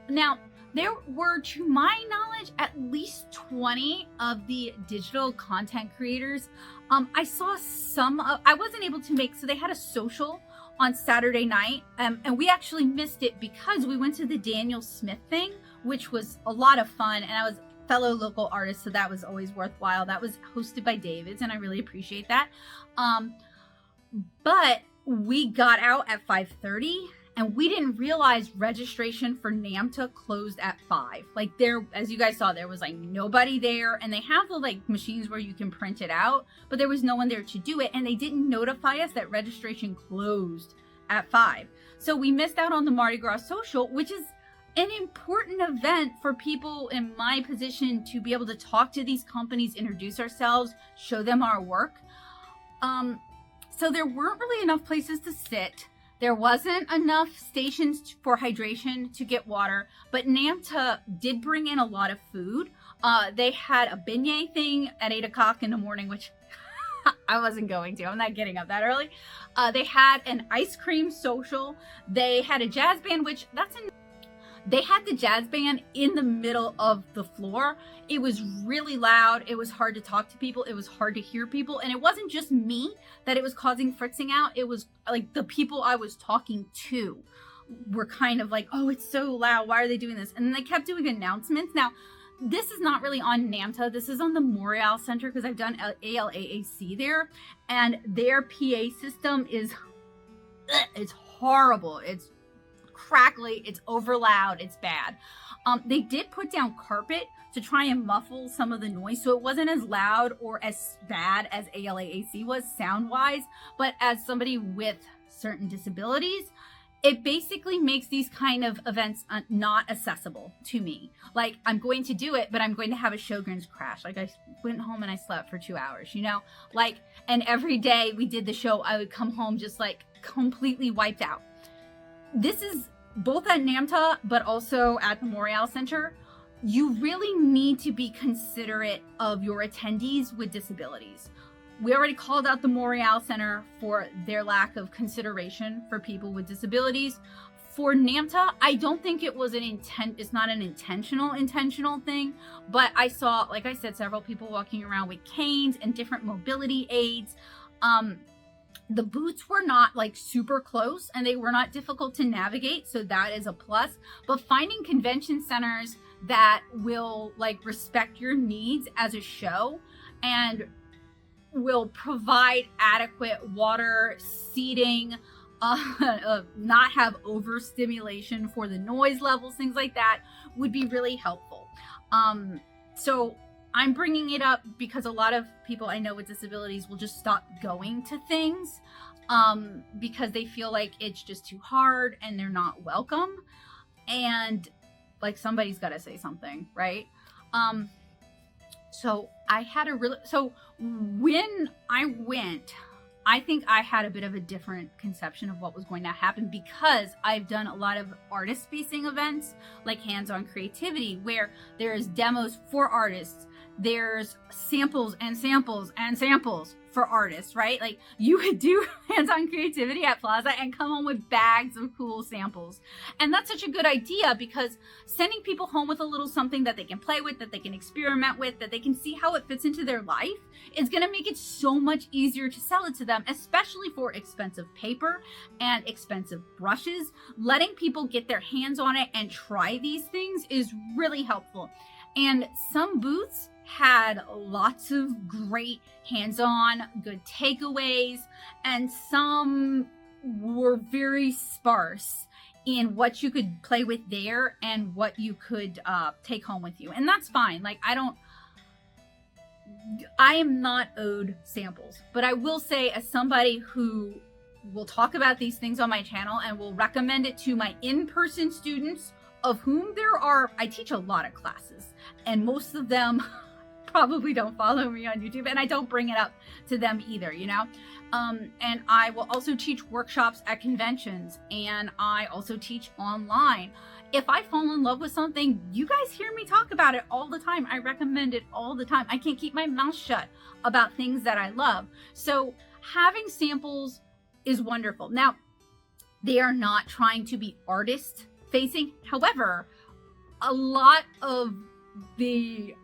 Now, there were, to my knowledge, at least 20 of the digital content creators. I saw some of, I wasn't able to make, so they had a social on Saturday night, and we actually missed it because we went to the Daniel Smith thing, which was a lot of fun, and I was fellow local artist, so that was always worthwhile. That was hosted by Davids, and I really appreciate that. But we got out at 5:30, and we didn't realize registration for NAMTA closed at 5. Like there, as you guys saw, there was like nobody there, and they have the like machines where you can print it out, but there was no one there to do it, and they didn't notify us that registration closed at 5. So we missed out on the Mardi Gras social, which is an important event for people in my position to be able to talk to these companies, introduce ourselves, show them our work. So there weren't really enough places to sit. There wasn't enough stations for hydration to get water, but NAMTA did bring in a lot of food. They had a beignet thing at 8 o'clock in the morning, which I wasn't going to. I'm not getting up that early. They had an ice cream social. They had a jazz band, which they had the jazz band in the middle of the floor. It was really loud. It was hard to talk to people. It was hard to hear people. And it wasn't just me that it was causing fritzing out. It was like the people I was talking to were kind of like, oh, it's so loud. Why are they doing this? And then they kept doing announcements. Now, this is not really on NAMTA. This is on the Montreal Center because I've done ALAAC there. And their PA system is, it's horrible. It's crackly, it's over loud, it's bad. They did put down carpet to try and muffle some of the noise, so it wasn't as loud or as bad as ALAAC was sound wise, but as somebody with certain disabilities, it basically makes these kind of events not accessible to me. Like, I'm going to do it, but I'm going to have a Sjogren's crash. Like, I went home and I slept for 2 hours, you know? Like, and every day we did the show, I would come home just like completely wiped out. This is both at NAMTA, but also at the Memorial Center. You really need to be considerate of your attendees with disabilities. We already called out the Memorial Center for their lack of consideration for people with disabilities. For NAMTA, I don't think it was it's not an intentional thing, but I saw, like I said, several people walking around with canes and different mobility aids. The booths were not like super close and they were not difficult to navigate, so that is a plus. But finding convention centers that will like respect your needs as a show and will provide adequate water, seating, not have overstimulation for the noise levels, things like that would be really helpful. So I'm bringing it up because a lot of people I know with disabilities will just stop going to things because they feel like it's just too hard and they're not welcome. And like somebody's got to say something, right? So when I went, I think I had a bit of a different conception of what was going to happen because I've done a lot of artist-facing events like hands-on creativity where there's demos for artists, there's samples and samples and samples for artists, right? Like you would do hands-on creativity at Plaza and come home with bags of cool samples. And that's such a good idea because sending people home with a little something that they can play with, that they can experiment with, that they can see how it fits into their life is going to make it so much easier to sell it to them, especially for expensive paper and expensive brushes. Letting people get their hands on it and try these things is really helpful. And some booths had lots of great hands-on, good takeaways, and some were very sparse in what you could play with there and what you could take home with you. And that's fine. Like, I am not owed samples, but I will say, as somebody who will talk about these things on my channel and will recommend it to my in-person students, of whom I teach a lot of classes, and most of them probably don't follow me on YouTube, and I don't bring it up to them either, you know? And I will also teach workshops at conventions, and I also teach online. If I fall in love with something, you guys hear me talk about it all the time. I recommend it all the time. I can't keep my mouth shut about things that I love. So having samples is wonderful. Now, they are not trying to be artist facing. However, a lot of the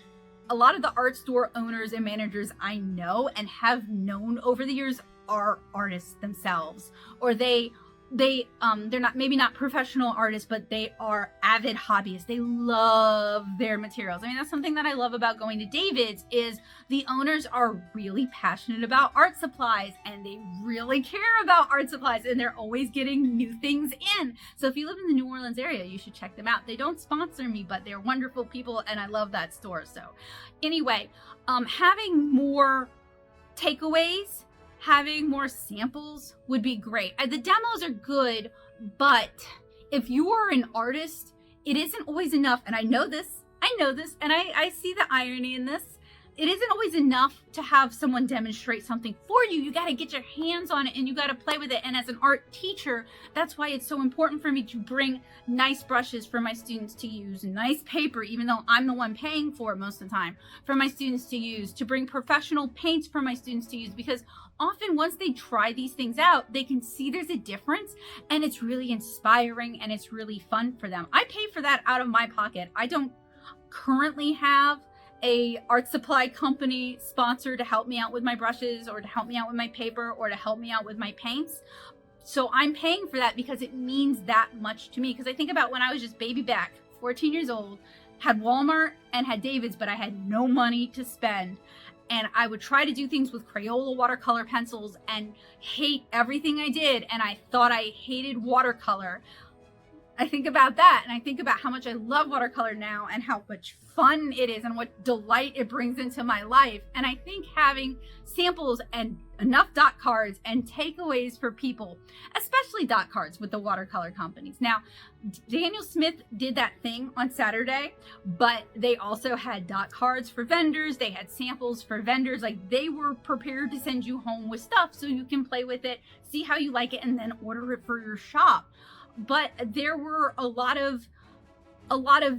art store owners and managers I know and have known over the years are artists themselves, or they're not, maybe not professional artists, but they are avid hobbyists. They love their materials. I mean, that's something that I love about going to David's is the owners are really passionate about art supplies and they really care about art supplies and they're always getting new things in. So if you live in the New Orleans area, you should check them out. They don't sponsor me, but they're wonderful people and I love that store. So anyway, having more takeaways, having more samples would be great. The demos are good, but if you are an artist, it isn't always enough. And I know this, and I see the irony in this. It isn't always enough to have someone demonstrate something for you. You got to get your hands on it and you got to play with it. And as an art teacher, that's why it's so important for me to bring nice brushes for my students to use, nice paper, even though I'm the one paying for it most of the time, for my students to use, to bring professional paints for my students to use, because often once they try these things out, they can see there's a difference and it's really inspiring and it's really fun for them. I pay for that out of my pocket. I don't currently have a art supply company sponsor to help me out with my brushes or to help me out with my paper or to help me out with my paints. So I'm paying for that because it means that much to me. Because I think about when I was just baby back, 14 years old, had Walmart and had David's, but I had no money to spend. And I would try to do things with Crayola watercolor pencils and hate everything I did. And I thought I hated watercolor. I think about that, and I think about how much I love watercolor now and how much fun it is and what delight it brings into my life. And I think having samples and enough dot cards and takeaways for people, especially dot cards with the watercolor companies. Now, Daniel Smith did that thing on Saturday, but they also had dot cards for vendors. They had samples for vendors. Like, they were prepared to send you home with stuff so you can play with it, see how you like it, and then order it for your shop. But there were a lot of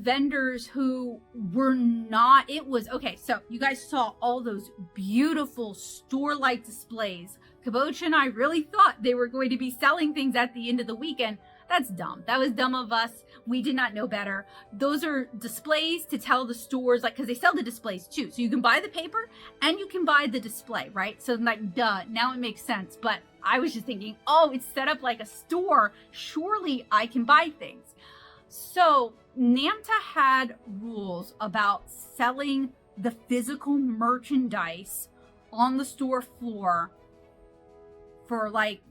vendors who were not, it was, okay, so you guys saw all those beautiful store-like displays. Kabocha and I really thought they were going to be selling things at the end of the weekend. That's dumb. That was dumb of us. We did not know better. Those are displays to tell the stores, like, because they sell the displays too. So you can buy the paper and you can buy the display, right? So like, duh, now it makes sense. But I was just thinking, oh, it's set up like a store. Surely I can buy things. So NAMTA had rules about selling the physical merchandise on the store floor for like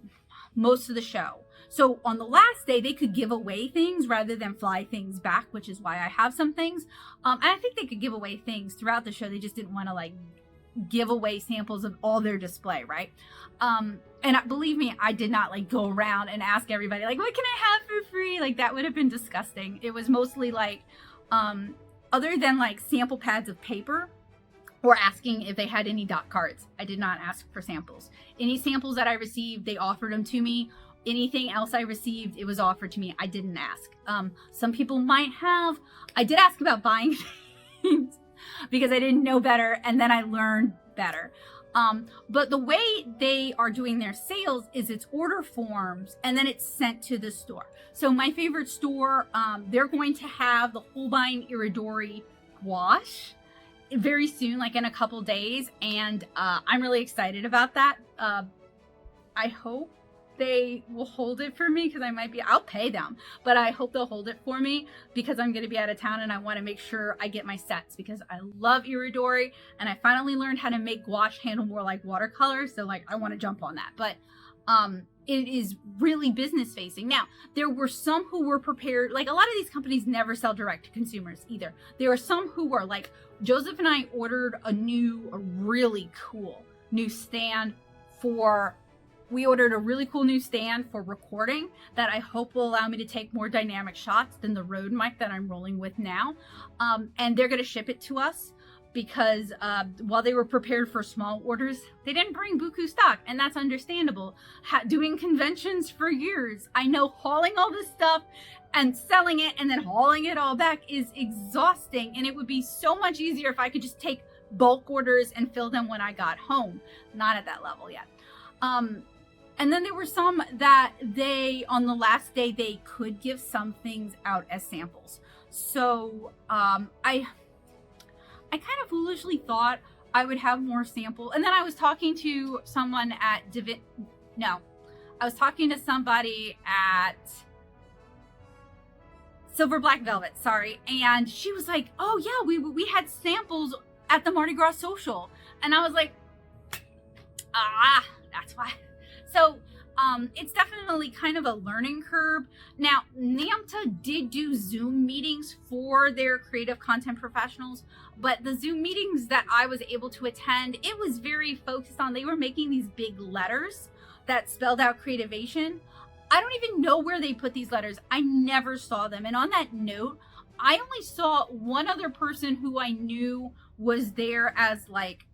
most of the show. So on the last day, they could give away things rather than fly things back, which is why I have some things. And I think they could give away things throughout the show. They just didn't want to like give away samples of all their display, right? And believe me, I did not like go around and ask everybody like, what can I have for free? Like, that would have been disgusting. It was mostly like, other than like sample pads of paper or asking if they had any dot cards, I did not ask for samples. Any samples that I received, they offered them to me. Anything else I received, it was offered to me. I didn't ask. Some people might have. I did ask about buying things because I didn't know better, and then I learned better. But the way they are doing their sales is it's order forms and then it's sent to the store. So my favorite store, they're going to have the Holbein Iridori gouache very soon, like in a couple days. And I'm really excited about that. I hope they will hold it for me because I'll pay them, but I hope they'll hold it for me because I'm going to be out of town and I want to make sure I get my sets because I love Iridori and I finally learned how to make gouache handle more like watercolor. So like, I want to jump on that, but it is really business facing. Now, there were some who were prepared, like a lot of these companies never sell direct to consumers either. There are some who were like, Joseph and I ordered a really cool new stand we ordered a really cool new stand for recording that I hope will allow me to take more dynamic shots than the Rode mic that I'm rolling with now. And they're going to ship it to us because while they were prepared for small orders, they didn't bring buku stock, and that's understandable. Doing conventions for years, I know hauling all this stuff and selling it and then hauling it all back is exhausting, and it would be so much easier if I could just take bulk orders and fill them when I got home. Not at that level yet. And then there were some that on the last day, they could give some things out as samples. So I kind of foolishly thought I would have more sample. And then I was talking to someone at I was talking to somebody at Silver Black Velvet, sorry. And she was like, oh yeah, we had samples at the Mardi Gras social. And I was like, that's why. So it's definitely kind of a learning curve. Now, NAMTA did do Zoom meetings for their creative content professionals, but the Zoom meetings that I was able to attend, it was very focused on, they were making these big letters that spelled out Creativation. I don't even know where they put these letters. I never saw them. And on that note, I only saw one other person who I knew was there as like,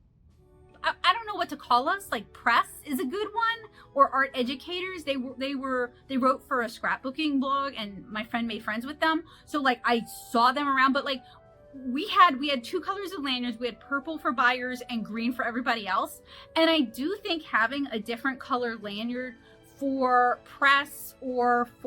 I don't know what to call us, like press is a good one, or art educators. They wrote for a scrapbooking blog, and my friend made friends with them. So like I saw them around, but like we had two colors of lanyards. We had purple for buyers and green for everybody else. And I do think having a different color lanyard for press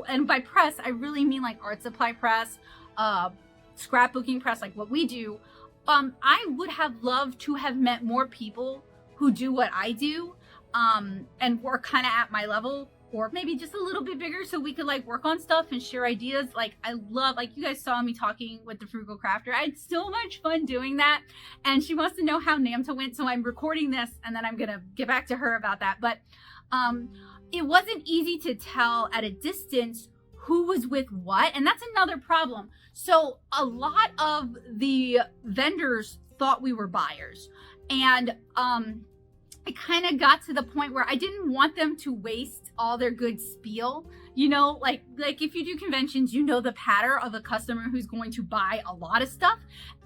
and by press, I really mean like art supply press, scrapbooking press, like what we do. I would have loved to have met more people who do what I do, and work kind of at my level, or maybe just a little bit bigger so we could like work on stuff and share ideas. Like I love, like you guys saw me talking with the Frugal Crafter. I had so much fun doing that. And she wants to know how NAMTA went. So I'm recording this and then I'm going to get back to her about that. But it wasn't easy to tell at a distance who was with what, and that's another problem. So a lot of the vendors thought we were buyers, and it kind of got to the point where I didn't want them to waste all their good spiel. You know, like if you do conventions, you know the pattern of a customer who's going to buy a lot of stuff,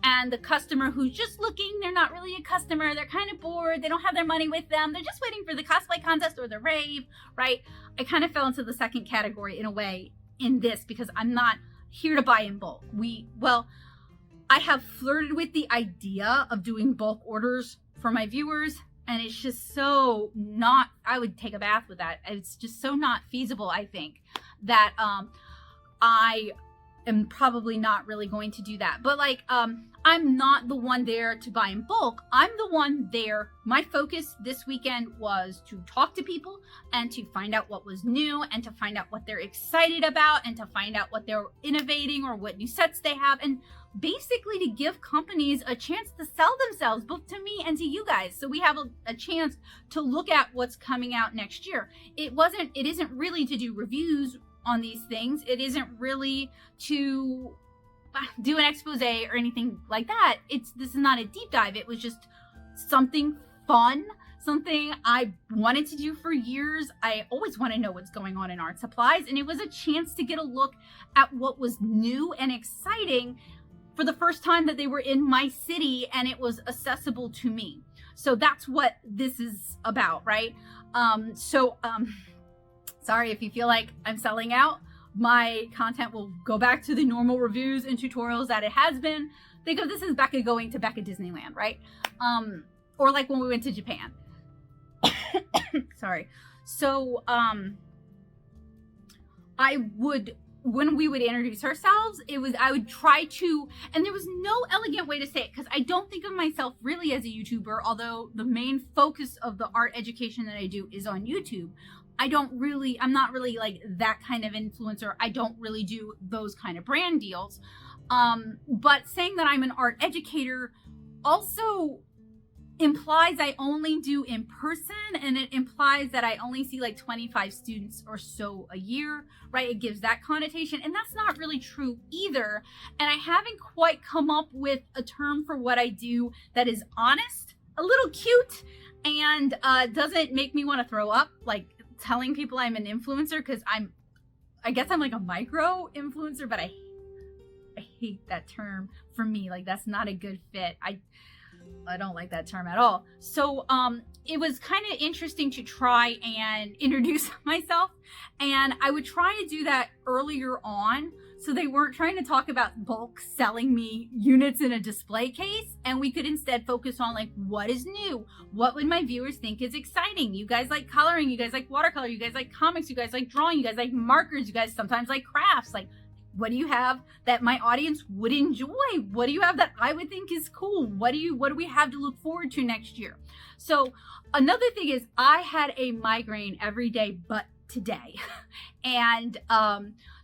and the customer who's just looking, they're not really a customer, they're kind of bored, they don't have their money with them, they're just waiting for the cosplay contest or the rave, right? I kind of fell into the second category in a way in this, because I'm not here to buy in bulk. I have flirted with the idea of doing bulk orders for my viewers, and it's just so not, I would take a bath with that. It's just so not feasible, I think, that I am probably not really going to do that. But like, I'm not the one there to buy in bulk. I'm the one there. My focus this weekend was to talk to people and to find out what was new and to find out what they're excited about and to find out what they're innovating or what new sets they have, and basically to give companies a chance to sell themselves, both to me and to you guys, so we have a chance to look at what's coming out next year. It isn't really to do reviews on these things. It isn't really to do an expose or anything like that. This is not a deep dive. It was just something fun, something I wanted to do for years. I always want to know what's going on in art supplies, and it was a chance to get a look at what was new and exciting for the first time that they were in my city and it was accessible to me. So that's what this is about, right? Sorry if you feel like I'm selling out. My content will go back to the normal reviews and tutorials that it has been. Think of this as Becca going to Becca Disneyland, right? Or like when we went to Japan. Sorry. So when we would introduce ourselves, I would try to, and there was no elegant way to say it, because I don't think of myself really as a YouTuber, although the main focus of the art education that I do is on YouTube. I'm not really like that kind of influencer. I don't really do those kind of brand deals. But saying that I'm an art educator also implies I only do in person, and it implies that I only see like 25 students or so a year, right? It gives that connotation, and that's not really true either. And I haven't quite come up with a term for what I do that is honest, a little cute, and doesn't make me want to throw up, like telling people I'm an influencer, because I guess I'm like a micro influencer, but I hate that term for me. Like, that's not a good fit. I don't like that term at all. So it was kind of interesting to try and introduce myself, and I would try to do that earlier on, so they weren't trying to talk about bulk selling me units in a display case, and we could instead focus on like, what is new? What would my viewers think is exciting? You guys like coloring, you guys like watercolor, you guys like comics, you guys like drawing, you guys like markers, you guys sometimes like crafts. Like, what do you have that my audience would enjoy? What do you have that I would think is cool? What do we have to look forward to next year? So another thing is, I had a migraine every day but today. And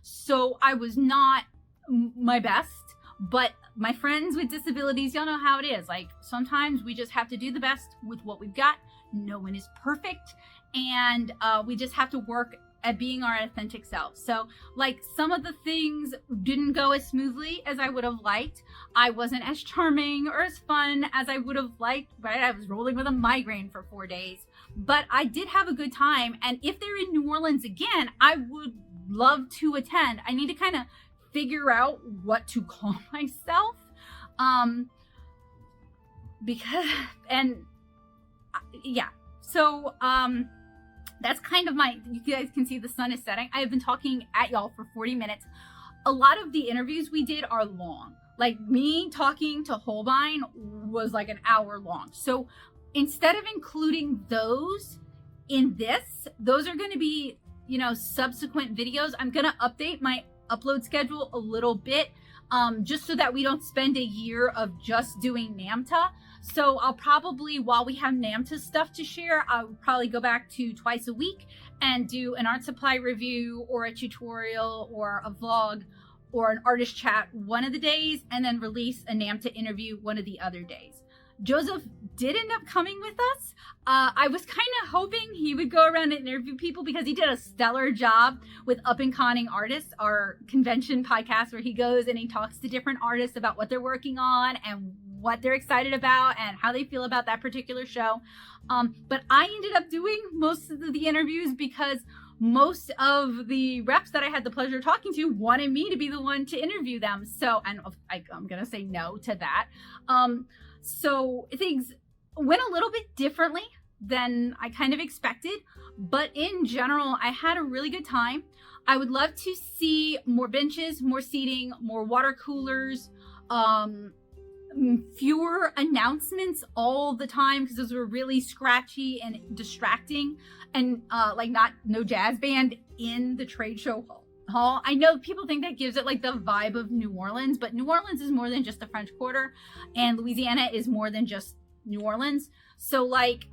so I was not my best, but my friends with disabilities, y'all know how it is. Like, sometimes we just have to do the best with what we've got. No one is perfect. And we just have to work at being our authentic self. So like, some of the things didn't go as smoothly as I would have liked. I wasn't as charming or as fun as I would have liked, right? I was rolling with a migraine for 4 days, but I did have a good time. And if they're in New Orleans again, I would love to attend. I need to kind of figure out what to call myself. That's kind of you guys can see the sun is setting. I have been talking at y'all for 40 minutes. A lot of the interviews we did are long. Like, me talking to Holbein was like an hour long. So instead of including those in this, those are going to be, subsequent videos. I'm going to update my upload schedule a little bit, just so that we don't spend a year of just doing NAMTA. So I'll probably, while we have NAMTA stuff to share, I'll probably go back to twice a week and do an art supply review or a tutorial or a vlog or an artist chat one of the days, and then release a NAMTA interview one of the other days. Joseph did end up coming with us. I was kind of hoping he would go around and interview people because he did a stellar job with Up and Conning Artists, our convention podcast, where he goes and he talks to different artists about what they're working on and what they're excited about and how they feel about that particular show. But I ended up doing most of the interviews because most of the reps that I had the pleasure of talking to wanted me to be the one to interview them. So, and I'm going to say no to that. So things went a little bit differently than I kind of expected, but in general, I had a really good time. I would love to see more benches, more seating, more water coolers, fewer announcements all the time because those were really scratchy and distracting, and like no jazz band in the trade show hall. I know people think that gives it like the vibe of New Orleans, but New Orleans is more than just the French Quarter, and Louisiana is more than just New Orleans. So like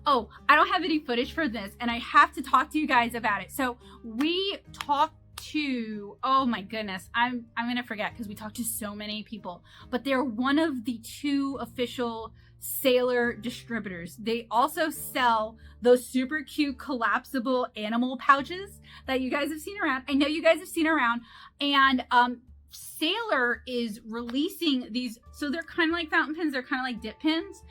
oh, I don't have any footage for this and I have to talk to you guys about it. So we talked to, oh my goodness, I'm gonna forget because we talked to so many people, but they're one of the 2 official Sailor distributors. They also sell those super cute collapsible animal pouches that you guys have seen around. I know you guys have seen around, and Sailor is releasing these, so they're kind of like fountain pens, they're kind of like dip pens.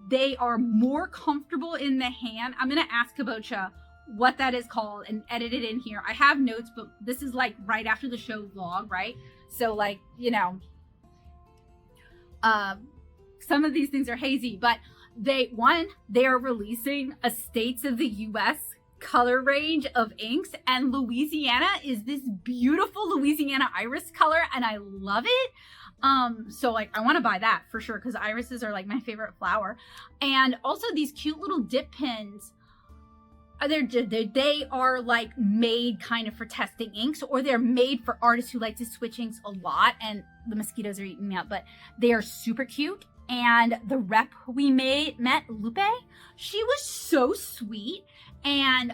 They are more comfortable in the hand. I'm gonna ask Kabocha what that is called and edit it in here. I have notes, but this is like right after the show vlog, right? So like, you know, some of these things are hazy, but they are releasing a States of the US color range of inks, and Louisiana is this beautiful Louisiana iris color, and I love it. So like I want to buy that for sure because irises are like my favorite flower. And also these cute little dip pins, they are like made kind of for testing inks, or they're made for artists who like to switch inks a lot, and the mosquitoes are eating me up, but they are super cute. And the rep we met, Lupe, she was so sweet, and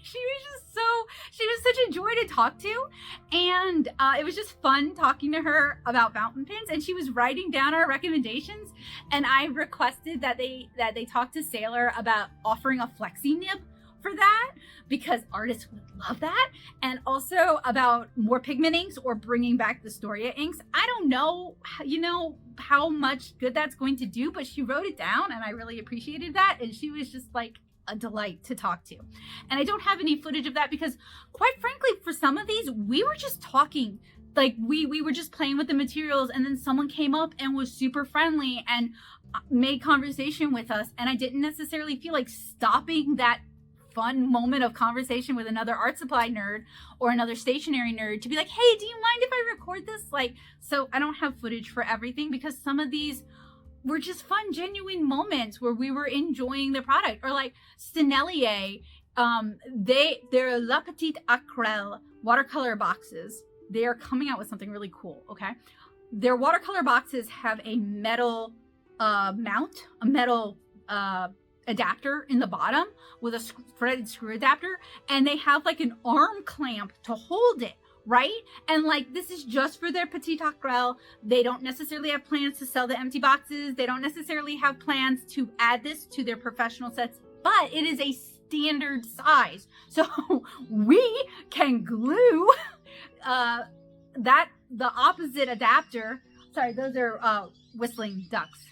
she was such a joy to talk to, and it was just fun talking to her about fountain pens, and she was writing down our recommendations, and I requested that they talk to Sailor about offering a flexi nib for that because artists would love that, and also about more pigment inks or bringing back the Storia inks. I don't know, you know, how much good that's going to do, but she wrote it down and I really appreciated that, and she was just like a delight to talk to. And I don't have any footage of that because quite frankly, for some of these, we were just talking, like we were just playing with the materials, and then someone came up and was super friendly and made conversation with us, and I didn't necessarily feel like stopping that fun moment of conversation with another art supply nerd or another stationery nerd to be like, hey, do you mind if I record this? Like, so I don't have footage for everything because some of these were just fun, genuine moments where we were enjoying the product. Or like Sennelier, they're La Petite Aquarelle watercolor boxes. They are coming out with something really cool, okay? Their watercolor boxes have a metal mount, a metal adapter in the bottom with a threaded screw adapter, and they have like an arm clamp to hold it, right? And like this is just for their Petite Aquarelle. They don't necessarily have plans to sell the empty boxes. They don't necessarily have plans to add this to their professional sets, but it is a standard size. So we can glue the opposite adapter. Sorry, those are whistling ducks.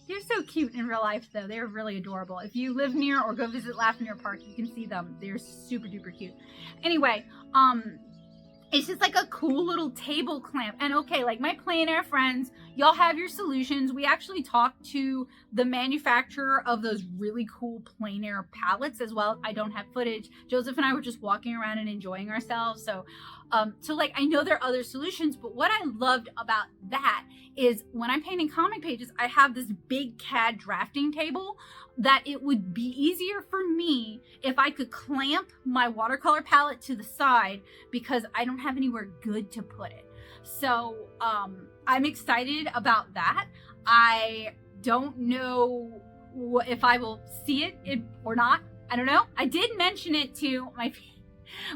They're so cute in real life, though. They're really adorable. If you live near or go visit Lavender Park, you can see them. They're super duper cute. Anyway, it's just like a cool little table clamp. And okay, like my plein air friends, y'all have your solutions. We actually talked to the manufacturer of those really cool plein air palettes as well. I don't have footage. Joseph and I were just walking around and enjoying ourselves. So like I know there are other solutions, but what I loved about that is when I'm painting comic pages, I have this big CAD drafting table that it would be easier for me if I could clamp my watercolor palette to the side because I don't have anywhere good to put it. So I'm excited about that. I don't know if I will see it or not. I don't know. I did mention it to my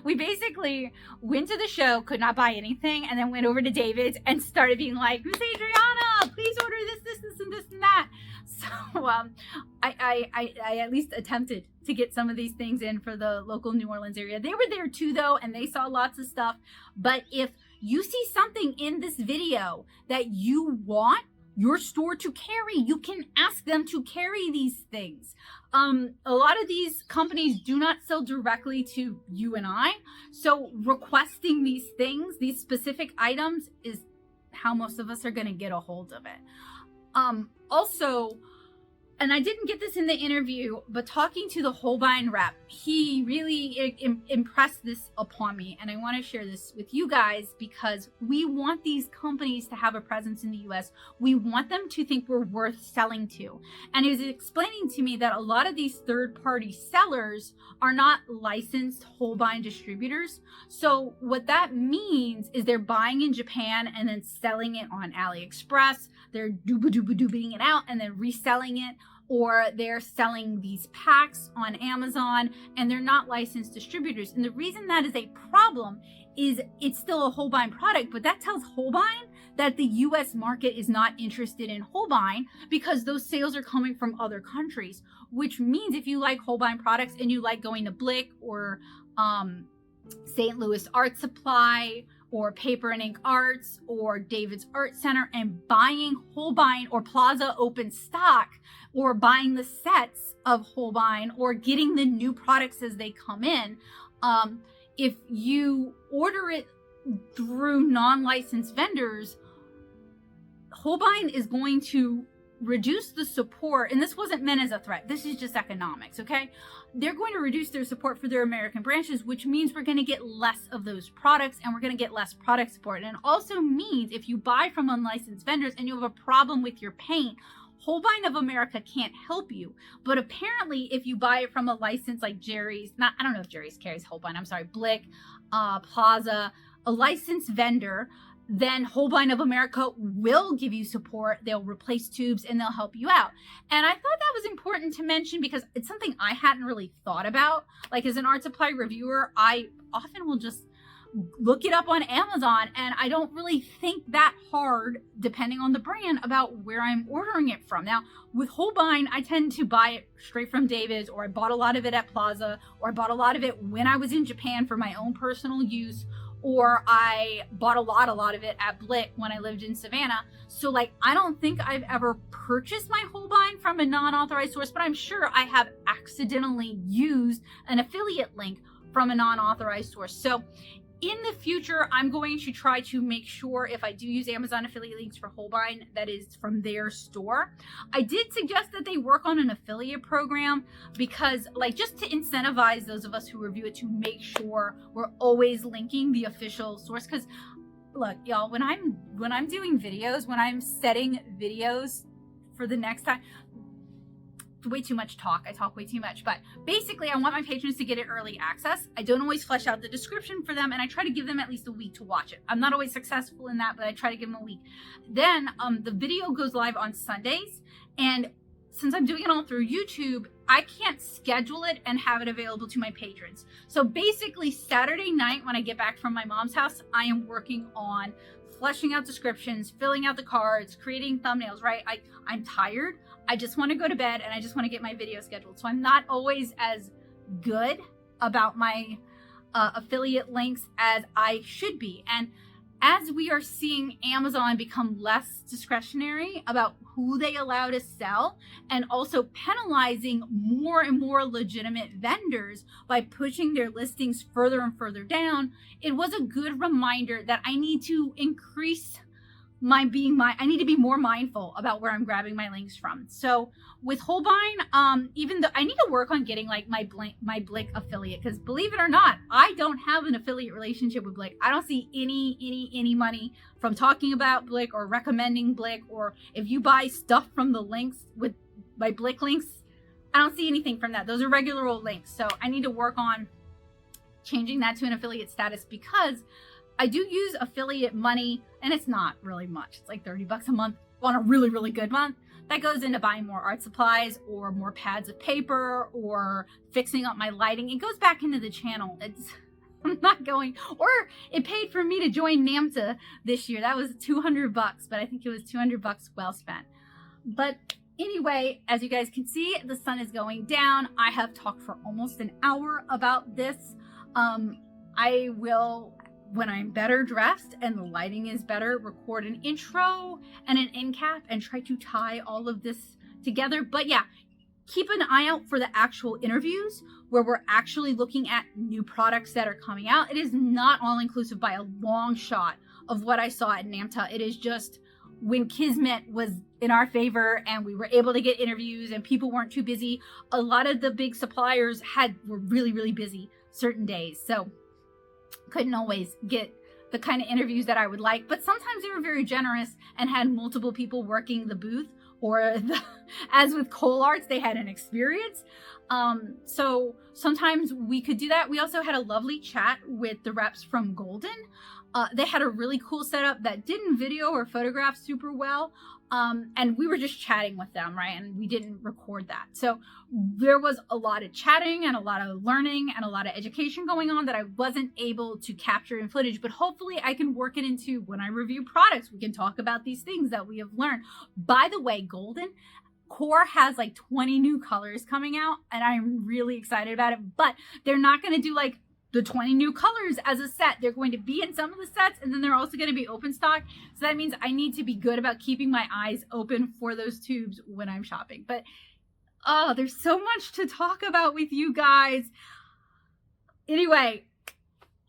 we basically went to the show, could not buy anything, and then went over to David's and started being like, Miss Adriana, please order this, and this, and that. So I at least attempted to get some of these things in for the local New Orleans area. They were there too, though, and they saw lots of stuff. But if you see something in this video that you want your store to carry, you can ask them to carry these things. A lot of these companies do not sell directly to you and I, so requesting these things, these specific items, is how most of us are going to get a hold of it. Also, and I didn't get this in the interview, but talking to the Holbein rep, he really impressed this upon me. And I want to share this with you guys because we want these companies to have a presence in the US. We want them to think we're worth selling to. And he was explaining to me that a lot of these third-party sellers are not licensed Holbein distributors. So what that means is they're buying in Japan and then selling it on AliExpress. They're doobing it out and then reselling it, or they're selling these packs on Amazon and they're not licensed distributors. And the reason that is a problem is it's still a Holbein product, but that tells Holbein that the US market is not interested in Holbein because those sales are coming from other countries, which means if you like Holbein products and you like going to Blick or St. Louis Art Supply or Paper and Ink Arts or David's Art Center and buying Holbein or Plaza open stock, or buying the sets of Holbein or getting the new products as they come in, if you order it through non-licensed vendors, Holbein is going to reduce the support, and this wasn't meant as a threat, this is just economics, okay? They're going to reduce their support for their American branches, which means we're going to get less of those products and we're going to get less product support. And it also means if you buy from unlicensed vendors and you have a problem with your paint, Holbein of America can't help you. But apparently if you buy it from a license like Jerry's, I don't know if Jerry's carries Holbein, I'm sorry, Blick, Plaza, a licensed vendor, then Holbein of America will give you support. They'll replace tubes and they'll help you out. And I thought that was important to mention because it's something I hadn't really thought about. Like as an art supply reviewer, I often will just look it up on Amazon and I don't really think that hard, depending on the brand, about where I'm ordering it from. Now with Holbein, I tend to buy it straight from David's, or I bought a lot of it at Plaza, or I bought a lot of it when I was in Japan for my own personal use, or I bought a lot of it at Blick when I lived in Savannah. So like, I don't think I've ever purchased my Holbein from a non-authorized source, but I'm sure I have accidentally used an affiliate link from a non-authorized source. So in the future, I'm going to try to make sure if I do use Amazon affiliate links for Holbein, that is from their store. I did suggest that they work on an affiliate program because, like, just to incentivize those of us who review it to make sure we're always linking the official source. Because look, y'all, when I'm doing videos, when I'm setting videos for the next time, way too much talk. I talk way too much, but basically I want my patrons to get it early access. I don't always flesh out the description for them, and I try to give them at least a week to watch it. I'm not always successful in that, but I try to give them a week. Then the video goes live on Sundays, and since I'm doing it all through YouTube, I can't schedule it and have it available to my patrons. So basically Saturday night when I get back from my mom's house, I am working on fleshing out descriptions, filling out the cards, creating thumbnails, right? I'm tired. I just want to go to bed and I just want to get my video scheduled. So I'm not always as good about my affiliate links as I should be. And as we are seeing Amazon become less discretionary about who they allow to sell, and also penalizing more and more legitimate vendors by pushing their listings further and further down, it was a good reminder that I need to increase I need to be more mindful about where I'm grabbing my links from. So with Holbein, even though I need to work on getting like my Blick affiliate, because believe it or not, I don't have an affiliate relationship with Blick. I don't see any money from talking about Blick or recommending Blick, or if you buy stuff from the links with my Blick links, I don't see anything from that. Those are regular old links. So I need to work on changing that to an affiliate status, because I do use affiliate money, and it's not really much. It's like $30 a month on a really, really good month. That goes into buying more art supplies or more pads of paper or fixing up my lighting. It goes back into the channel. It's I'm not going. Or it paid for me to join NAMTA this year. That was $200, but I think it was $200 well spent. But anyway, as you guys can see, the sun is going down. I have talked for almost an hour about this. I will, when I'm better dressed and the lighting is better, record an intro and an end cap and try to tie all of this together. But yeah, keep an eye out for the actual interviews where we're actually looking at new products that are coming out. It is not all inclusive by a long shot of what I saw at NAMTA. It is just when Kismet was in our favor and we were able to get interviews and people weren't too busy. A lot of the big suppliers were really, really busy certain days. So couldn't always get the kind of interviews that I would like, but sometimes they were very generous and had multiple people working the booth, or as with ColArts, they had an experience. So sometimes we could do that. We also had a lovely chat with the reps from Golden. They had a really cool setup that didn't video or photograph super well. And we were just chatting with them, right? And we didn't record that. So there was a lot of chatting and a lot of learning and a lot of education going on that I wasn't able to capture in footage, but hopefully I can work it into when I review products. We can talk about these things that we have learned. By the way, Golden Core has like 20 new colors coming out and I'm really excited about it, but they're not going to do like the 20 new colors as a set. They're going to be in some of the sets, and then they're also going to be open stock. So that means I need to be good about keeping my eyes open for those tubes when I'm shopping. But oh, there's so much to talk about with you guys. Anyway,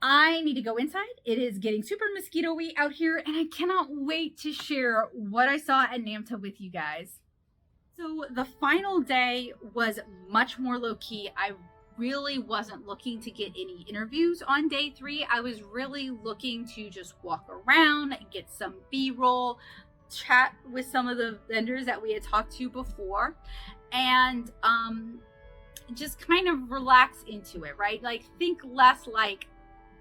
I need to go inside. It is getting super mosquito-y out here, and I cannot wait to share what I saw at NAMTA with you guys. So the final day was much more low-key. I really wasn't looking to get any interviews on day 3. I was really looking to just walk around, get some B-roll, chat with some of the vendors that we had talked to before, and just kind of relax into it, right? Like think less like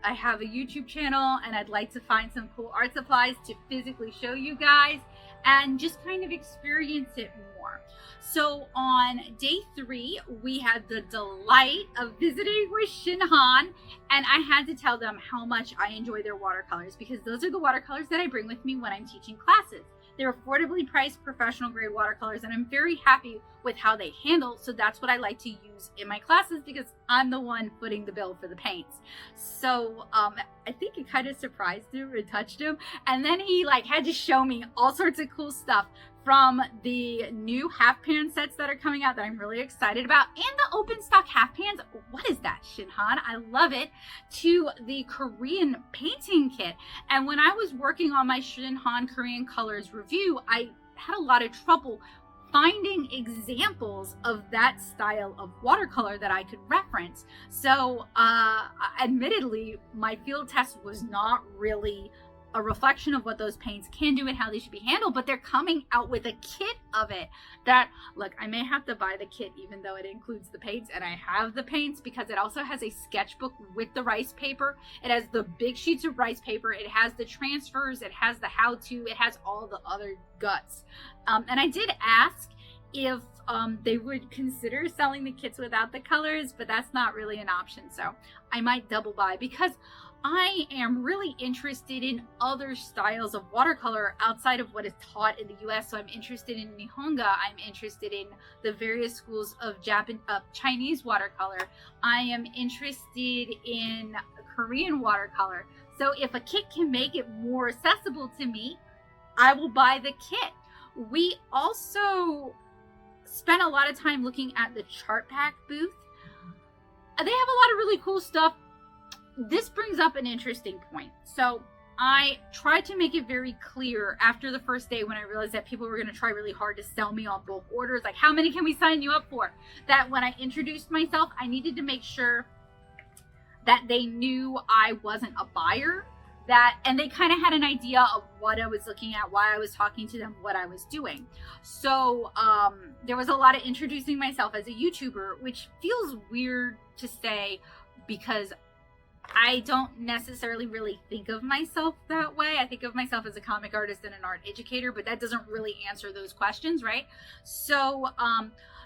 I have a YouTube channel and I'd like to find some cool art supplies to physically show you guys and just kind of experience it more. So on day 3, we had the delight of visiting with ShinHan, and I had to tell them how much I enjoy their watercolors because those are the watercolors that I bring with me when I'm teaching classes. They're affordably priced professional grade watercolors, and I'm very happy with how they handle. So that's what I like to use in my classes because I'm the one footing the bill for the paints. So I think it kind of surprised him and touched him. And then he like had to show me all sorts of cool stuff from the new half pan sets that are coming out that I'm really excited about, and the open stock half pans. What is that, ShinHan? I love it. To the Korean painting kit. And when I was working on my ShinHan Korean colors review, I had a lot of trouble finding examples of that style of watercolor that I could reference. So admittedly, my field test was not really a reflection of what those paints can do and how they should be handled, but they're coming out with a kit of it that, look, I may have to buy the kit even though it includes the paints, and I have the paints because it also has a sketchbook with the rice paper. It has the big sheets of rice paper, it has the transfers, it has the how-to, it has all the other guts. And I did ask if they would consider selling the kits without the colors, but that's not really an option, so I might double buy because I am really interested in other styles of watercolor outside of what is taught in the US. So I'm interested in Nihonga. I'm interested in the various schools of Chinese watercolor. I am interested in Korean watercolor. So if a kit can make it more accessible to me, I will buy the kit. We also spent a lot of time looking at the Chartpak booth. They have a lot of really cool stuff. This brings up an interesting point. So I tried to make it very clear after the first day when I realized that people were going to try really hard to sell me on bulk orders, like how many can we sign you up for, that when I introduced myself, I needed to make sure that they knew I wasn't a buyer, and they kind of had an idea of what I was looking at, why I was talking to them, what I was doing. So there was a lot of introducing myself as a YouTuber, which feels weird to say because I don't necessarily really think of myself that way. I think of myself as a comic artist and an art educator, but that doesn't really answer those questions, right? So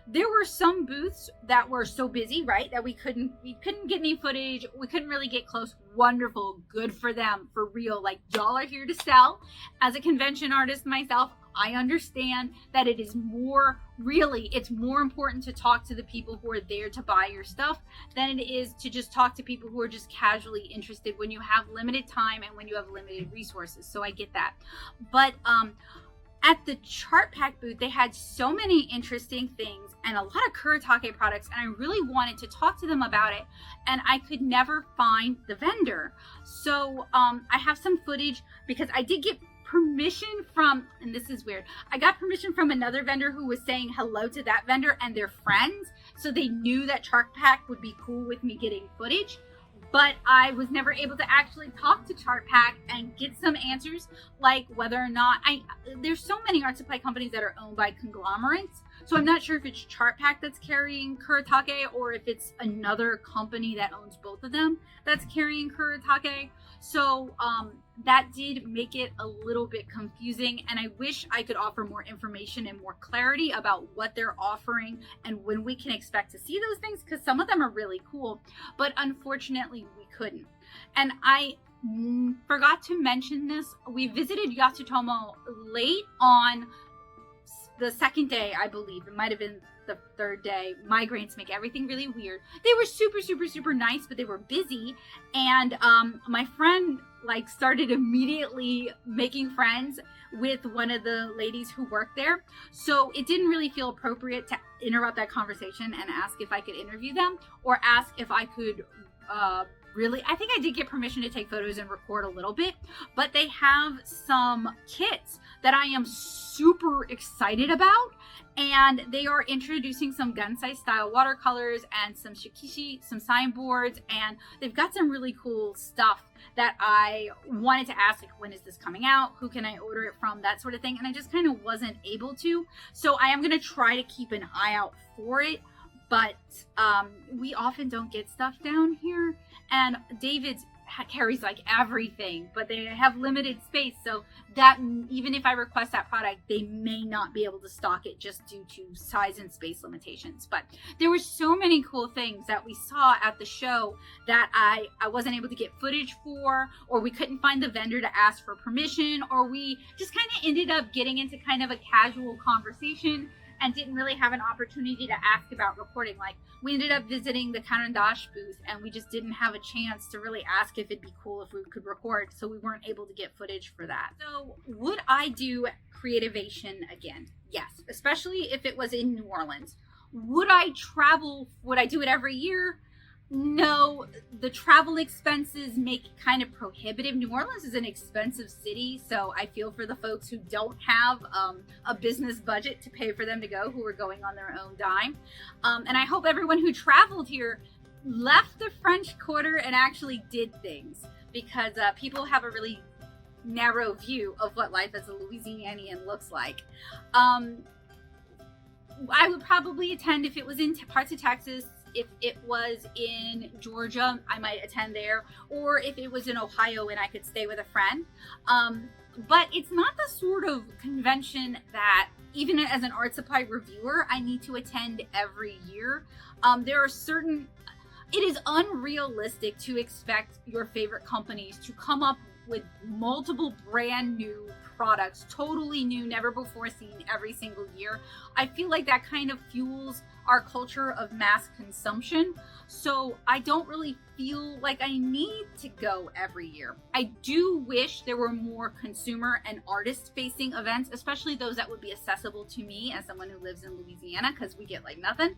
There were some booths that were so busy, right, that we couldn't get any footage. We couldn't really get close. Wonderful, good for them, for real. Like, y'all are here to sell. As a convention artist myself, I understand that it is it's more important to talk to the people who are there to buy your stuff than it is to just talk to people who are just casually interested when you have limited time and when you have limited resources. So I get that. But at the Chartpak booth, they had so many interesting things and a lot of Kuretake products, and I really wanted to talk to them about it, and I could never find the vendor. So I have some footage because I did get permission from, and this is weird, I got permission from another vendor who was saying hello to that vendor and their friends, so they knew that Chartpak would be cool with me getting footage. But I was never able to actually talk to Chartpak and get some answers, like whether or not there's so many art supply companies that are owned by conglomerates. So I'm not sure if it's Chartpak that's carrying Kuretake or if it's another company that owns both of them that's carrying Kuretake. So that did make it a little bit confusing, and I wish I could offer more information and more clarity about what they're offering and when we can expect to see those things, because some of them are really cool, but unfortunately we couldn't. And I forgot to mention this. We visited Yasutomo late on the second day, I believe. It might have been the third day. Migraines make everything really weird. They were super nice, but they were busy, and my friend started immediately making friends with one of the ladies who worked there, so it didn't really feel appropriate to interrupt that conversation and ask if I could interview them or ask if I could I think I did get permission to take photos and record a little bit, but they have some kits that I am super excited about, and they are introducing some Gansai style watercolors and some shikishi, some signboards, and they've got some really cool stuff that I wanted to ask, like, when is this coming out? Who can I order it from? That sort of thing. And I just kind of wasn't able to. So I am going to try to keep an eye out for it. But we often don't get stuff down here. And David's carries everything, but they have limited space, so that even if I request that product, they may not be able to stock it just due to size and space limitations. But there were so many cool things that we saw at the show that I wasn't able to get footage for, or we couldn't find the vendor to ask for permission, or we just kind of ended up getting into kind of a casual conversation and didn't really have an opportunity to ask about recording. Like, we ended up visiting the Karandash booth, and we just didn't have a chance to really ask if it'd be cool if we could record, so we weren't able to get footage for that. So would I do Creativation again? Yes, especially if it was in New Orleans. Would I travel? Would I do it every year? No, the travel expenses make it kind of prohibitive. New Orleans is an expensive city, so I feel for the folks who don't have a business budget to pay for them to go, who are going on their own dime. And I hope everyone who traveled here left the French Quarter and actually did things, because people have a really narrow view of what life as a Louisianian looks like. I would probably attend if it was in parts of Texas. If it was in Georgia, I might attend there, or if it was in Ohio and I could stay with a friend. But it's not the sort of convention that, even as an art supply reviewer, I need to attend every year. It is unrealistic to expect your favorite companies to come up with multiple brand new products, totally new, never before seen, every single year. I feel like that kind of fuels our culture of mass consumption. So I don't really feel like I need to go every year. I do wish there were more consumer and artist facing events, especially those that would be accessible to me as someone who lives in Louisiana, because we get nothing.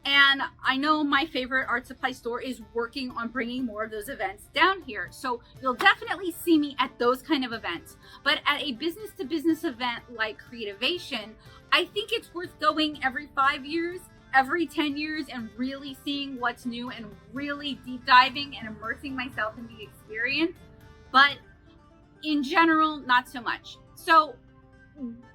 And I know my favorite art supply store is working on bringing more of those events down here. So you'll definitely see me at those kind of events. But at a business to business event like Creativation, I think it's worth going every 5 years, every 10 years, and really seeing what's new and really deep diving and immersing myself in the experience. But in general, not so much. So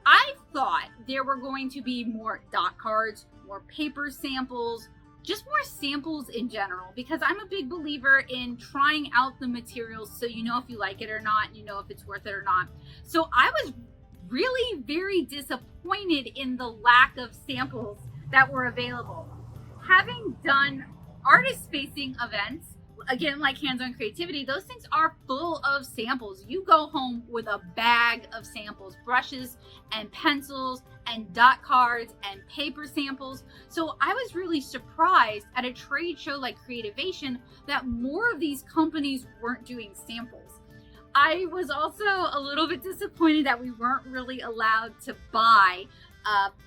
I thought there were going to be more dot cards, more paper samples, just more samples in general, because I'm a big believer in trying out the materials so you know if you like it or not, you know if it's worth it or not. So I was really very disappointed in the lack of samples that were available. Having done artist-facing events, again, like hands-on creativity, those things are full of samples. You go home with a bag of samples, brushes and pencils and dot cards and paper samples. So I was really surprised at a trade show like Creativation that more of these companies weren't doing samples. I was also a little bit disappointed that we weren't really allowed to buy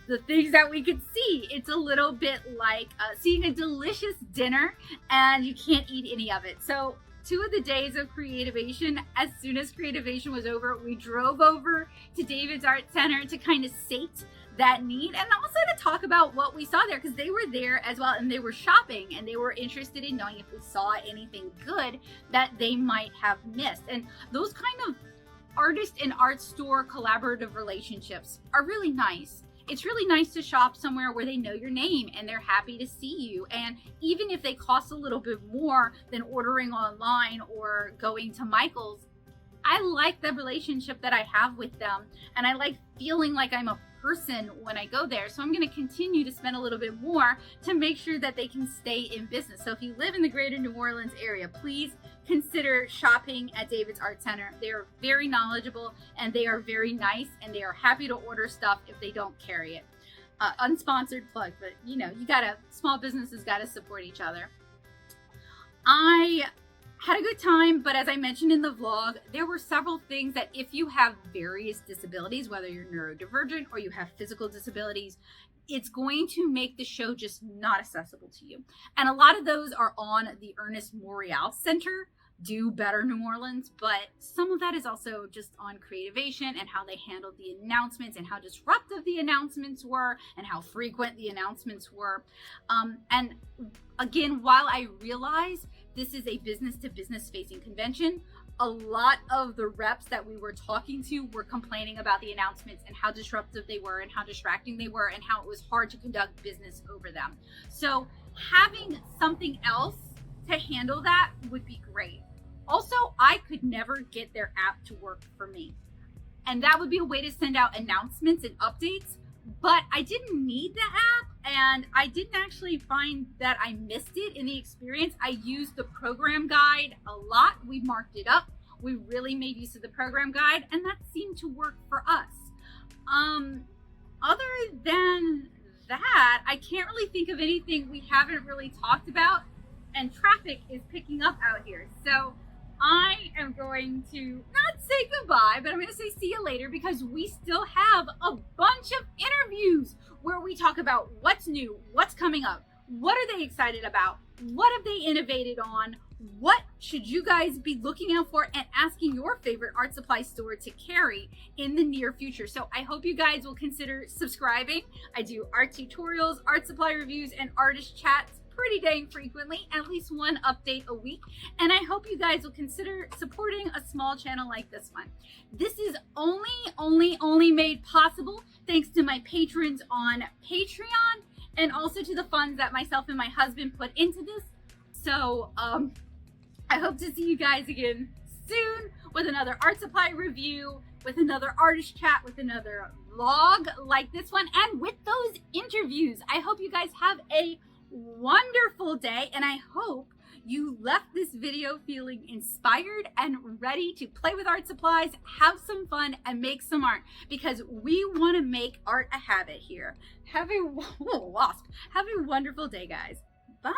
the things that we could see. It's a little bit like seeing a delicious dinner and you can't eat any of it. So 2 of the days of Creativation, as soon as Creativation was over, we drove over to David's Art Center to kind of sate that need and also to talk about what we saw there, because they were there as well and they were shopping and they were interested in knowing if we saw anything good that they might have missed. And those kind of artist and art store collaborative relationships are really nice. It's really nice to shop somewhere where they know your name and they're happy to see you. And even if they cost a little bit more than ordering online or going to Michael's, I like the relationship that I have with them. And I like feeling like I'm a person when I go there. So I'm going to continue to spend a little bit more to make sure that they can stay in business. So if you live in the greater New Orleans area, please consider shopping at David's Art Center. They are very knowledgeable and they are very nice and they are happy to order stuff if they don't carry it. Unsponsored plug, but you know, small businesses gotta support each other. I had a good time, but as I mentioned in the vlog, there were several things that if you have various disabilities, whether you're neurodivergent or you have physical disabilities, it's going to make the show just not accessible to you. And a lot of those are on the Ernest Morial Center, Do Better New Orleans, but some of that is also just on Creativation and how they handled the announcements and how disruptive the announcements were and how frequent the announcements were. And again, while I realize this is a business-to-business facing convention, a lot of the reps that we were talking to were complaining about the announcements and how disruptive they were and how distracting they were and how it was hard to conduct business over them. So having something else to handle that would be great. Also, I could never get their app to work for me. And that would be a way to send out announcements and updates, but I didn't need the app and I didn't actually find that I missed it in the experience. I used the program guide a lot. We marked it up. We really made use of the program guide and that seemed to work for us. Other than that, I can't really think of anything we haven't really talked about, and traffic is picking up out here. So I am going to not say goodbye, but I'm going to say see you later because we still have a bunch of interviews where we talk about what's new, what's coming up, what are they excited about, what have they innovated on, what should you guys be looking out for and asking your favorite art supply store to carry in the near future. So I hope you guys will consider subscribing. I do art tutorials, art supply reviews, and artist chats pretty dang frequently, at least one update a week. And I hope you guys will consider supporting a small channel like this one. This is only made possible thanks to my patrons on Patreon and also to the funds that myself and my husband put into this. So I hope to see you guys again soon with another art supply review, with another artist chat, with another vlog like this one, and with those interviews. I hope you guys have a wonderful day, and I hope you left this video feeling inspired and ready to play with art supplies, have some fun, and make some art, because we want to make art a habit here. Have a wonderful day, guys. Bye.